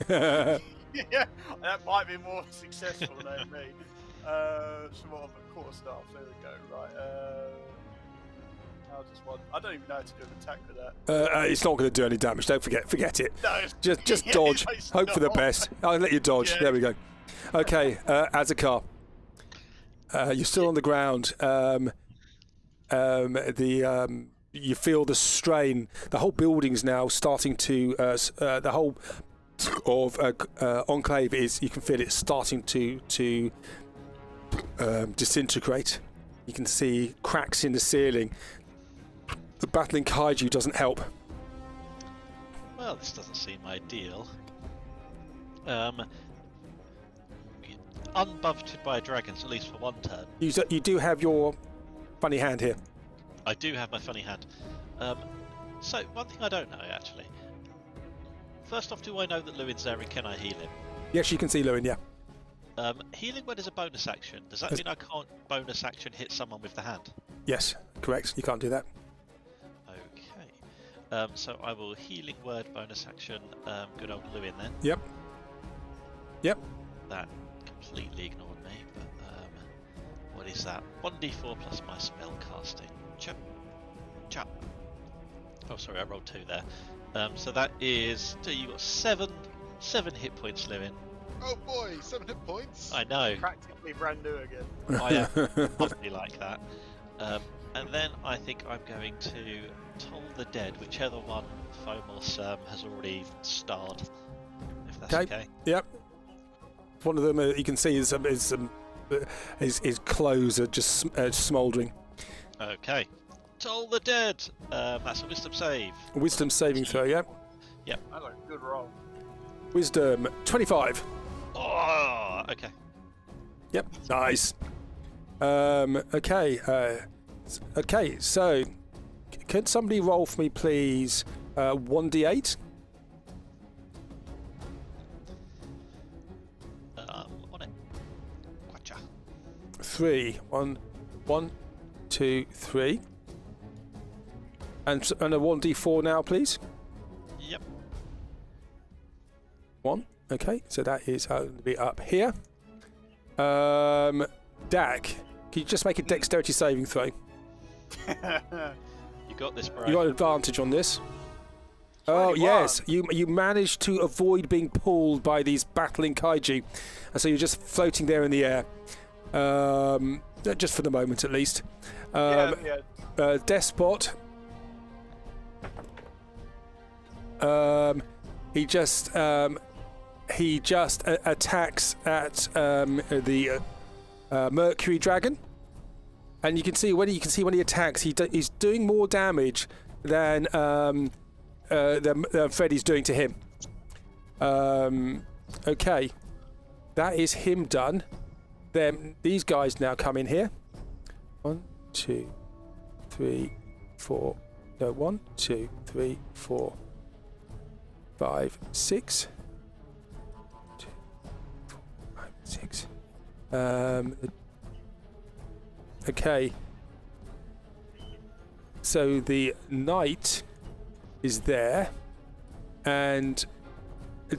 Yeah, that might be more successful than me. Some of the quarterstaff. There we go. Right. I don't even know how to do an attack with that. It's not going to do any damage. Don't forget it. No, just dodge. Hope for the best. I'll let you dodge. Yeah. There we go. Okay, Azakar. You're still on the ground. You feel the strain. The whole building's now starting to. The whole of Enclave is. You can feel it starting to disintegrate. You can see cracks in the ceiling. The battling kaiju doesn't help. Well, this doesn't seem ideal. Unbuffeted by dragons, at least for one turn. You do have your funny hand here. I do have my funny hand. So, one thing I don't know, actually. First off, do I know that Lewin's there and can I heal him? Yes, you can see Lewin, yeah. Healing word is a bonus action. Does that mean I can't bonus action hit someone with the hand? Yes, correct. You can't do that. Okay. So I will healing word bonus action. Good old Lewin then. Yep. That completely ignored me. But what is that? 1d4 plus my spell casting. Chop. Oh, sorry, I rolled 2 there. So that is. You got 7 hit points, Lewin. Oh boy, 7 hit points. I know. Practically brand new again. I am probably like that. And then I think I'm going to Toll the Dead, whichever one Phomos has already starred. If that's okay. Yep. One of them you can see his clothes are just smouldering. Okay. Toll the Dead. That's a wisdom save. Wisdom saving throw, yeah. Yep. That's a good roll. Wisdom 25. Oh, okay. Yep, nice. Okay. Okay, so can somebody roll for me, please? 1d8. On it. Gotcha. 3. 1, 2, 3. And a 1d4 now, please. Yep. 1. Okay, so that is going to be up here. Dak, can you just make a dexterity saving throw? You got this, bro. You got an advantage on this. Oh 21. yes, you managed to avoid being pulled by these battling kaiju, and so you're just floating there in the air, just for the moment at least. Despot. He just attacks at the Mercury Dragon, and you can see when he attacks, he's doing more damage than Freddy's doing to him. Okay, that is him done. Then these guys now come in here. 1, 2, 3, 4. No, 1, 2, 3, 4, 5, 6. 2, 4, 5, 6. Okay. So the knight is there, and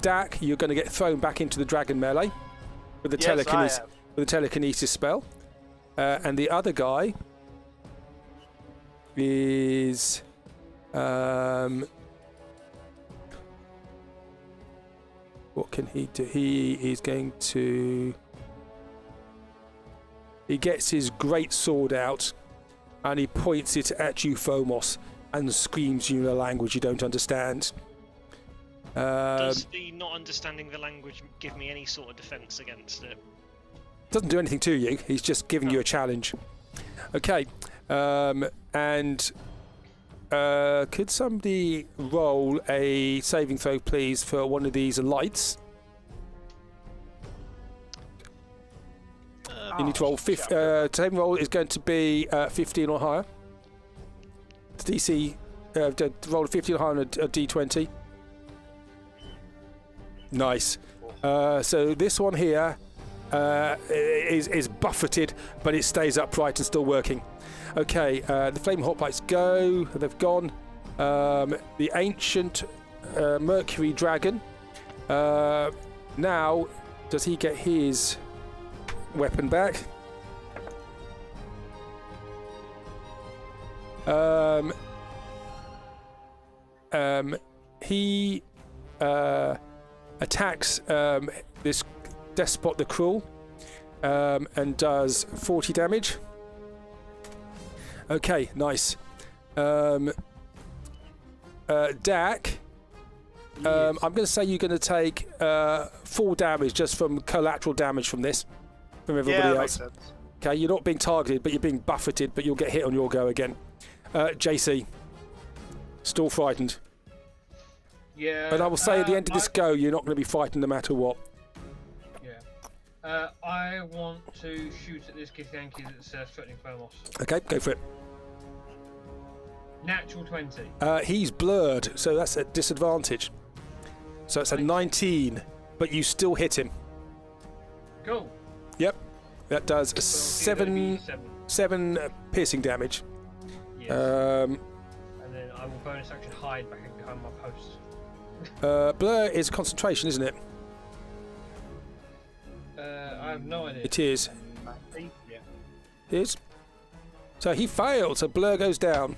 Dak, you're going to get thrown back into the dragon melee with the telekinesis spell, and the other guy is what can he do? He is going to. He gets his great sword out, and he points it at you, Phomos, and screams you in a language you don't understand. Does the not understanding the language give me any sort of defense against it? Doesn't do anything to you. He's just giving you a challenge. Okay, and could somebody roll a saving throw, please, for one of these lights? You need to roll. Saving roll is going to be 15 or higher. DC, roll a 15 or higher on a D20. Nice. So this one here is buffeted, but it stays upright and still working. Okay, the flame hoplights go. They've gone. The ancient Mercury Dragon. Now, does he get his weapon back? He attacks this Despot the Cruel and does 40 damage. Okay, nice. Dak, I'm going to say you're going to take 4 damage just from collateral damage from this, from everybody else. Makes sense. Okay, you're not being targeted, but you're being buffeted, but you'll get hit on your go again. JC, still frightened. Yeah. And I will say at the end of this go, you're not going to be fighting no matter what. Yeah. I want to shoot at this Githyanki that's threatening Phomos. Okay, go for it. Natural 20. He's blurred, so that's a disadvantage. So it's a 19, but you still hit him. Cool. Yep, that does So it'll be 7 piercing damage. Yes. And then I will bonus action hide back behind my post. Blur is concentration, isn't it? I have no idea. It is. Yeah. It is. So he failed, so Blur goes down.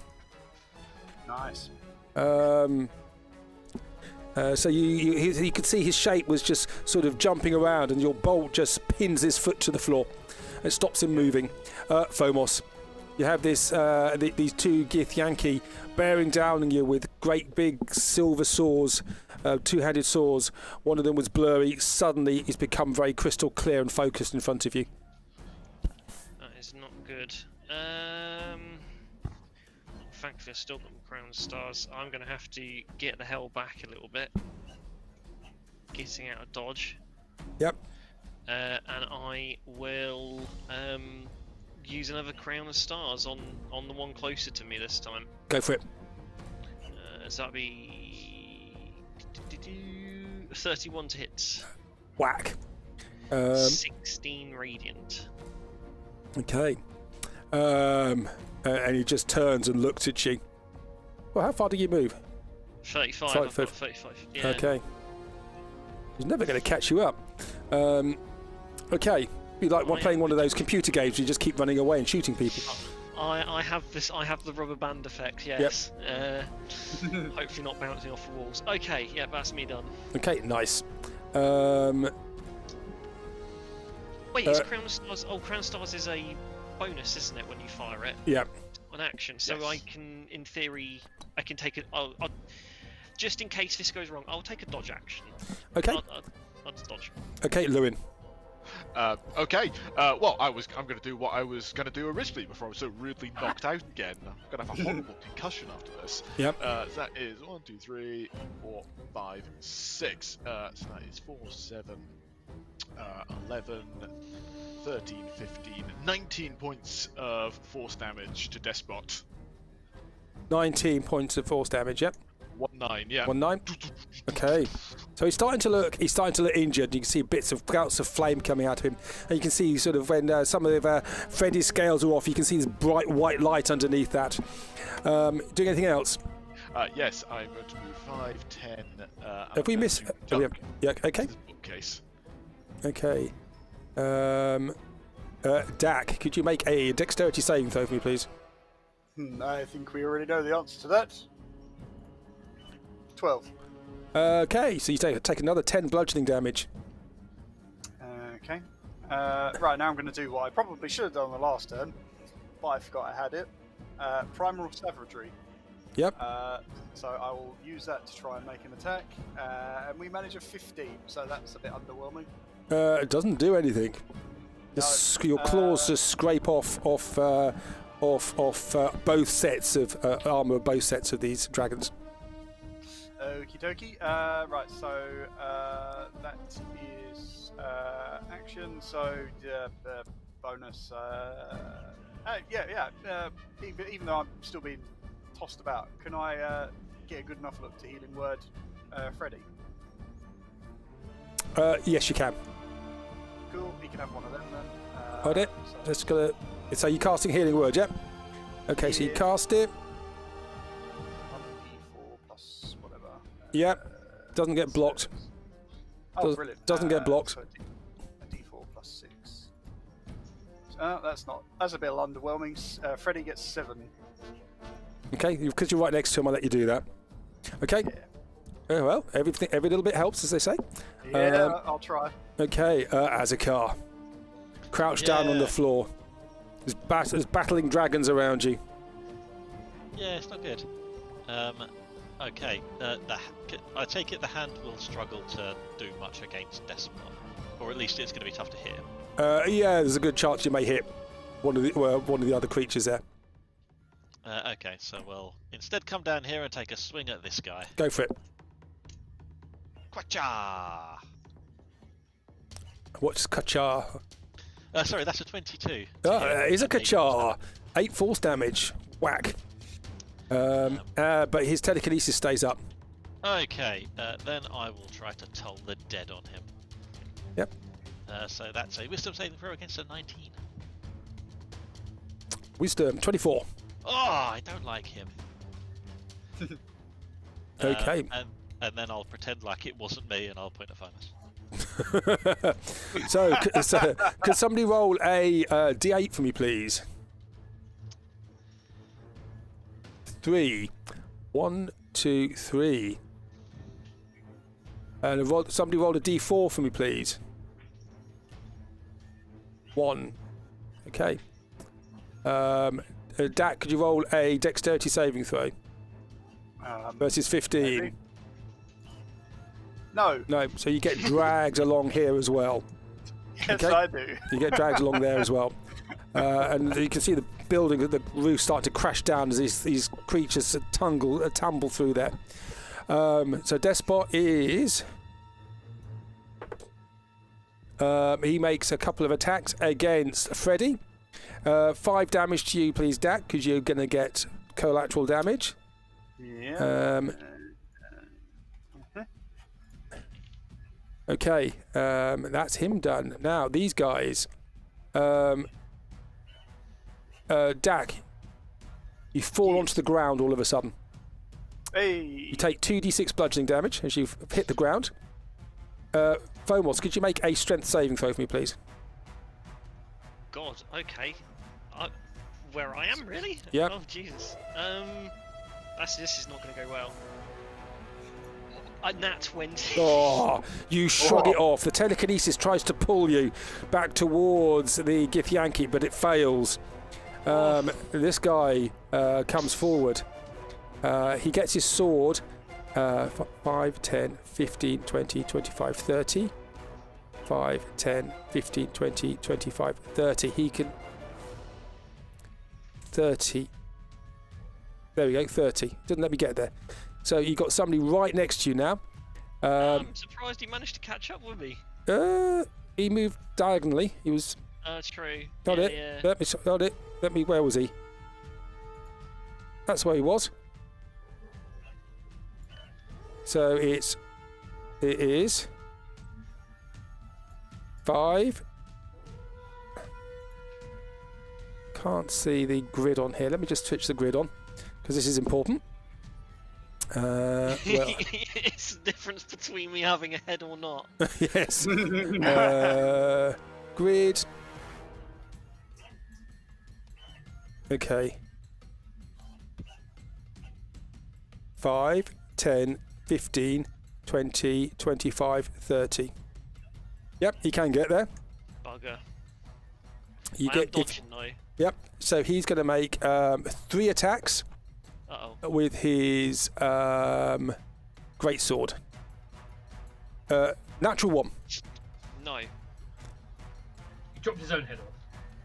Nice. So you could see his shape was just sort of jumping around, and your bolt just pins his foot to the floor. It stops him moving. Phomos, you have this these 2 Githyanki bearing down on you with great big silver saws, 2-handed saws. One of them was blurry. Suddenly, it's become very crystal clear and focused in front of you. That is not good. Thankfully, I've still got my crown stars. I'm going to have to get the hell back a little bit. getting out of dodge. Yep. And I will use another Crown of Stars on the one closer to me this time. Go for it. So that'd be 31 to hit. Whack. 16 radiant. Okay. And he just turns and looks at you. Well, how far do you move? 35. Sorry, I've got 35. Yeah. Okay. He's never going to catch you up. Okay. Be like playing one of those computer games where you just keep running away and shooting people. I have this. I have the rubber band effect. Yes. Yep. Hopefully not bouncing off the walls. Okay. Yeah, that's me done. Okay. Nice. Wait, is Crown of Stars? Oh, Crown of Stars is a bonus, isn't it, when you fire it? Yeah. An action. So Yes. I can, in theory, I can take it. I'll just in case this goes wrong, I'll take a dodge action. Okay. I'll just dodge. Okay, Lewin. Okay. Well, I'm going to do what I was going to do originally before I was so rudely knocked out again. I'm going to have a horrible concussion after this. Yep. So that is 1, 2, 3, 4, 5, 6. So that is 4, 7, 11, 13, 15, 19 points of force damage to Despot. 19 points of force damage. Yep. 1-9, yeah. 1-9. Okay. So he's starting to look injured. You can see gouts of flame coming out of him, and you can see sort of when some of Freddy's scales are off, you can see this bright white light underneath that. Doing anything else? Yes, I'm going to move 5, 10. Have we missed? Yeah. Okay. Bookcase. Okay. Dak, could you make a dexterity saving throw for me, please? I think we already know the answer to that. 12. Okay, so you take another 10 bludgeoning damage. Okay. Right, now I'm going to do what I probably should have done the last turn, but I forgot I had it. Primal Savagery. Yep. So I will use that to try and make an attack, and we manage a 15, so that's a bit underwhelming. It doesn't do anything. Your claws just scrape off both sets of armor, both sets of these dragons. Okie dokie. Right, so that is action. So the bonus. Even though I'm still being tossed about, can I get a good enough look to healing word, Freddy? Yes, you can. Cool. You can have one of them then. Hold it. Just gonna. So you're casting healing word, yep. Okay, so you cast it. 1d4 plus whatever. Yep. Doesn't get blocked. Oh, brilliant. Doesn't get blocked. So a d4 plus 6. That's a bit underwhelming. Freddy gets 7. Okay, because you're right next to him, I'll let you do that. Okay. Yeah. Well, every little bit helps, as they say. Yeah, I'll try. Okay, Azakar. Crouch down on the floor. There's battling dragons around you. Yeah, it's not good. Okay, I take it the hand will struggle to do much against Despot, or at least it's going to be tough to hit him. Yeah, there's a good chance you may hit one of the other creatures there. Okay, so we'll instead come down here and take a swing at this guy. Go for it. Kwacha! What's Kachar? Sorry, that's a 22. He's a Kachar. 8 force damage. Whack. But his telekinesis stays up. Okay, then I will try to toll the dead on him. Yep. So that's a wisdom saving throw against a 19. Wisdom 24. Oh, I don't like him. Okay. And then I'll pretend like it wasn't me, and I'll point at Finus. So, could somebody roll a D8 for me, please? 3. 1, 2, 3. And somebody roll a D4 for me, please. 1. Okay. Dak, could you roll a dexterity saving throw? Versus 15. Maybe. No. No, so you get dragged along here as well. Yes, Okay. I do. You get dragged along there as well. And you can see the building, the roof start to crash down as these creatures tumble through there. So Despot is He makes a couple of attacks against Freddy. 5 damage to you, please, Dak, because you're going to get collateral damage. Yeah. Okay, that's him done. Now, these guys. Dak, you fall onto the ground all of a sudden. Hey. You take 2d6 bludgeoning damage as you've hit the ground. Fomos, could you make a strength saving throw for me, please? God, okay. Where I am, really? Yeah. Oh, Jesus. This is not going to go well. Nat 20. Oh, you shrug it off. The telekinesis tries to pull you back towards the Githyanki, but it fails. This guy comes forward. He gets his sword. 5, 10, 15, 20, 25, 30. 5, 10, 15, 20, 25, 30. He can... 30. There we go, 30. Didn't let me get there. So you've got somebody right next to you now. I'm surprised he managed to catch up with me. He moved diagonally. He was... True. Got it. Yeah. Got it. Where was he? That's where he was. So it is 5. Can't see the grid on here. Let me just switch the grid on because this is important. Well. It's the difference between me having a head or not. Yes. Grid. Okay. 5, 10, 15, 20, 25, 30. Yep, he can get there. Bugger. You I get am dodging though. Yep. So he's going to make 3 attacks with his great sword. Natural 1. No. He dropped his own head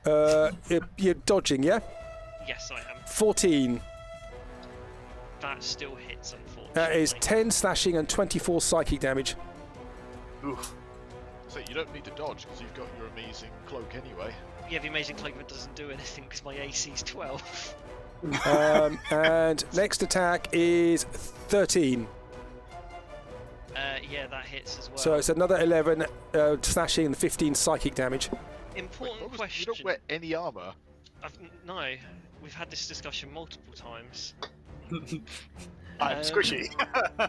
off. You're dodging, yeah? Yes, I am. 14. That still hits, unfortunately. That is 10 slashing and 24 psychic damage. Oof. So you don't need to dodge because you've got your amazing cloak anyway. Yeah, the amazing cloak doesn't do anything because my AC's 12. And next attack is 13. Yeah, that hits as well. So it's another 11 slashing and 15 psychic damage. Important You question. don't wear any armour. No, we've had this discussion multiple times. I'm squishy.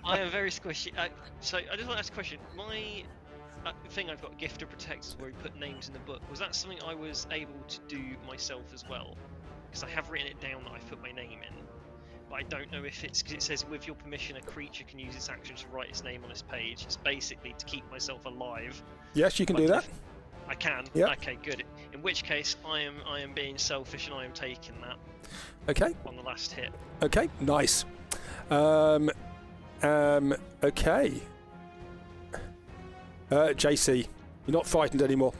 I am very squishy. So I just want to ask a question. My thing I've got, Gift of Protectors, where we put names in the book, was that something I was able to do myself as well? Because I have written it down that I've put my name in. But I don't know if it's because it says, with your permission, a creature can use its action to write its name on this page. It's basically to keep myself alive. Yes, you can do that. I can? Yep. Okay, good. In which case, I am being selfish and I am taking that. Okay. On the last hit. Okay, nice. Okay. JC, you're not frightened anymore.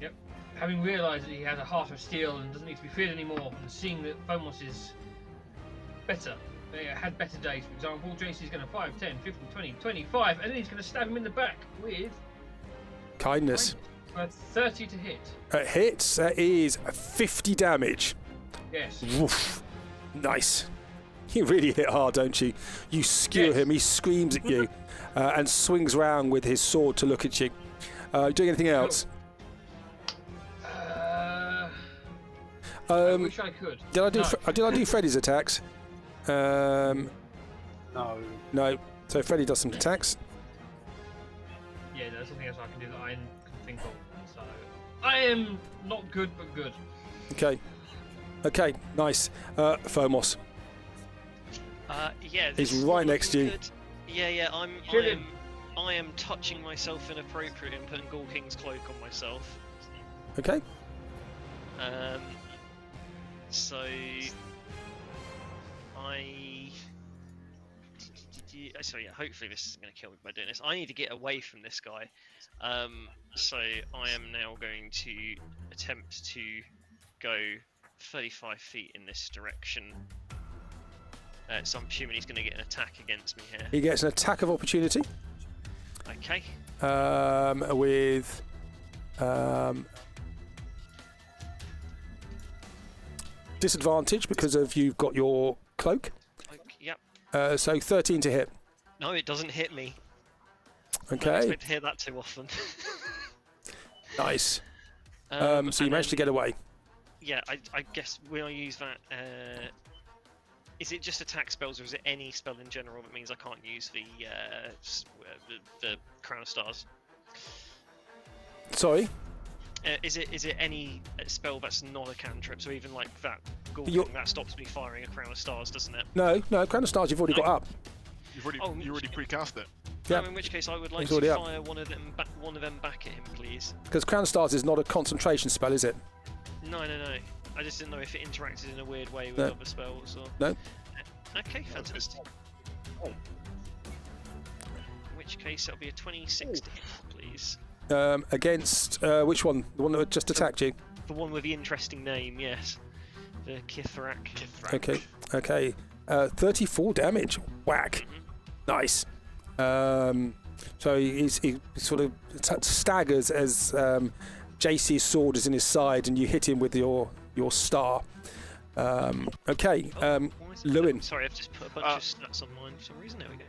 Yep. Having realised that he has a heart of steel and doesn't need to be feared anymore, and seeing that Fomos is better, had better days, for example, JC's going to 5, 10, 15, 20, 25, and then he's going to stab him in the back with... Kindness. 30 to hit. Hits, that is 50 damage. Yes. Woof. Nice. You really hit hard, don't you? You skewer him, he screams at you, and swings round with his sword to look at you. Doing anything else? I wish I could. Did I do Freddy's attacks? No. No. So Freddy does some attacks. Yeah, there's something else I can do that I can think of. So I am not good, but good. Okay. Okay, nice. Fomos. Yeah. He's right next to you. Good. Yeah. I am touching myself inappropriately and putting Ghoul King's cloak on myself. Okay. So hopefully this isn't going to kill me by doing this. I need to get away from this guy. So I am now going to attempt to go 35 feet in this direction. So I'm assuming he's going to get an attack against me here. He gets an attack of opportunity. Okay. With Disadvantage because of you've got your cloak. Yep. So 13 to hit. No, it doesn't hit me. I don't Okay. expect to hear that too often. Nice. So you and managed to then- get away. Yeah, I guess when I use that, is it just attack spells or is it any spell in general that means I can't use the Crown of Stars? Sorry. Is it any spell that's not a cantrip? So even like that ghoul You're- thing, that stops me firing a Crown of Stars, doesn't it? No, Crown of Stars you've already No. got up. You already precast it. Yeah. No, in which case I would like It's to already up. fire one of them back at him, please. Because Crown of Stars is not a concentration spell, is it? No. I just didn't know if it interacted in a weird way with No. other spells or. No. Okay, fantastic. In which case it'll be a 26 to hit, please. Against which one? The one that just attacked you? The one with the interesting name, yes. The Pyrrhic. Okay. 34 damage. Whack. Nice. So he sort of staggers as JC's sword is in his side and you hit him with your star. Okay. Why is it- Lewin. Sorry, I've just put a bunch of stats on mine for some reason. There we go.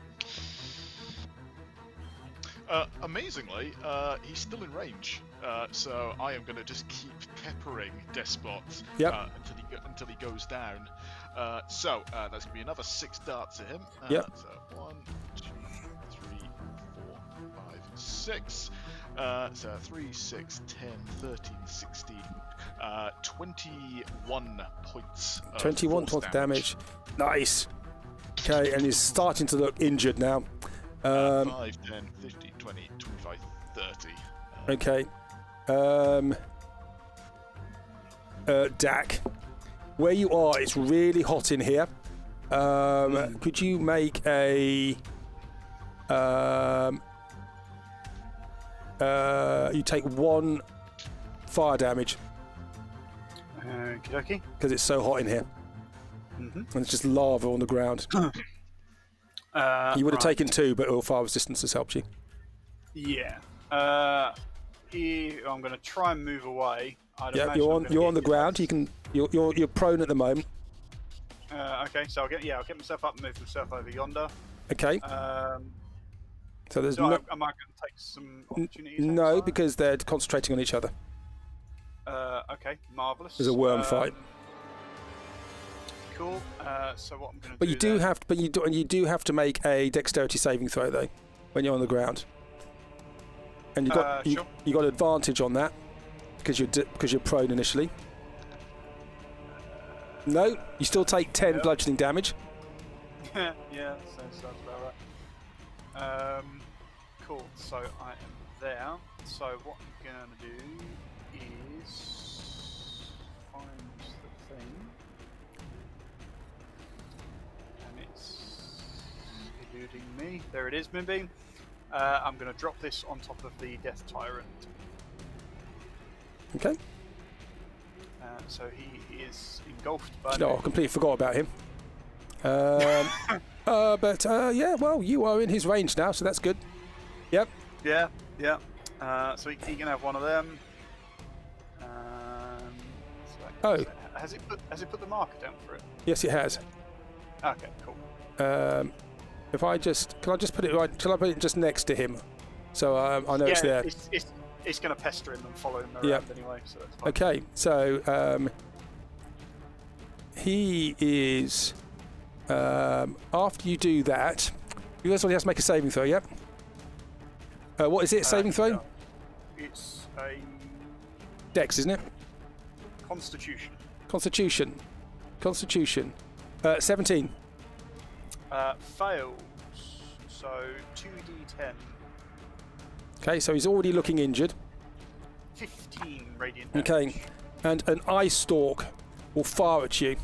Amazingly, he's still in range, so I am going to just keep peppering Despot Yep. Until he goes down. So that's going to be another 6 darts at him. Yep. So 1, 2, 3, 4, 5, 6. So 3, 6, 10, 13, 16, 21 points. 21 points of damage. Nice. Okay, and he's starting to look injured now. 5, 10, 15, 20, 25, 30. Okay. Dak, where you are, it's really hot in here. Could you make a... you take 1 fire damage Okey-dokey. because it's so hot in here. And it's just lava on the ground. You would have taken 2, but all fire resistance has helped you. Yeah. I'm going to try and move away. Yeah, you're on the ground. You're prone at the moment. Okay, so I'll get myself up and move myself over yonder. Okay. So there's Am I no, going to take some opportunities? no outside? because they're concentrating on each other. Okay, marvelous. There's a worm fight. Cool. So what I'm going to But do? you do have to make a dexterity saving throw though when you're on the ground. And you got sure. you got advantage on that because you're prone initially. No, you still take 10 bludgeoning damage. Yeah, sounds about right. Cool. So I am there. So what I'm going to do is find the thing, and it's eluding me. There it is, Moonbeam. I'm going to drop this on top of the Death Tyrant. Okay. So he is engulfed by. No, I completely forgot about him. But yeah, well, you are in his range now, so that's good. Yep. Yeah. So he can have one of them. Oh. Has it put the marker down for it? Yes, it has. Okay, cool. Can I just put it right? Shall I put it just next to him, so I know it's there? It's going to pester him and follow him around Yep. anyway, so that's fine. Okay, so he is. After you do that, you guys only have to make a saving throw. Yep. What is it? Saving throw? Yeah. It's a Dex, isn't it? Constitution. Constitution. 17. Fails. So 2d10. Okay, so he's already looking injured. 15 radiant Okay, damage. and an ice stalk will fire at you.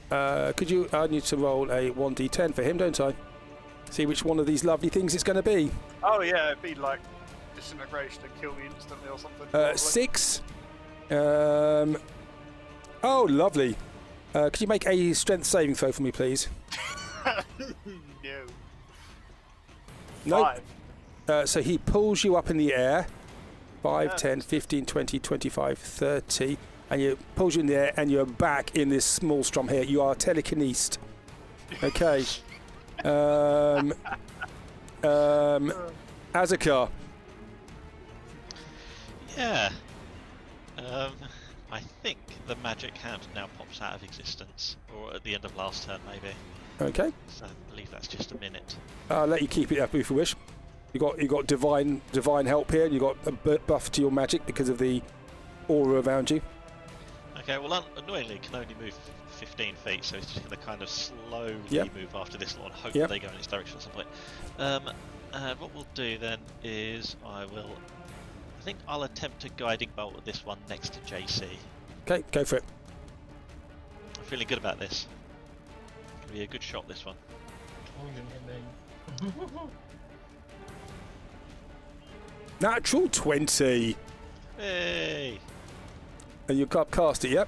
Could you? I need to roll a 1d10 for him, don't I? See which one of these lovely things it's going to be. Oh yeah, it'd be like disintegration and kill me instantly or something. probably. 6. Oh, lovely. Could you make a strength saving throw for me, please? No. No. 5. So he pulls you up in the air. 5, Yeah. 10, 15, 20, 25, 30. And he pulls you in the air, and you're back in this small strum here. You are telekinesed. Okay. Azakar. Yeah. I think the magic hand now pops out of existence, or at the end of last turn maybe. Okay. So I believe that's just a minute. I'll let you keep it up if you wish. You got divine help here, and you got a buff to your magic because of the aura around you. Okay, well, annoyingly, it can only move 15 feet, so it's just going to kind of slowly Yep. move after this lot and hope Yep. they go in its direction at some point. What we'll do then is I think I'll attempt a guiding bolt at this one next to JC. Okay, go for it. I'm feeling good about this. It's going to be a good shot, this one. Oh, you didn't hit me. Natural 20. Hey! And you cast it, yep.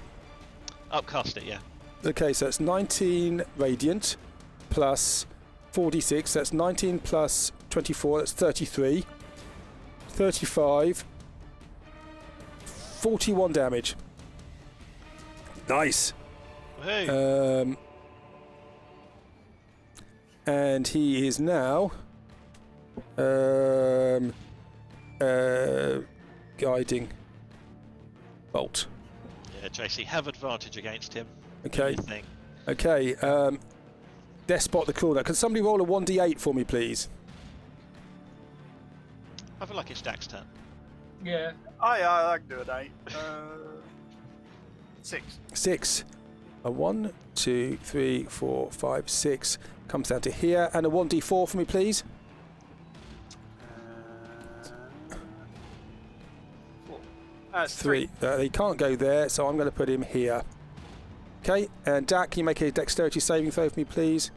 Upcast it, yeah. Okay, so it's 19 radiant plus 46. That's 19 plus 24. That's 33. 35. 41 damage. Nice. Hey! And he is now guiding bolt. Yeah, JC, have advantage against him. Okay. Do your thing. Okay. Despot the Claw. Can somebody roll a 1d8 for me, please? I feel like it's Jack's turn. Yeah. I can do an 8. 6. 6. A 1, 2, 3, 4, 5, 6. Comes down to here. And a 1d4 for me, please. 4. That's 3. He can't go there, so I'm going to put him here. Okay. And Dak, can you make a dexterity saving throw for me, please?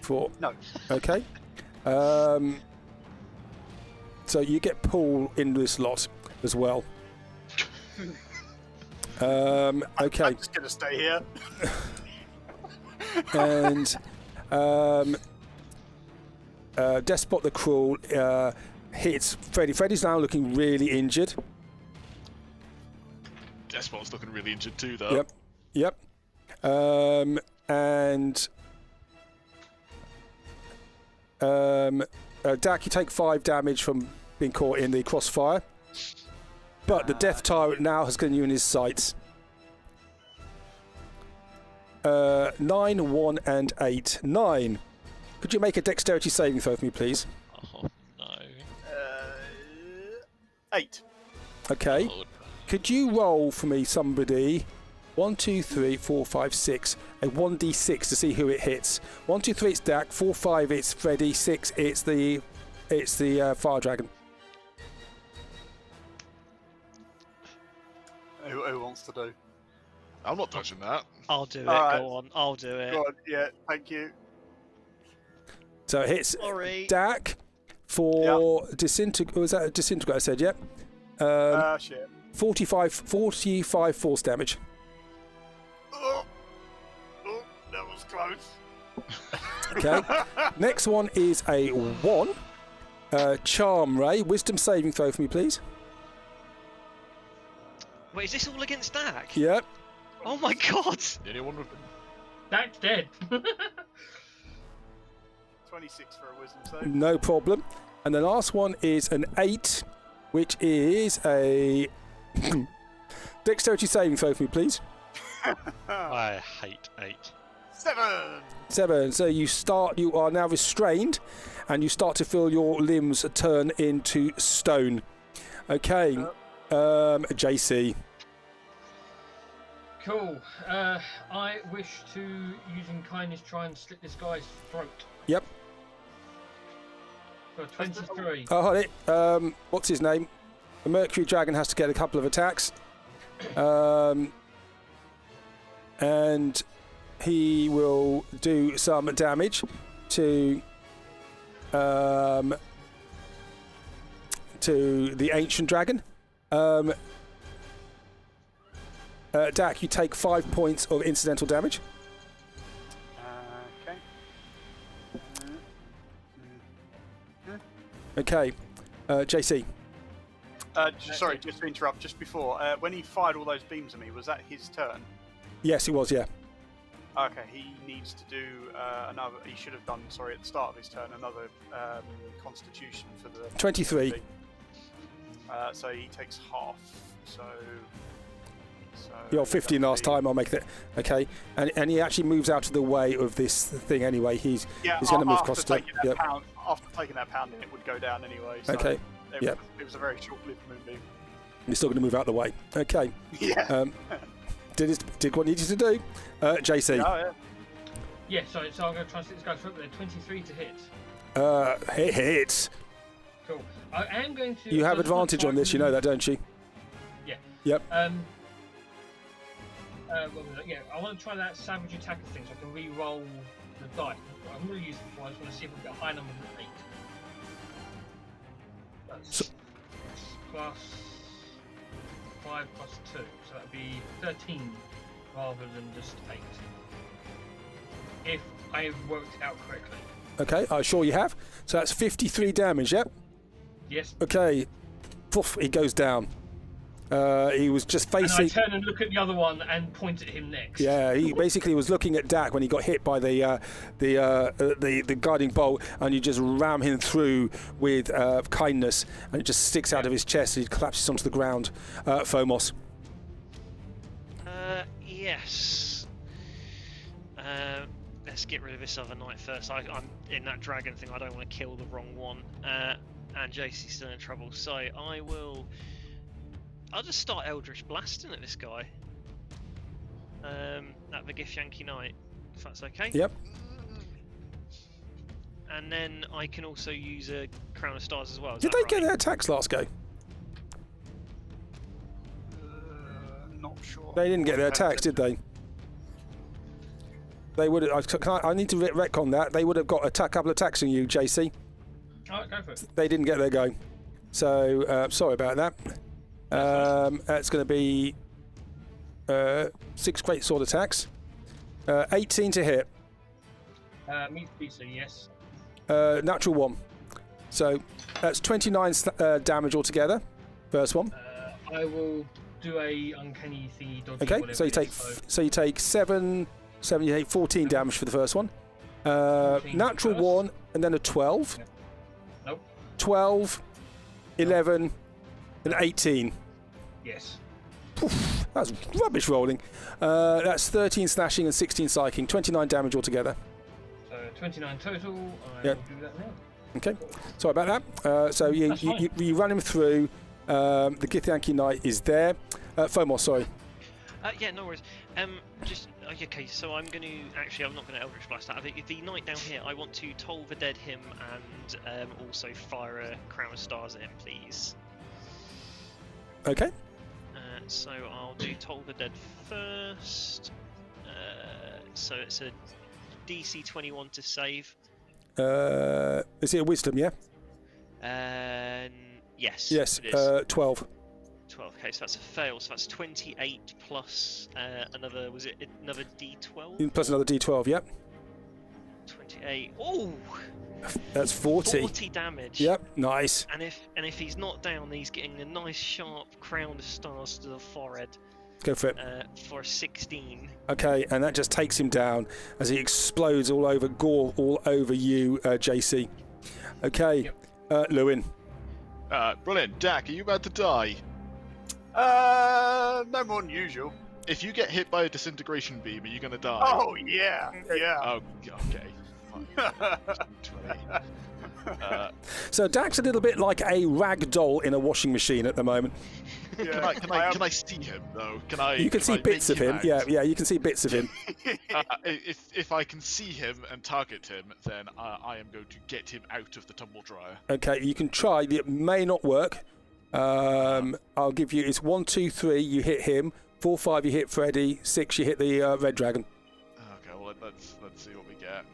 4. No. Okay. So you get pulled into this lot as well. Okay. I'm just going to stay here. And Despot the Cruel hits Freddy. Freddy's now looking really injured. Despot's looking really injured too, though. Yep. And Dak, you take 5 damage from being caught in the crossfire. But the Death Tyrant now has gotten you in his sights. 9, 1, and 8. 9. Could you make a dexterity saving throw for me, please? Oh, no. 8. Okay. Oh, Could you roll for me, somebody? 1, 2, 3, 4, 5, 6. A 1d6 to see who it hits. 1, 2, 3, it's Dak. 4, 5, it's Freddy. 6, it's the Fire Dragon. Who wants to do? I'm not touching that. I'll do it. Alright. Go on. I'll do it. Go on, yeah, thank you. So it hits Sorry. Dak for disintegrate. Was that a disintegrate? I said, yep. Shit. 45 force damage. Oh, that was close. Okay. Next one is a 1. Charm Ray. Wisdom saving throw for me, please. Wait, is this all against Dak? Yep. Oh my god! Anyone with Dak's dead. 26 for a wisdom save. No problem. And the last one is an 8, which is a dexterity saving throw for me, please. I hate 8. 7. 7. So you are now restrained, and you start to feel your limbs turn into stone. Okay. JC. Cool. I wish to, using kindness, try and slit this guy's throat. Yep. For 23. Oh, hold it. What's his name? The Mercury Dragon has to get a couple of attacks. And he will do some damage to the Ancient Dragon. Dak, you take 5 points of incidental damage. Okay. Okay, JC. Sorry, just to interrupt. Just before, when he fired all those beams at me, was that his turn? Yes, it was. Yeah. Okay, he needs to do another. He should have done. Sorry, at the start of his turn, another Constitution for the 23. So he takes half. So You're 15 last time. I'll make that. Okay, and he actually moves out of the way of this thing anyway. He's going to move across to. Yep. After taking that pounding, it would go down anyway. So okay. It was a very short-lived moonbeam. He's still going to move out of the way. Okay. Yeah. Did what he needed to do. JC. Yeah, so I'm going to try and stick this guy through there. 23 to hit. Hit. Cool. I am going to. You have advantage on this, you know that, don't you? Yeah. Yep. What was it? Yeah, I want to try that savage attacker thing so I can re-roll the die. I'm going to use it before. I just want to see if we get a high number than 8. That's plus 5 plus 2, so that'd be 13 rather than just 8. If I've worked it out correctly. Okay, I'm sure you have. So that's 53 damage, yep? Yes. Okay. Poof, he goes down. He was just facing. And I turn and look at the other one and point at him next. Yeah, he basically was looking at Dak when he got hit by the guiding bolt, and you just ram him through with kindness, and it just sticks out of his chest, and he collapses onto the ground. Fomos. Yes. Let's get rid of this other knight first. I'm in that dragon thing. I don't want to kill the wrong one. And JC's still in trouble, so I'll just start Eldritch blasting at this guy. At the Githyanki Knight, if that's okay. Yep. And then I can also use a Crown of Stars as well. Did they get their attacks last go? Not sure. They didn't get their attacks, did they? They would have. I need to retcon that. They would have got a couple of attacks on you, JC. Alright, go for it. They didn't get their go. So, sorry about that. It's going to be 6 great sword attacks. 18 to hit. Meets pizza, yes. Natural 1. So that's 29 damage altogether. First one. I will do a uncanny thingy dodgy. Okay, so you take 7, 8, 14 damage for the first one. Natural 1 and then a 12. Yep. Nope. 12, 11, and 18. Yes. Poof, that's rubbish rolling. That's 13 slashing and 16 psyching. 29 damage altogether. So 29 total. I Yep. will do that now. Okay, sorry about that. So you run him through. The Githyanki Knight is there. Fomos, sorry. Yeah, no worries. Okay, so I'm not going to Eldritch Blast out of it. The knight down here, I want to Toll the Dead him and also fire a Crown of Stars at him, please. Okay. So I'll do Toll the Dead first. So it's a DC 21 to save. Is it a wisdom, yeah? Yes. Yes, it is. 12. 12. Okay, so that's a fail. So that's 28 plus another D12? Plus another D12, yep. 28. Oh! That's 40. 40 damage. Yep, nice. And if he's not down, he's getting a nice sharp Crown of Stars to the forehead. Go for it. For a 16. Okay, and that just takes him down as he explodes all over, gore all over you, JC. Okay, Yep. Lewin. Brilliant. Dak, are you about to die? No more than usual. If you get hit by a disintegration beam, are you going to die? Oh yeah, yeah. Oh, okay. Fine. So Dak's a little bit like a rag doll in a washing machine at the moment. Yeah. Can I see him though? You can see bits of him. Yeah, you can see bits of him. If I can see him and target him, then I am going to get him out of the tumble dryer. Okay, you can try. It may not work. I'll give you. It's 1, 2, 3. You hit him. 4, 5. You hit Freddy. 6. You hit the red dragon. Okay, well let's see what we get.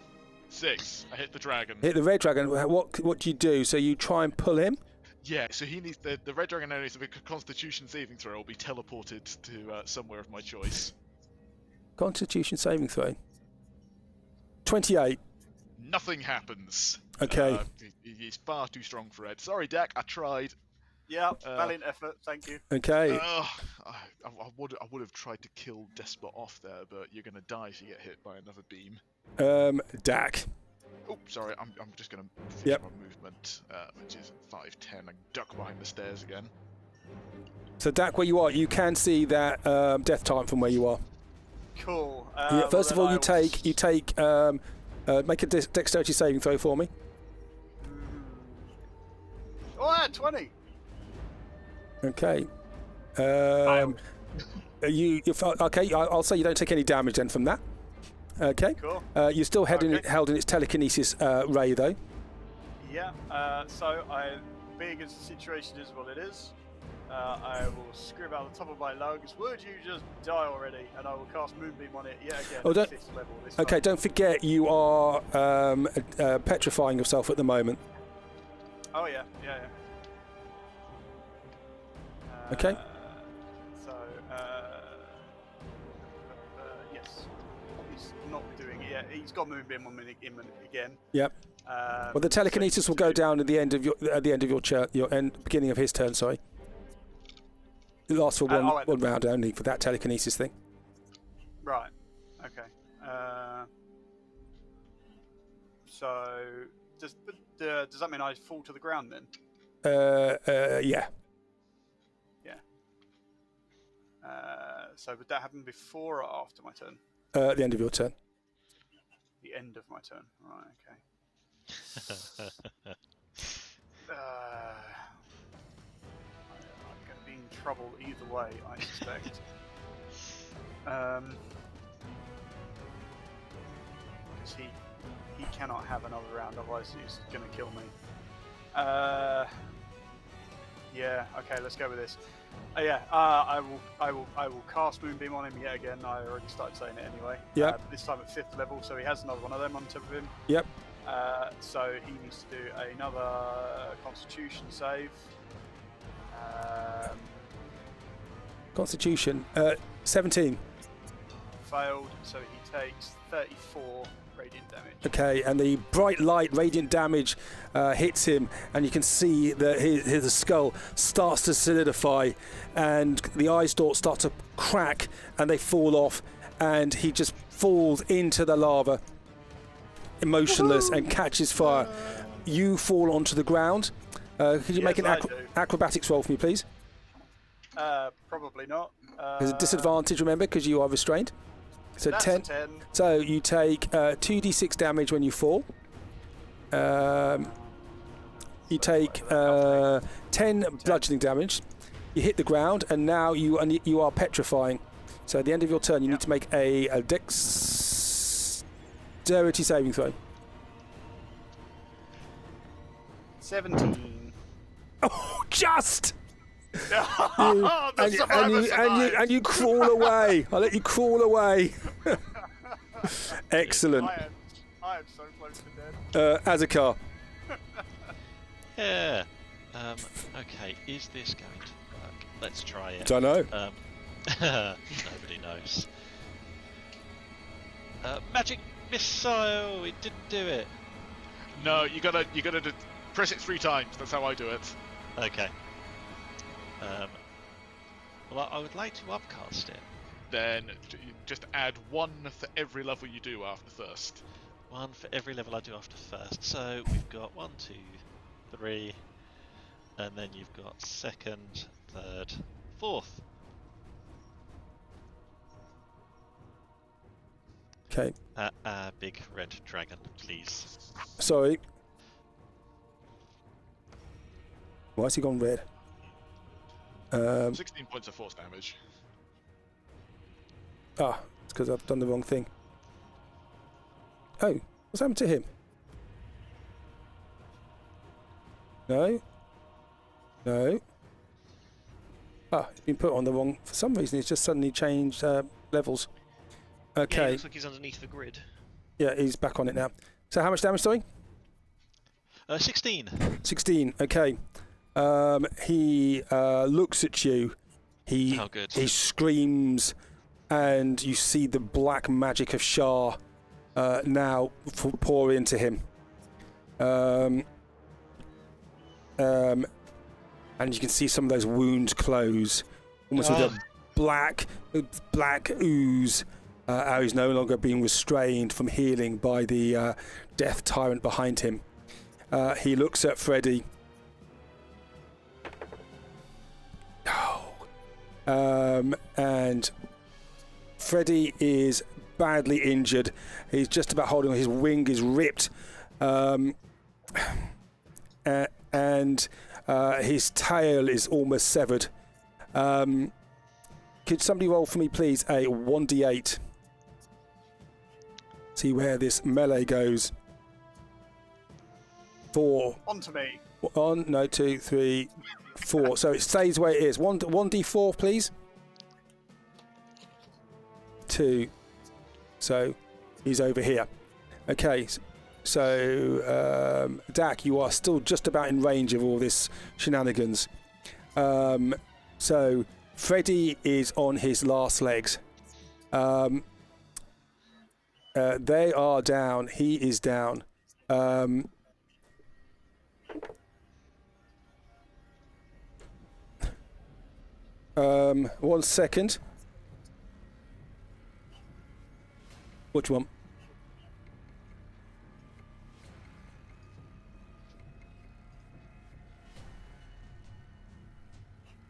6. I hit the dragon. Hit the red dragon. What do you do? So you try and pull him. Yeah, so he needs the red dragon now needs a Constitution saving throw. Will be teleported to somewhere of my choice. Constitution saving throw. 28. nothing happens. Okay. He's far too strong for Ed. Sorry, Dak, I tried. Yeah, valiant effort. Thank you. Okay. I would have tried to kill Despot off there, but you're gonna die if you get hit by another beam. Dak. Oh, sorry. I'm just gonna finish Yep. my movement, which is 5'10", and duck behind the stairs again. So Dak, where you are, you can see that death time from where you are. Cool. Yeah, first of all, you take make a dexterity saving throw for me. Oh, 20. Okay. Okay. I'll say you don't take any damage then from that. Okay. Cool. You're still held in its telekinesis ray though. Yeah. So being as the situation is what it is, I will scream out the top of my lungs, "Would you just die already?" And I will cast Moonbeam on it yet again. Oh, at 5th level this time. Okay. Don't forget you are petrifying yourself at the moment. Oh yeah. Okay. So, yes, he's not doing it yet. He's got Moonbeam on me again. Yep. Well, the telekinesis will go down at the end of your beginning of his turn. Sorry. It lasts for one round only for that telekinesis thing. Right. Okay. So does that mean I fall to the ground then? Yeah. So would that happen before or after my turn? At the end of your turn. The end of my turn. Right. Okay. I'm going to be in trouble either way, I suspect. Because he cannot have another round, otherwise he's going to kill me. Yeah. Okay. Let's go with this. I will cast Moonbeam on him yet again. I already started saying it anyway. Yep. This time at 5th level, so he has another one of them on top of him. Yep. So he needs to do another Constitution save. Constitution. 17. Failed, so he takes 34 radiant damage. Okay, and the bright light, radiant damage hits him, and you can see that his skull starts to solidify, and the eye stalks start to crack, and they fall off, and he just falls into the lava, emotionless, and catches fire. You fall onto the ground. Could you make an acrobatics roll for me, please? Probably not. There's a disadvantage, remember, because you are restrained. So that's 10. a 10. So you take 2d6 damage when you fall. You take 10 bludgeoning damage. You hit the ground, and now you are petrifying. So at the end of your turn, you need to make a dexterity saving throw. 17. Oh, just! and you crawl away. I'll let you crawl away. Excellent. I am so close to dead. Azakar. Yeah. Okay, is this going to work? Let's try it. Don't know. Nobody knows. Magic missile! It didn't do it. No, you gotta press it 3 times. That's how I do it. Okay. Well, I would like to upcast it. Then just add 1 for every level you do after first. 1 for every level I do after first. So we've got 1, 2, 3, and then you've got 2nd, 3rd, 4th. Okay. Big red dragon, please. Sorry. Why has he gone red? 16 points of force damage. It's because I've done the wrong thing. Oh, what's happened to him? No. He's been put on the wrong... For some reason, he's just suddenly changed levels. Okay. Yeah, it looks like he's underneath the grid. Yeah, he's back on it now. So how much damage, sorry? 16. 16, okay. He looks at you. He screams, and you see the black magic of Shah now pour into him. And you can see some of those wounds close, almost with a black ooze. How he's no longer being restrained from healing by the death tyrant behind him. He looks at Freddy. And Freddy is badly injured. He's just about holding on. His wing is ripped. And his tail is almost severed. Could somebody roll for me, please, a 1d8? See where this melee goes. 4. On to me. 1, no, 2, 3, 4. So it stays where it is. 1d4, please. 2. So he's over here. Okay. So Dak, you are still just about in range of all this shenanigans. So Freddy is on his last legs. They are down. He is down. 1 second. What do you want?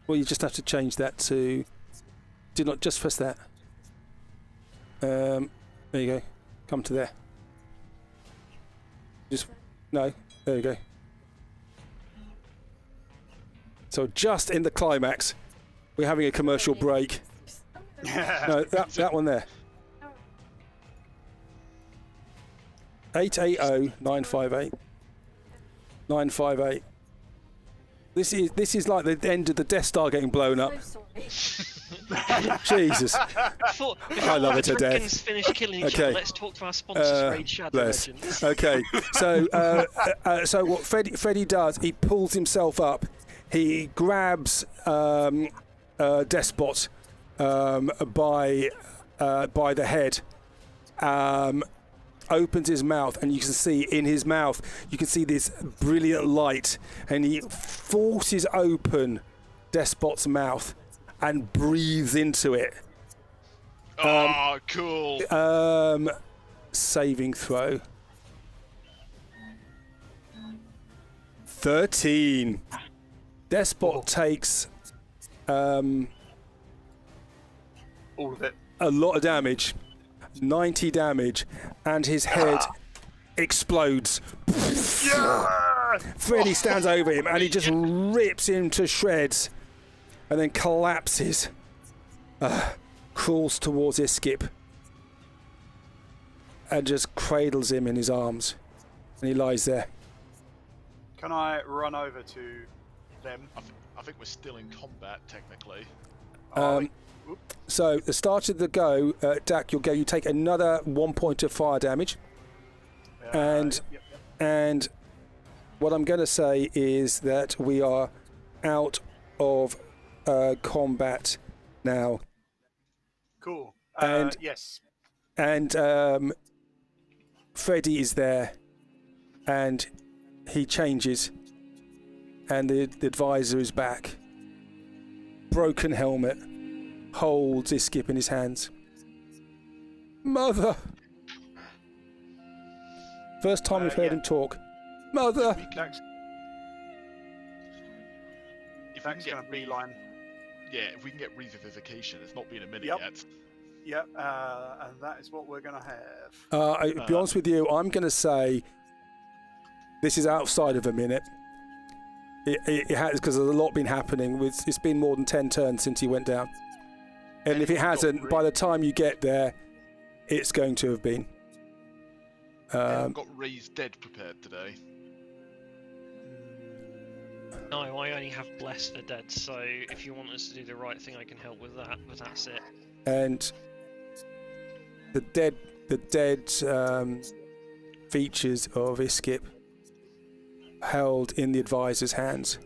Well, you just have to change that to... Do not just press that. There you go. Come to there. Just... No. There you go. So just in the climax, we're having a commercial break. No, that one there. 880-958. 958. This is like the end of the Death Star getting blown up. Jesus. Before I love it to death. Americans finish killing each other, let's talk to our sponsors, Raid Shadow Legends. Okay, so what Freddy does, he pulls himself up. He grabs Despot by the head, opens his mouth, and you can see in his mouth, you can see this brilliant light, and he forces open Despot's mouth and breathes into it. Cool. Saving throw. 13. Despot takes All of it. a lot of damage, 90 damage, and his head explodes. Freddy stands over him and he just rips him to shreds and then collapses, crawls towards Iskip and just cradles him in his arms, and he lies there. Can I run over to them? I think we're still in combat, technically. So the start of the go, Dak, you'll go. You take another 1 point of fire damage, and what I'm going to say is that we are out of combat now. Cool. And yes. And Freddy is there, and he changes, and the advisor is back. Broken helmet, holds his skip in his hands. Mother! First time we've heard him talk. Mother! If we can That's get going to beeline. if we can get revivification, it's not been a minute Yep. yet. Yep, and that is what we're going to have. To be honest with you, I'm going to say this is outside of a minute. It has, because there's a lot been happening. It's been more than 10 turns since he went down. And if it hasn't, by the time you get there, it's going to have been. I've got Raised Dead prepared today. No, I only have Bless for Dead, so if you want us to do the right thing, I can help with that, but that's it. And the dead features of Iskip held in the advisor's hands,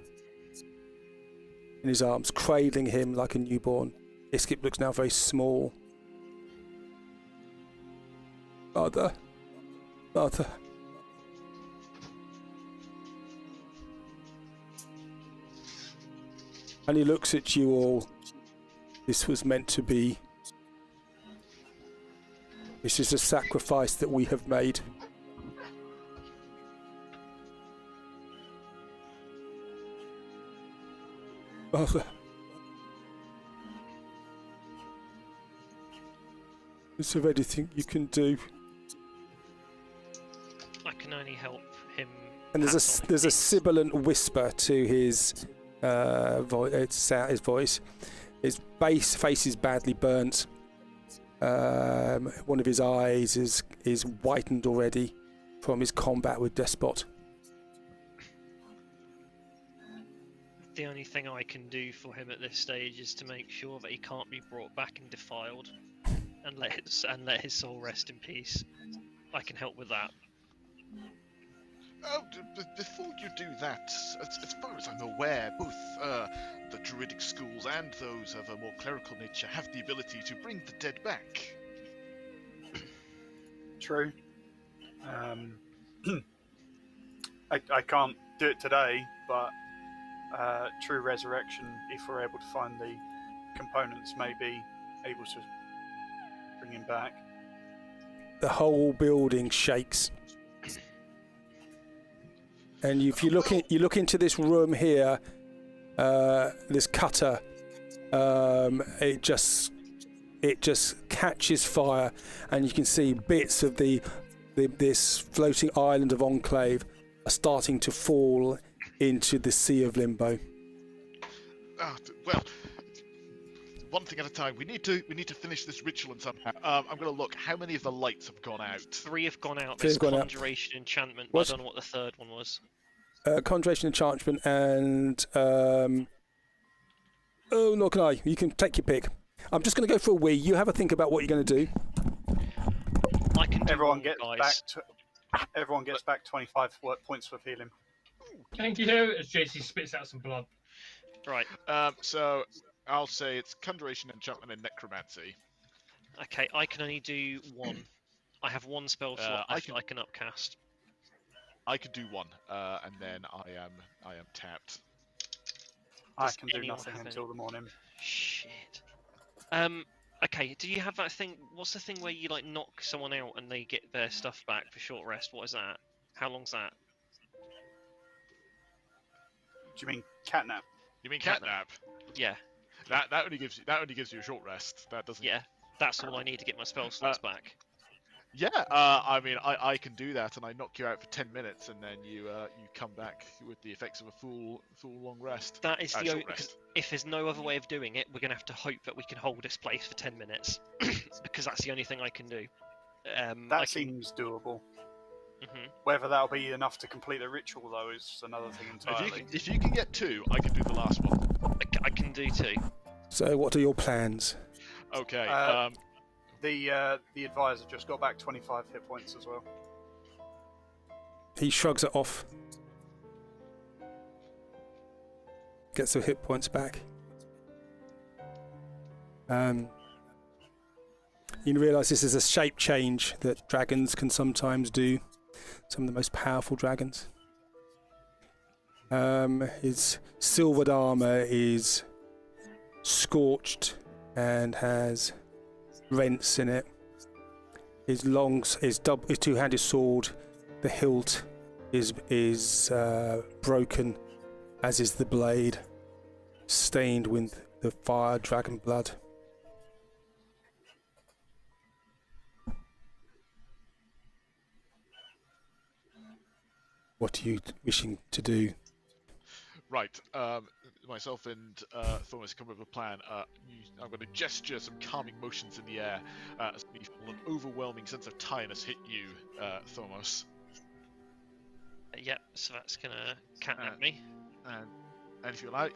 in his arms, cradling him like a newborn. Iskip looks now very small. Mother. Arthur. And he looks at you all. This was meant to be. This is a sacrifice that we have made. Arthur. Is there anything you can do? I can only help him. And there's a sibilant whisper to his his voice. His face is badly burnt. One of his eyes is whitened already from his combat with Despot. The only thing I can do for him at this stage is to make sure that he can't be brought back and defiled, and let his soul rest in peace. I can help with that. Oh, before you do that, as far as I'm aware, both the druidic schools and those of a more clerical nature have the ability to bring the dead back. True. I can't do it today, but true resurrection, if we're able to find the components, may be able to bring him back. The whole building shakes. And if you look into this room here, this cutter, it just catches fire, and you can see bits of this floating island of Enclave are starting to fall into the sea of limbo. Well, one thing at a time. We need to finish this ritual somehow. I'm going to look. How many of the lights have gone out? 3 have gone out. 3 There's have gone out. conjuration, enchantment. I don't know what the third one was. Conjuration, enchantment, and oh, nor can I. You can take your pick. I'm just going to go for a wee. You have a think about what you're going to do. I can do Everyone one, gets guys. Everyone gets back 25 points for healing. Thank you. As JC spits out some blood. Right. So I'll say it's conjuration, enchantment, and necromancy. Okay, I can only do 1. I have 1 spell slot I left I can upcast. I could do 1, and then I am tapped. I Does can do anyone nothing have until the morning. Shit. Okay, do you have that thing? What's the thing where you like knock someone out and they get their stuff back for short rest? What is that? How long's that? Do you mean catnap? You mean catnap? Yeah. That only gives you a short rest. That doesn't. Yeah. That's all I need to get my spell slots back. Yeah. I mean, I can do that, and I knock you out for 10 minutes, and then you come back with the effects of a full long rest. That is the short only. rest. If there's no other way of doing it, we're gonna have to hope that we can hold this place for 10 minutes, because that's the only thing I can do. That seems doable. Mm-hmm. Whether that'll be enough to complete the ritual, though, is another thing entirely. If you can get 2, I can do the last one. I can do 2. So, what are your plans? Okay. The advisor just got back 25 hit points as well. He shrugs it off. Gets the hit points back. You realise this is a shape change that dragons can sometimes do. Some of the most powerful dragons. His silvered armour is scorched and has rents in it. His two-handed sword, the hilt is broken, as is the blade, stained with the fire dragon blood. What are you wishing to do? Right. Myself and Thomas come up with a plan. I'm going to gesture some calming motions in the air as we feel an overwhelming sense of tiredness hit you, Thomas. Yep. So that's gonna catnap me. And if you allow it,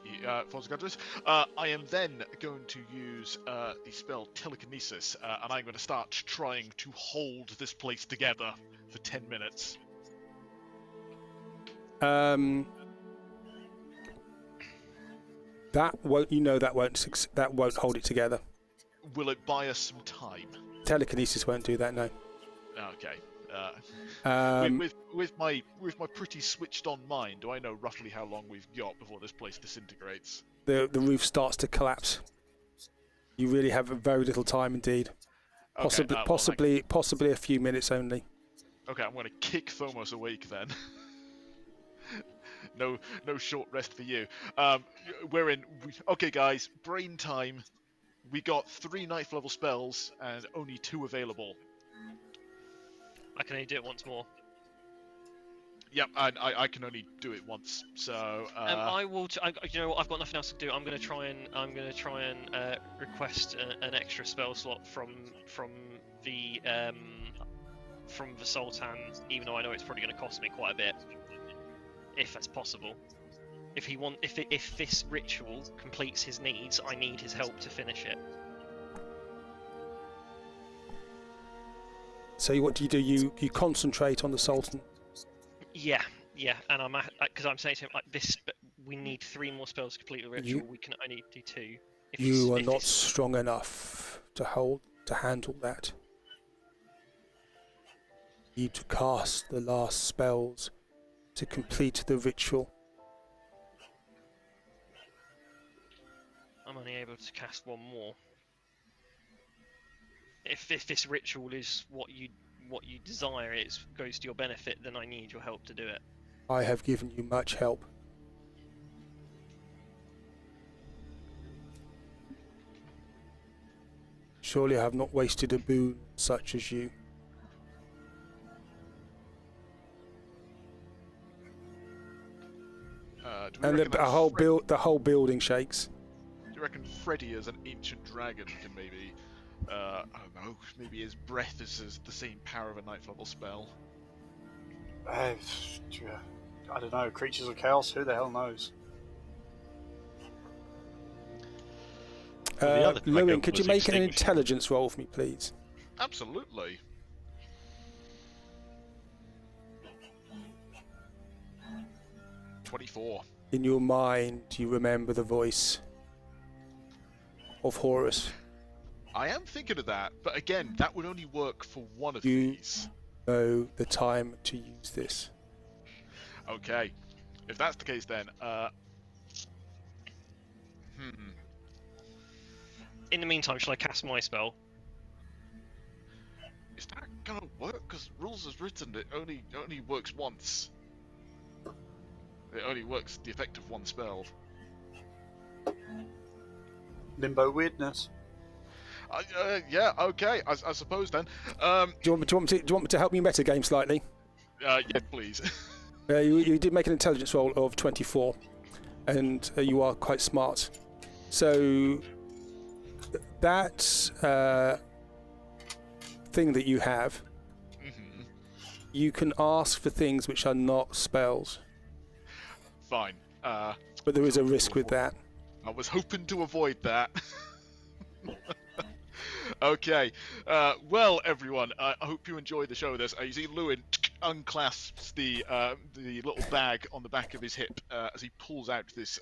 Falls Godress, I am then going to use the spell telekinesis, and I'm going to start trying to hold this place together for 10 minutes. That won't. That won't hold it together. Will it buy us some time? Telekinesis won't do that. No. Okay. With my pretty switched on mind, do I know roughly how long we've got before this place disintegrates? The roof starts to collapse. You really have very little time indeed. Possibly a few minutes only. Okay, I'm going to kick Thomos awake then. No short rest for you. Okay, guys, brain time. We got 3 ninth level spells and only 2 available. I can only do it once more. Yep, I can only do it once. So I will. You know what? I've got nothing else to do. I'm going to try and request an extra spell slot from the Sultan, even though I know it's probably going to cost me quite a bit, if that's possible. If this ritual completes his needs, I need his help to finish it. So what do? You concentrate on the Sultan. Yeah, and because I'm saying to him like this. We need 3 more spells to complete the ritual. We can only do 2. You are not strong enough to handle that. You need to cast the last spells to complete the ritual. I'm only able to cast 1 more. If this ritual is what you desire, it goes to your benefit, then I need your help to do it. I have given you much help. Surely I have not wasted a boon such as you. And the whole building shakes. Do you reckon Freddy, as an ancient dragon, can maybe, I don't know, maybe his breath is the same power of a ninth level spell? I don't know. Creatures of chaos. Who the hell knows? Lewin, could you make an intelligence roll for me, please? Absolutely. .24. In your mind, you remember the voice of Horus. I am thinking of that, but again, that would only work for one of these. You know the time to use this. Okay, if that's the case, then In the meantime, shall I cast my spell? Is that gonna work? Because rules as written, it only works once. It only works the effect of 1 spell. Limbo weirdness. Yeah, okay, I suppose then. Do you want me to help you metagame slightly? Yeah, please. You did make an intelligence roll of 24, and you are quite smart. So that thing that you have, you can ask for things which are not spells. Fine. But there is a risk with that. I was hoping to avoid that. Okay. Well, everyone, I hope you enjoyed the show with us. You see Lewin unclasps the little bag on the back of his hip as he pulls out this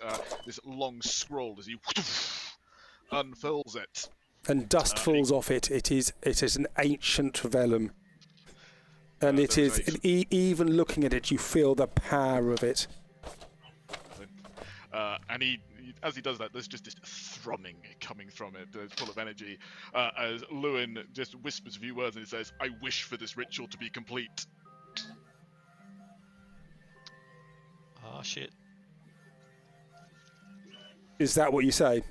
long scroll as he unfurls it. And dust falls off it. It is an ancient vellum. And it is, even looking at it, you feel the power of it. And as he does that, there's just this thrumming coming from it. It's full of energy. As Lewin just whispers a few words and he says, "I wish for this ritual to be complete." Ah, shit. Is that what you say?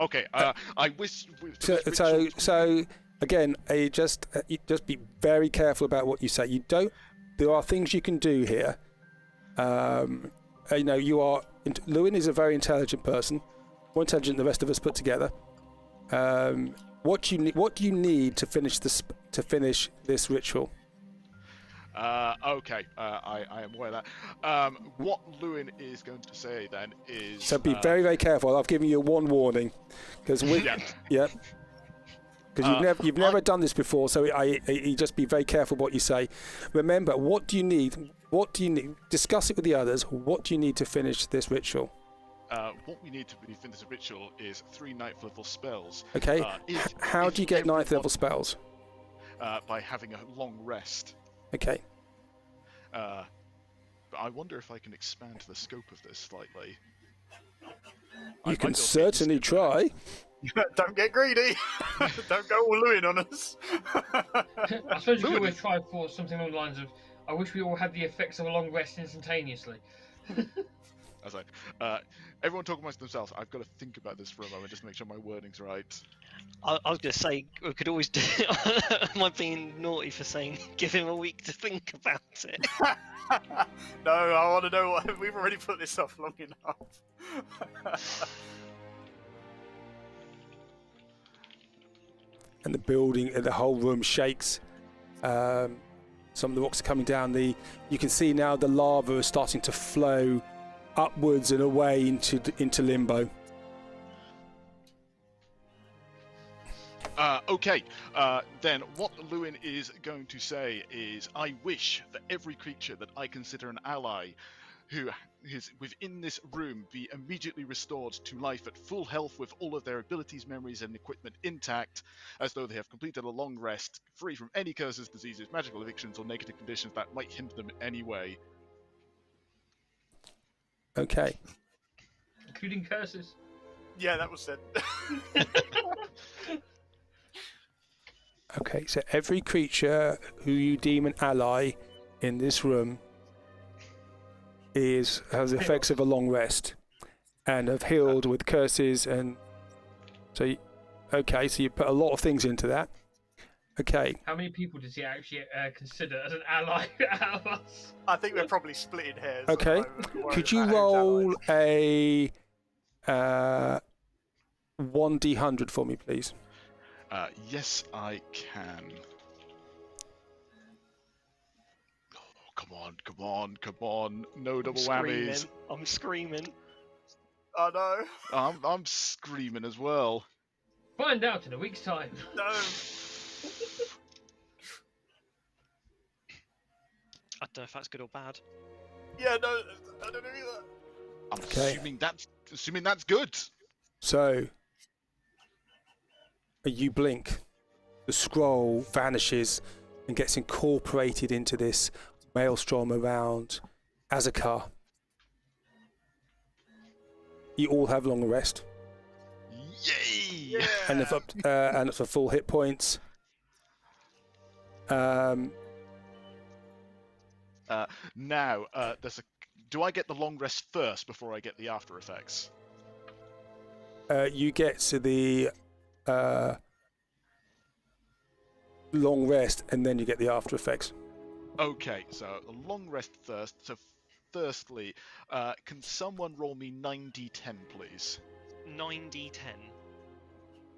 Okay. I wish. So again, just be very careful about what you say. There are things you can do here. Lewin is a very intelligent person, more intelligent than the rest of us put together. What do you need to finish this ritual? Okay, I am aware of that. What Lewin is going to say then is... So be very, very careful. I've given you one warning. Because you've never done this before, so you just be very careful what you say. Remember, what do you need? Discuss it with the others. What do you need to finish this ritual? What we need to finish the ritual is 3 ninth level spells. Okay. How do you get ninth level spells? by having a long rest. Okay. But I wonder if I can expand the scope of this slightly. You can certainly try. Don't get greedy. Don't go all Lewin on us. I suppose you could always try for something along the lines of, I wish we all had the effects of a long rest instantaneously. I was like, everyone talk amongst themselves. I've got to think about this for a moment just to make sure my wording's right. I was going to say, we could always do. Am I being naughty for saying give him a week to think about it? No, I want to know what. We've already put this off long enough. And the building, the whole room shakes. Some of the rocks are coming down. You can see now the lava is starting to flow upwards and away into limbo. Okay, then what Lewin is going to say is, I wish that every creature that I consider an ally who is within this room be immediately restored to life at full health with all of their abilities, memories, and equipment intact, as though they have completed a long rest, free from any curses, diseases, magical evictions, or negative conditions that might hinder them in any way. Okay. Including curses. Yeah, that was said. Okay, so every creature who you deem an ally in this room has the effects of a long rest and have healed with curses, and so you put a lot of things into that. Okay. How many people does he actually consider as an ally out of us? I think we're probably splitting hairs. Okay. Could you roll a 1d100 for me, please? Yes, I can. Oh, come on. No double whammies. I'm screaming. Oh no. I'm screaming as well. Find out in a week's time. No. I don't know if that's good or bad. Yeah, no, I don't know either. I'm Okay. assuming that's good. So you blink, the scroll vanishes and gets incorporated into this maelstrom around Azakar. You all have long rest. Yay! Yeah. And it's for full hit points. Now, do I get the long rest first before I get the after effects? You get to the long rest, and then you get the after effects. Okay, so the long rest first. So, firstly, can someone roll me 9d10, please? 9d10.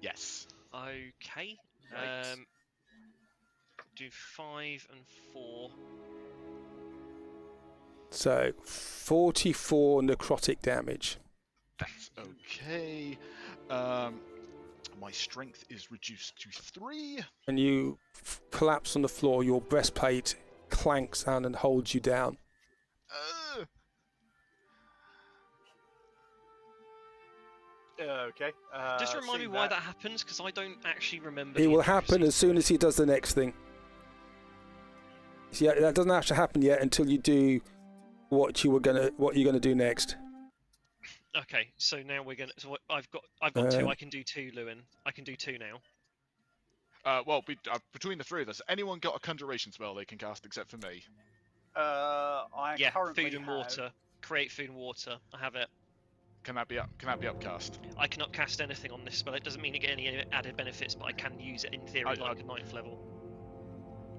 Yes. Okay. Right. Do 5 and 4. So 44 necrotic damage. That's okay. My strength is reduced to 3. And you collapse on the floor. Your breastplate clanks down and holds you down. Okay. Just remind me why that happens, because I don't actually remember. It will happen as soon as he does the next thing. See, that doesn't have to happen yet until you do what you're gonna do next. Okay, so now we're gonna. So I've got 2. I can do 2, Lewin. I can do 2 now. Well, between the three of us, anyone got a conjuration spell they can cast except for me? I currently food and water. Create food and water. I have it. Can that be upcast? I cannot cast anything on this spell. It doesn't mean I get any added benefits, but I can use it in theory like a 9th level.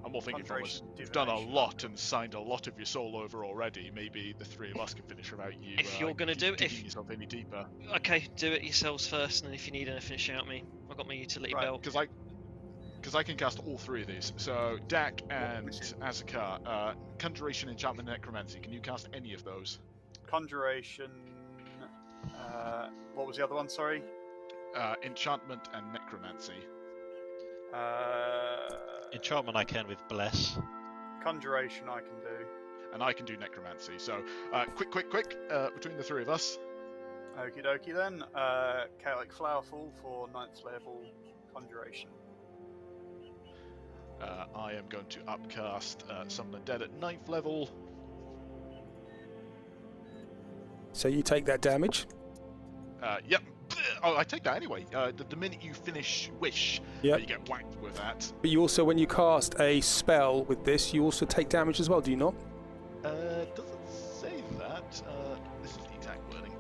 I'm more thinking from us. Concentration, You've done a divination. lot and signed a lot of your soul over already. Maybe the three of us can finish without you. If you're gonna do it, digging yourself any deeper. Okay, do it yourselves first, and then if you need anything, shout me. I've got my utility Right, belt. Because I can cast all three of these. So Dak and Azakar, Conjuration, Enchantment, and Necromancy. Can you cast any of those? Conjuration. What was the other one? Sorry. Enchantment and Necromancy. Enchantment I can with Bless. Conjuration I can do. And I can do Necromancy. So quick, between the three of us. Okie dokie then. Chaotic Flowerfall for 9th level Conjuration. I am going to upcast Summon Undead at 9th level. So you take that damage. Yep. Oh, I take that anyway. The minute you finish Wish, Yep. you get whacked with that. But you also, when you cast a spell with this, you also take damage as well, do you not? Doesn't say that. This is the exact wording.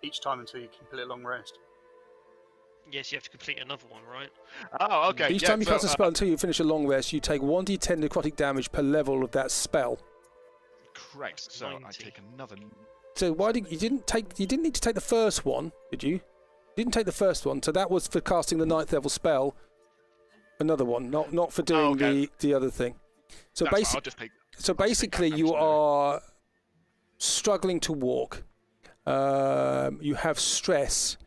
Each time until you complete a long rest. Yes, you have to complete another one, right? Oh, okay. Each time you cast a spell until you finish a long rest, you take 1d10 necrotic damage per level of that spell. Correct. That's So 90. I take another. So why did you didn't need to take the first one, did you? You didn't take the first one, so that was for casting the 9th level spell. Another one, not for doing the other thing. So basically, you are struggling to walk. You have stress,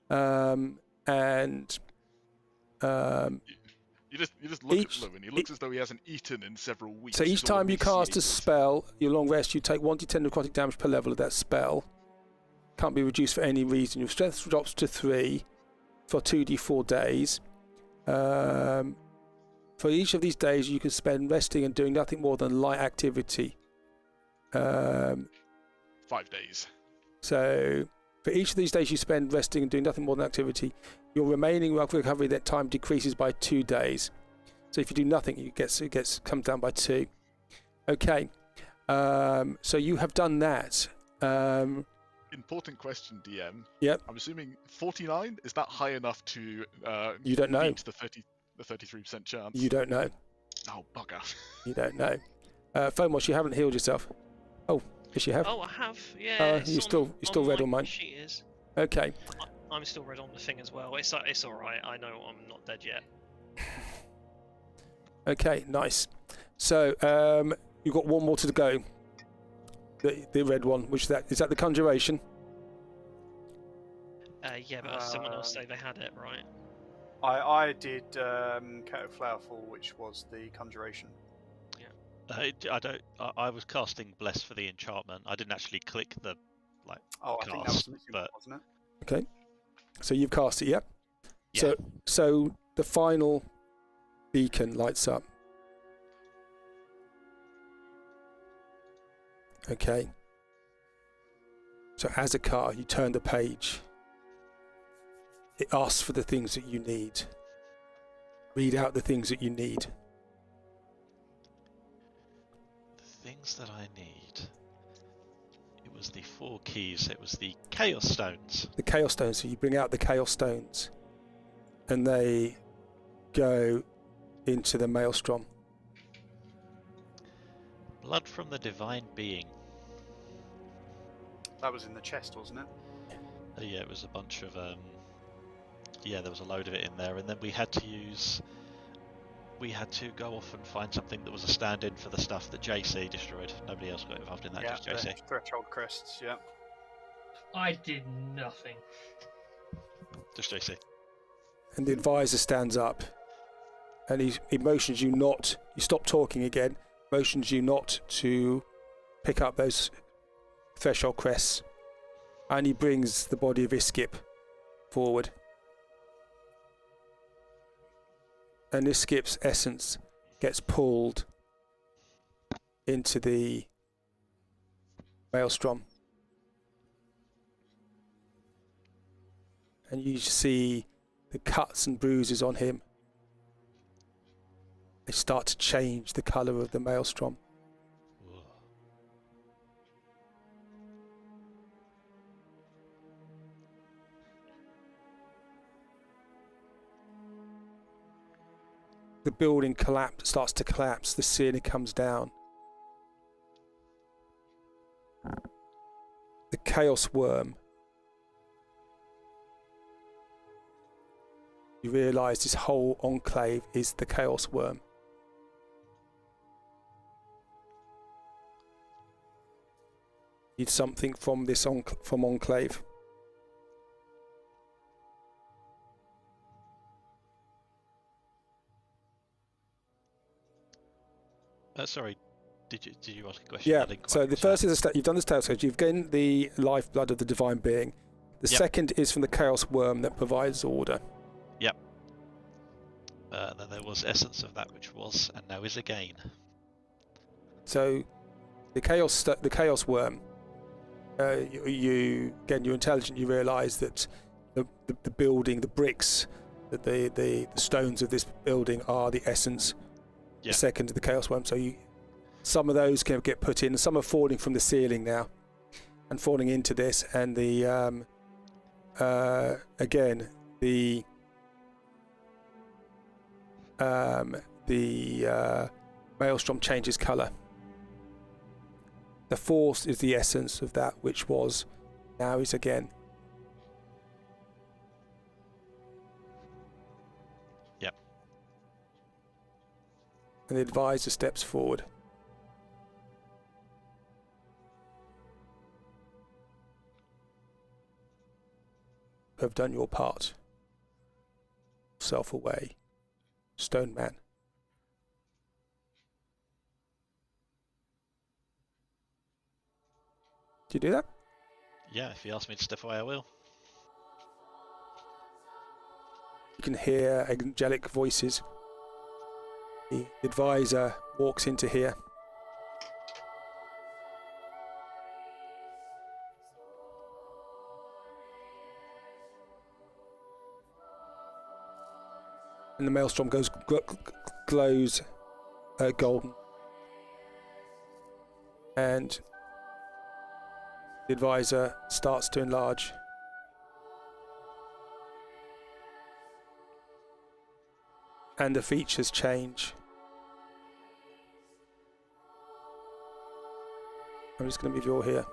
and You just look at Lewin. He looks as though he hasn't eaten in several weeks. so each He's all time you cast a emaciated. spell, your long rest, you take 1d10 necrotic damage per level of that spell. Can't be reduced for any reason. Your strength drops to 3 for 2d4 days. For each of these days, you can spend resting and doing nothing more than light activity. 5 days. So for each of these days you spend resting and doing nothing more than activity, your remaining recovery that time decreases by 2 days. So if you do nothing, it comes down by 2. Okay. So you have done that. Important question, DM. Yep. I'm assuming 49, is that high enough to You don't know. beat the 33% chance? You don't know. Oh, bugger. You don't know. Phomos, you haven't healed yourself. Oh, yes you have. Oh, I have. Yeah. you're still red on mine. She is. Okay. I'm still red on the thing as well. It's all right. I know I'm not dead yet. Okay, nice. So you've got one more to go. The red one, which is that the conjuration? Yeah, but someone else said they had it, right? I did Cat of Flowerfall, which was the conjuration. I was casting Bless for the enchantment. I didn't actually click the Oh, I think that was cast, missing, but wasn't it? Okay. So you've cast it, yep. Yeah. So the final beacon lights up. Okay. So as a car, you turn the page. It asks for the things that you need. Read out the things that you need. the things that I need. It was the 4 keys. It was the Chaos Stones. The Chaos Stones. So you bring out the Chaos Stones, and they go into the Maelstrom. Blood from the Divine Being. That was in the chest, wasn't it? Yeah, it was a bunch of yeah, there was a load of it in there, and then we had to go off and find something that was a stand-in for the stuff that JC destroyed. Nobody else got involved in that, Yeah, just JC. the threshold crests, yeah. I did nothing. Just JC. And the advisor stands up, and he motions you not. You stop talking again. Motions you not to pick up those threshold crests, and he brings the body of Iskip forward. And Iskip's essence gets pulled into the Maelstrom. And you see the cuts and bruises on him. They start to change the colour of the Maelstrom. Whoa. The building starts to collapse. The ceiling comes down. The Chaos Worm. You realise this whole enclave is the Chaos Worm. Need something from this from Enclave. Sorry, did you ask a question? Yeah. I didn't So quite the catch first that. is you've done the tale stage. You've gained the lifeblood of the divine being. The Yep. second is from the chaos worm that provides order. Then there was essence of that which was, and now is again. So the chaos worm. You're intelligent. You realise that the building, the bricks, that the stones of this building are the essence. Yeah. The second of the chaos worm. So some of those can get put in. Some are falling from the ceiling now, and falling into this. And the again the maelstrom changes colour. The force is the essence of that which was, now is again. Yep. And the advisor steps forward. You have done your part. Self away. Stone man. Do you do that? Yeah, if you ask me to step away, I will. You can hear angelic voices. The advisor walks into here. And the maelstrom glows golden. And the advisor starts to enlarge. And the features change. I'm just going to move you all here.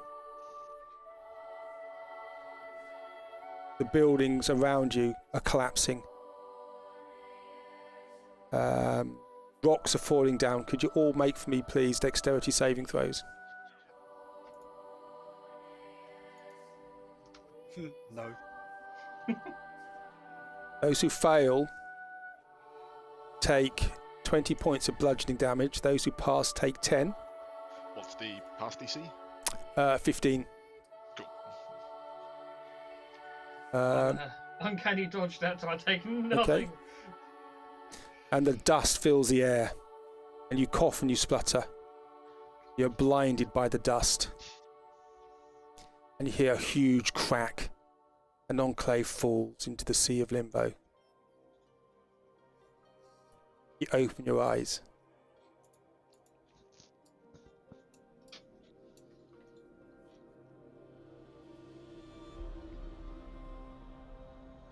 The buildings around you are collapsing. Rocks are falling down. Could you all make for me, please, dexterity saving throws? No. Those who fail take 20 points of bludgeoning damage. Those who pass take 10. What's the pass DC? 15. Cool. Uncanny dodge that, so I take nothing. Okay. And the dust fills the air. And you cough and you splutter. You're blinded by the dust. And you hear a huge crack. An Enclave falls into the sea of limbo. You open your eyes.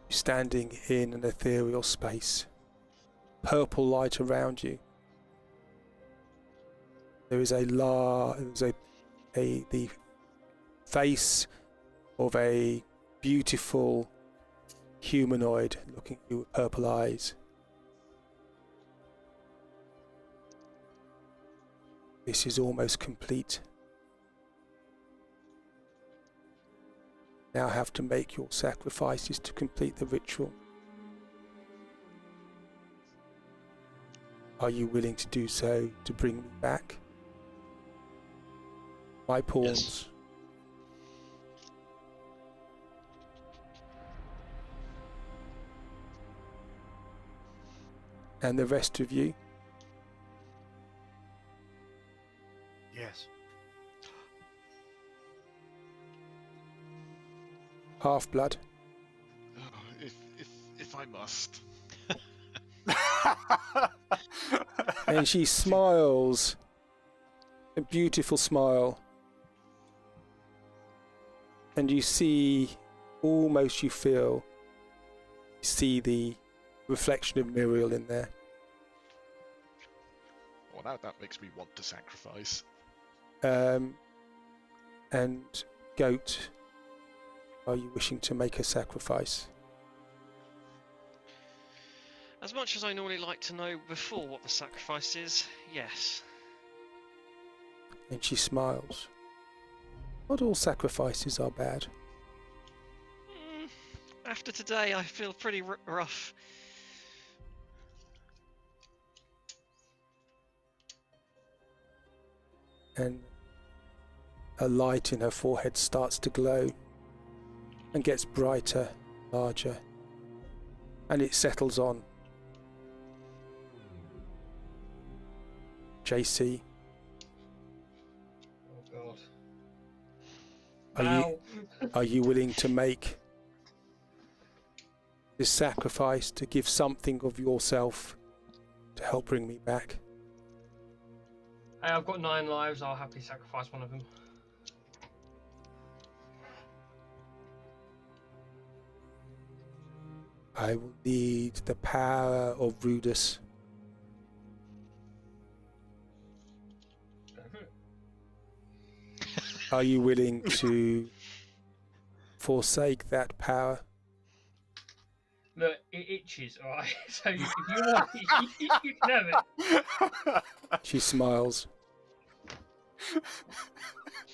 You're standing in an ethereal space. Purple light around you. There is the face of a beautiful humanoid looking at you with purple eyes. This is almost complete. Now have to make your sacrifices to complete the ritual. Are you willing to do so to bring me back? My pawns. Yes. And the rest of you? Yes. Half-blood. Oh, if I must. And she smiles. A beautiful smile. And you see, almost you see the reflection of Muriel in there. Well, now that makes me want to sacrifice. And Goat, are you wishing to make a sacrifice? As much as I normally like to know before what the sacrifice is, yes. And she smiles. Not all sacrifices are bad. After today, I feel pretty rough. and a light in her forehead starts to glow and gets brighter, larger, and it settles on. JC, Oh are God. you willing to make this sacrifice to give something of yourself to help bring me back? Hey, I've got 9 lives. I'll happily sacrifice one of them. I will need the power of Rudus. Go for it. Are you willing to forsake that power? Look, it itches, alright? So if you want it, you can have it. She smiles.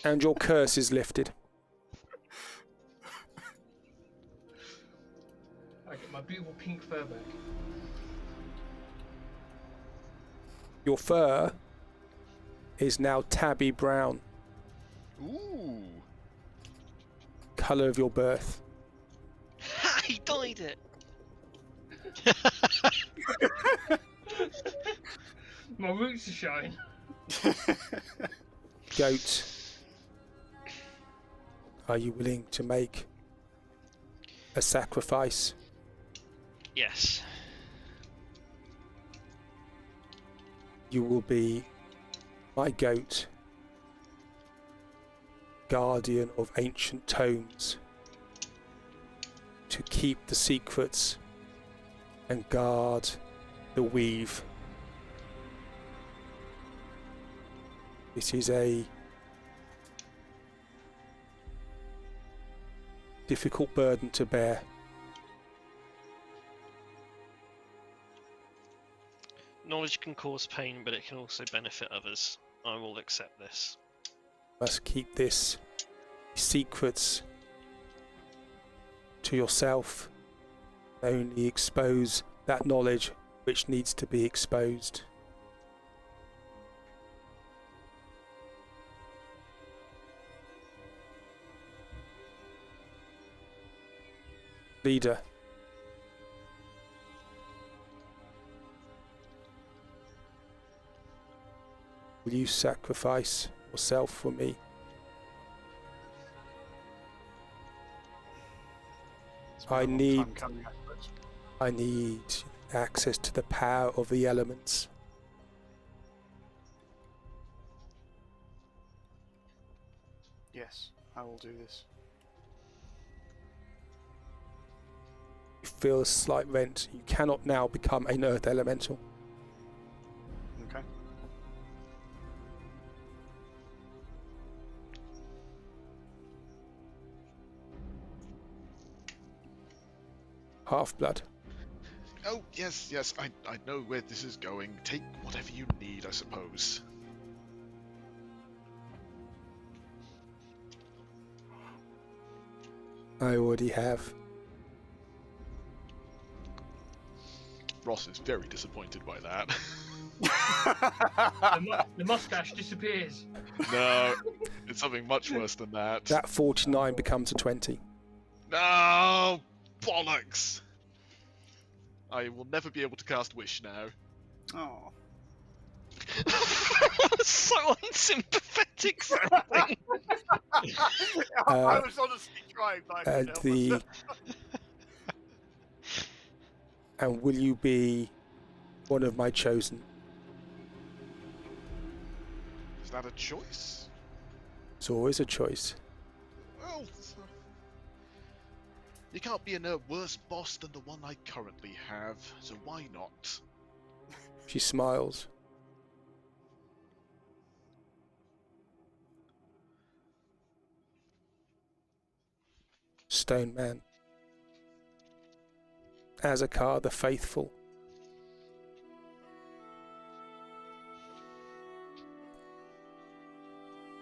And your curse is lifted. I get my beautiful pink fur back. Your fur is now tabby brown, Ooh. colour of your birth. Ha! He dyed it. My roots are showing. Goat, are you willing to make a sacrifice? Yes. You will be my goat, guardian of ancient tomes, to keep the secrets and guard the weave. This is a difficult burden to bear. Knowledge can cause pain, but it can also benefit others. I will accept this. Must keep this secrets to yourself. Only expose that knowledge which needs to be exposed. Leader, will you sacrifice yourself for me? It's been a long need- time coming, I suppose. I need access to the power of the elements. Yes, I will do this. You feel a slight rent. You cannot now become an earth elemental. Okay. Half-blood. Oh, yes, I know where this is going. Take whatever you need, I suppose. I already have. Ross is very disappointed by that. The mustache disappears. No, it's something much worse than that. That 49 becomes a 20. No, bollocks! I will never be able to cast Wish now. Oh. So unsympathetic sounding. I was honestly trying, but I couldn't help myself. And will you be one of my chosen? Is that a choice? It's always a choice. Well, you can't be a worse boss than the one I currently have, so why not? She smiles. Stone Man. Azakar the Faithful.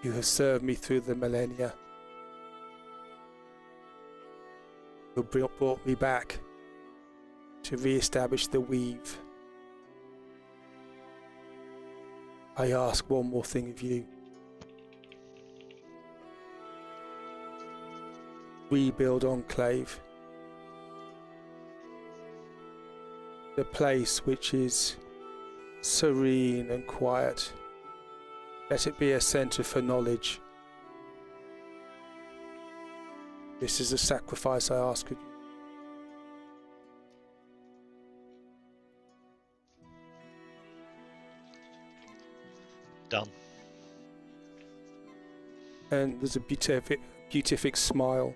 You have served me through the millennia. You brought me back to re-establish the weave. I ask one more thing of you. rebuild Enclave. The place which is serene and quiet. Let it be a centre for knowledge. This is a sacrifice I ask of you. Done. And there's a beatific smile.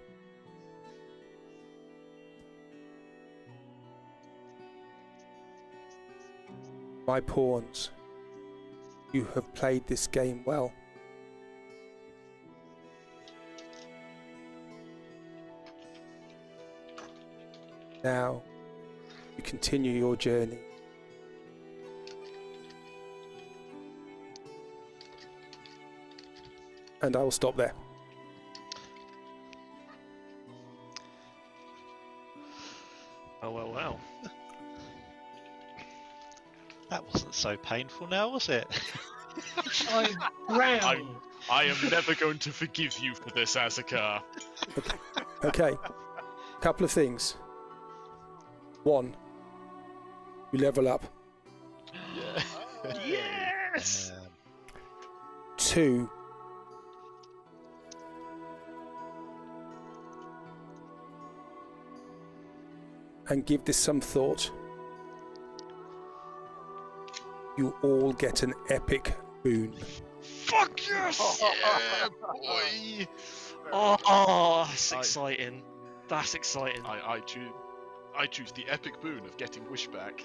My pawns, you have played this game well. Now, you continue your journey. And I will stop there. Oh, well. That wasn't so painful now, was it? I'm brown. I am never going to forgive you for this, Azakar. Okay. Couple of things. One, you level up. Yes! Two, and give this some thought. You all get an epic boon. Fuck yes! Yeah, boy! Oh, that's exciting. That's exciting. I choose the epic boon of getting wish back.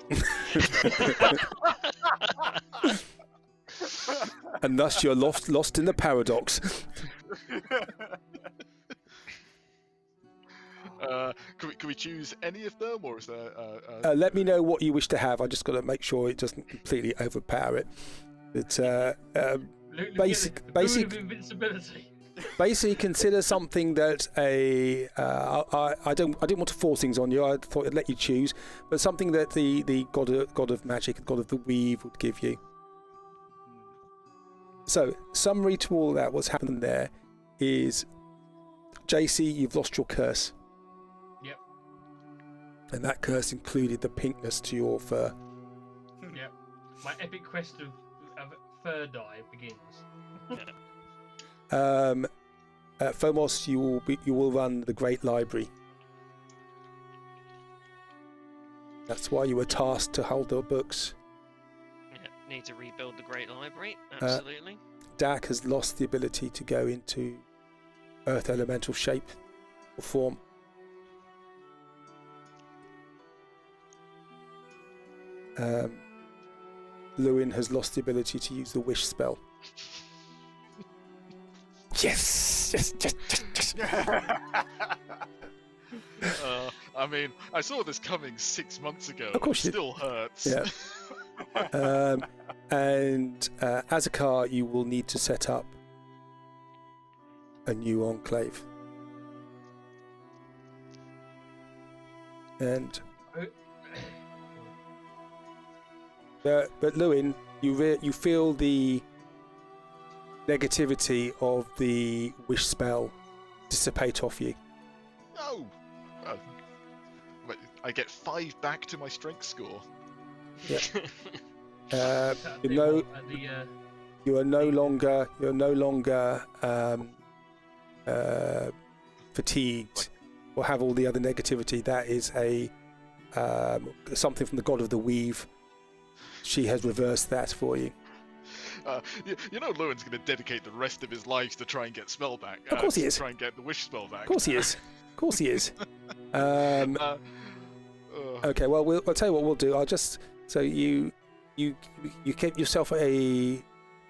And thus you're lost in the paradox. Can we choose any of them, or is there? Let me know what you wish to have. I just got to make sure it doesn't completely overpower it. But basic, Boon of invincibility. basically consider something that I didn't want to force things on you. I thought I'd let you choose, but something that the god of magic, god of the weave, would give you. So, summary to all that, what's happened there is, JC, you've lost your curse. Yep. And that curse included the pinkness to your fur. Yep. My epic quest of fur dye begins. Fomos, you will run the Great Library. That's why you were tasked to hold the books. Yeah, need to rebuild the Great Library. Absolutely. Dak has lost the ability to go into earth elemental shape or form. Lewin has lost the ability to use the wish spell. Yes! I mean, I saw this coming 6 months ago. Of course it you still hurts. Yeah. And Azakar, you will need to set up a new enclave. And but Lewin, you feel the negativity of the wish spell dissipate off you. No. But I get 5 back to my strength score. Yeah. You are no longer fatigued or have all the other negativity. That is a something from the god of the weave. She has reversed that for you. You know Lewin's going to dedicate the rest of his life to try and get spell back. Of course he is. Try and get the wish spell back. Of course he is. Of course he is. Okay, well, I'll tell you what we'll do. I'll just... So you keep yourself you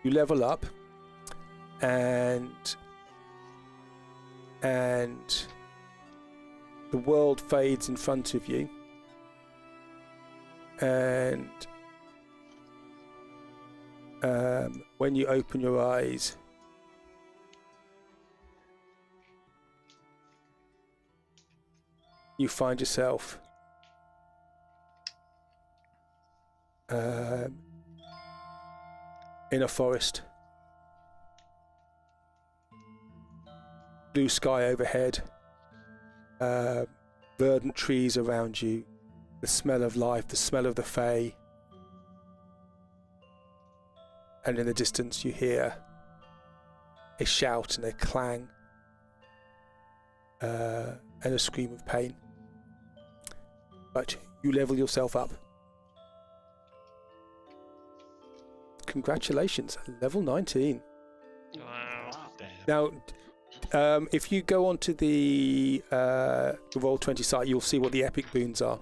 level up, and the world fades in front of you, and when you open your eyes, you find yourself in a forest. Blue sky overhead, verdant trees around you, the smell of life, the smell of the Fae. And in the distance you hear a shout and a clang and a scream of pain. But you level yourself up. Congratulations, level 19. Wow. Damn. Now, if you go onto the Roll20 site, you'll see what the epic boons are.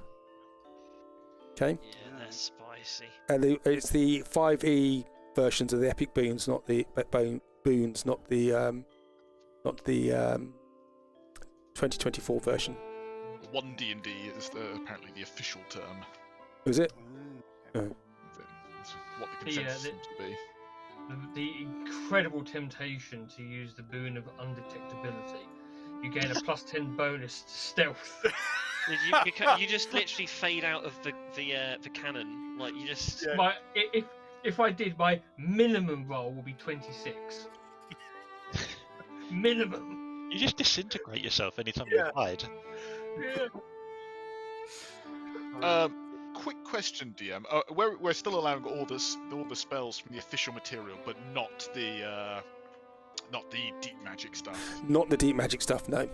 Okay? Yeah, they're spicy. And it's the 5e versions of the epic boons, not the boons, not the 2024 version. 1D&D is apparently the official term. Was it? Mm. That's what the consensus seems to be. The incredible temptation to use the boon of undetectability. You gain a +10 bonus to stealth. You just literally fade out of the cannon. Like you just. Yeah. If I did, my minimum roll will be 26. Minimum. You just disintegrate yourself anytime Yeah. you hide. Yeah. Quick question, DM. We're still allowing all the spells from the official material, but not the deep magic stuff. Not the deep magic stuff, no.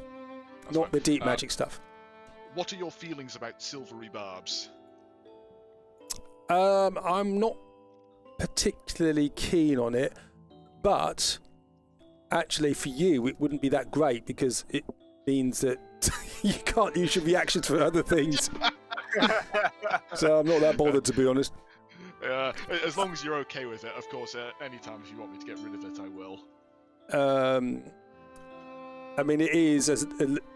That's Not fine. the deep magic stuff. What are your feelings about silvery barbs? I'm not particularly keen on it, but actually for you it wouldn't be that great because it means that you can't use your reactions for other things. So I'm not that bothered, to be honest. As long as you're okay with it, of course. Anytime if you want me to get rid of it, I will. I mean, it is a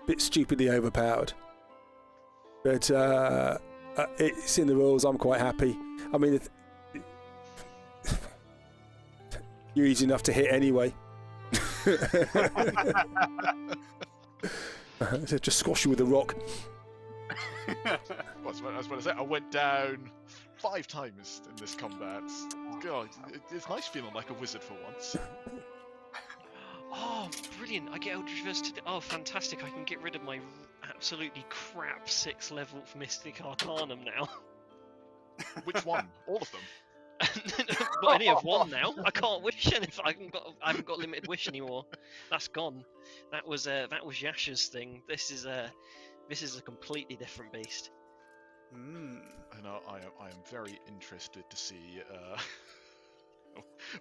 bit stupidly overpowered, but it's in the rules. I'm quite happy. I mean, you're easy enough to hit anyway. Just squash you with a rock. I was about to say, I went down 5 times in this combat. God, it's nice feeling like a wizard for once. Oh, brilliant! I get Eldritch Verse to. Oh, fantastic! I can get rid of my absolutely crap 6th level Mystic Arcanum now. Which one? All of them? But I only have one now. I can't wish anything. I haven't got limited wish anymore. That's gone. That was Yasha's thing. This is a completely different beast. And I am very interested to see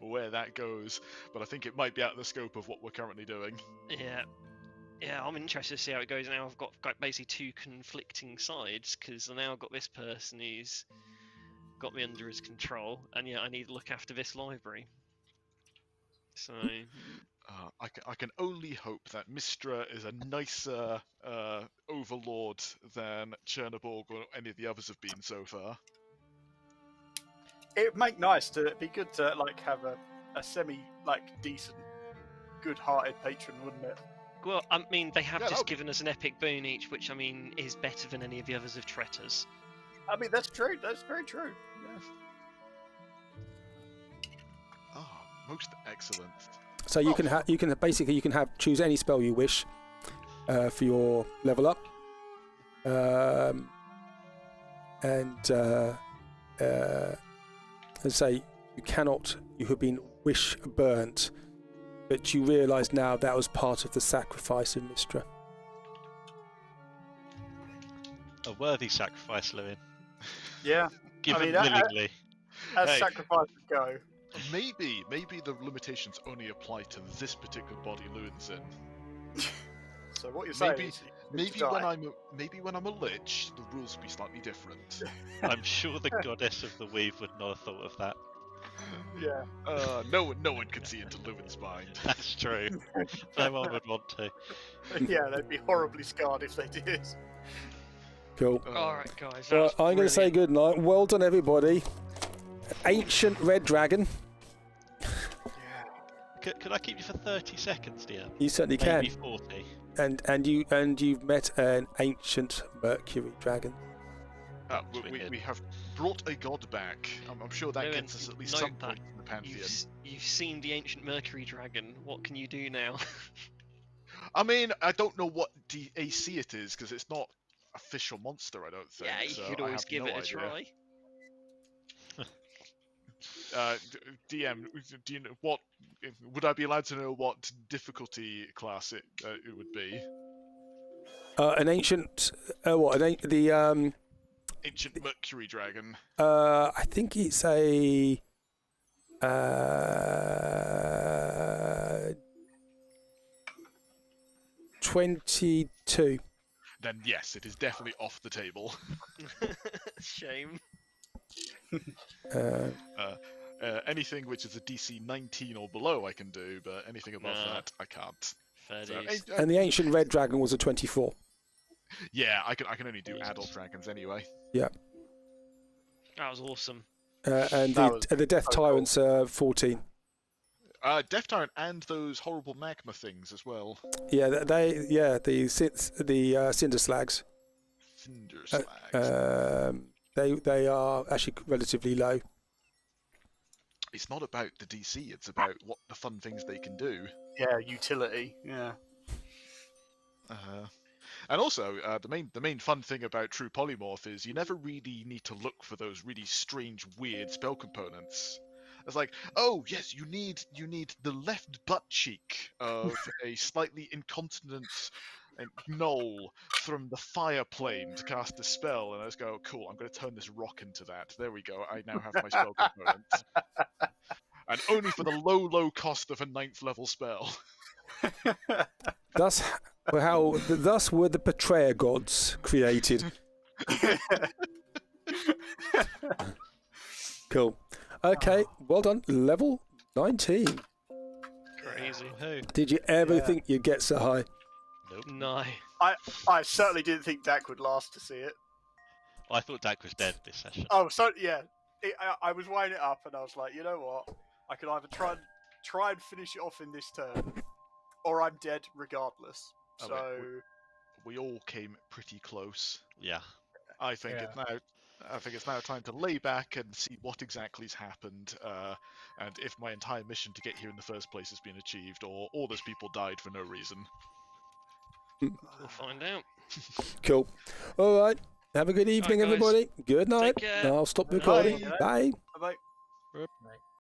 where that goes, but I think it might be out of the scope of what we're currently doing. Yeah, I'm interested to see how it goes. Now I've got basically 2 conflicting sides because now I've got this person who's got me under his control, and I need to look after this library. So I can only hope that Mistra is a nicer overlord than Chernobyl or any of the others have been so far. It'd be good to have a semi decent, good-hearted patron, wouldn't it? well, I mean, they have Yeah, just given us an epic boon each, which I mean is better than any of the others of Tretters. I mean, that's true. That's very true. Yeah. Oh, most excellent. So you can choose any spell you wish for your level up, and say you have been wish burnt, but you realise now that was part of the sacrifice of Mistra. A worthy sacrifice, Lewin. Yeah. Given that- willingly. As Hey. sacrifices go. Maybe the limitations only apply to this particular body Lewin's in. So what you're saying Maybe- is Maybe die. when I'm a lich, the rules will be slightly different. I'm sure the goddess of the weave would not have thought of that. Yeah. No one can see into Lewin's mind. That's true. No one would want to. Yeah, they'd be horribly scarred if they did. Cool. Alright, guys. Well, that's I'm going to say brilliant. good night. Well done, everybody. Ancient red dragon. Could I keep you for 30 seconds, dear? You certainly Maybe can. 40. And you've met an ancient mercury dragon. We have brought a god back. I'm sure that Lewin, gets us at least note some that point in the pantheon. You've seen the ancient Mercury dragon. What can you do now? I mean, I don't know what AC it is because it's not official monster. I don't think. Yeah, you so could I always have give no it a idea. try. DM, do you know what? Would I be allowed to know what difficulty class it would be? An ancient. The Ancient Mercury Dragon. I think it's a. 22. Then yes, it is definitely off the table. Shame. Anything which is a DC 19 or below I can do, but anything above Nah. that I can't. Fair So, dues. And the ancient red dragon was a 24. yeah, I can only do adult dragons anyway. Yeah. That was awesome. And That was the death so cool. tyrants 14. Death Tyrant and those horrible magma things as well. Yeah, the cinder slags. Cinder slags. They are actually relatively low. It's not about the DC, it's about what the fun things they can do. Yeah, utility. Yeah. And also, the main fun thing about True Polymorph is you never really need to look for those really strange, weird spell components. It's like, oh yes, you need the left butt cheek of a slightly incontinent gnoll from the fire plane to cast a spell, and I just go, cool, I'm going to turn this rock into that. There we go. I now have my spell component, and only for the low cost of a 9th level spell. Thus were the betrayer gods created. Cool. Okay, well done. Level 19. Crazy. Who? Did you ever Yeah. think you'd get so high? Nope. No. I certainly didn't think Dak would last to see it. I thought Dak was dead this session. Oh, so yeah, I was weighing it up, and I was like, you know what? I could either try and finish it off in this turn, or I'm dead regardless. Oh, So We all came pretty close. Yeah. I think it's now time to lay back and see what exactly's happened, and if my entire mission to get here in the first place has been achieved, or all those people died for no reason. We'll find out. Cool. All right. Have a good evening, guys. everybody. Good night. Take care. I'll stop recording. Bye. Bye. bye. Right.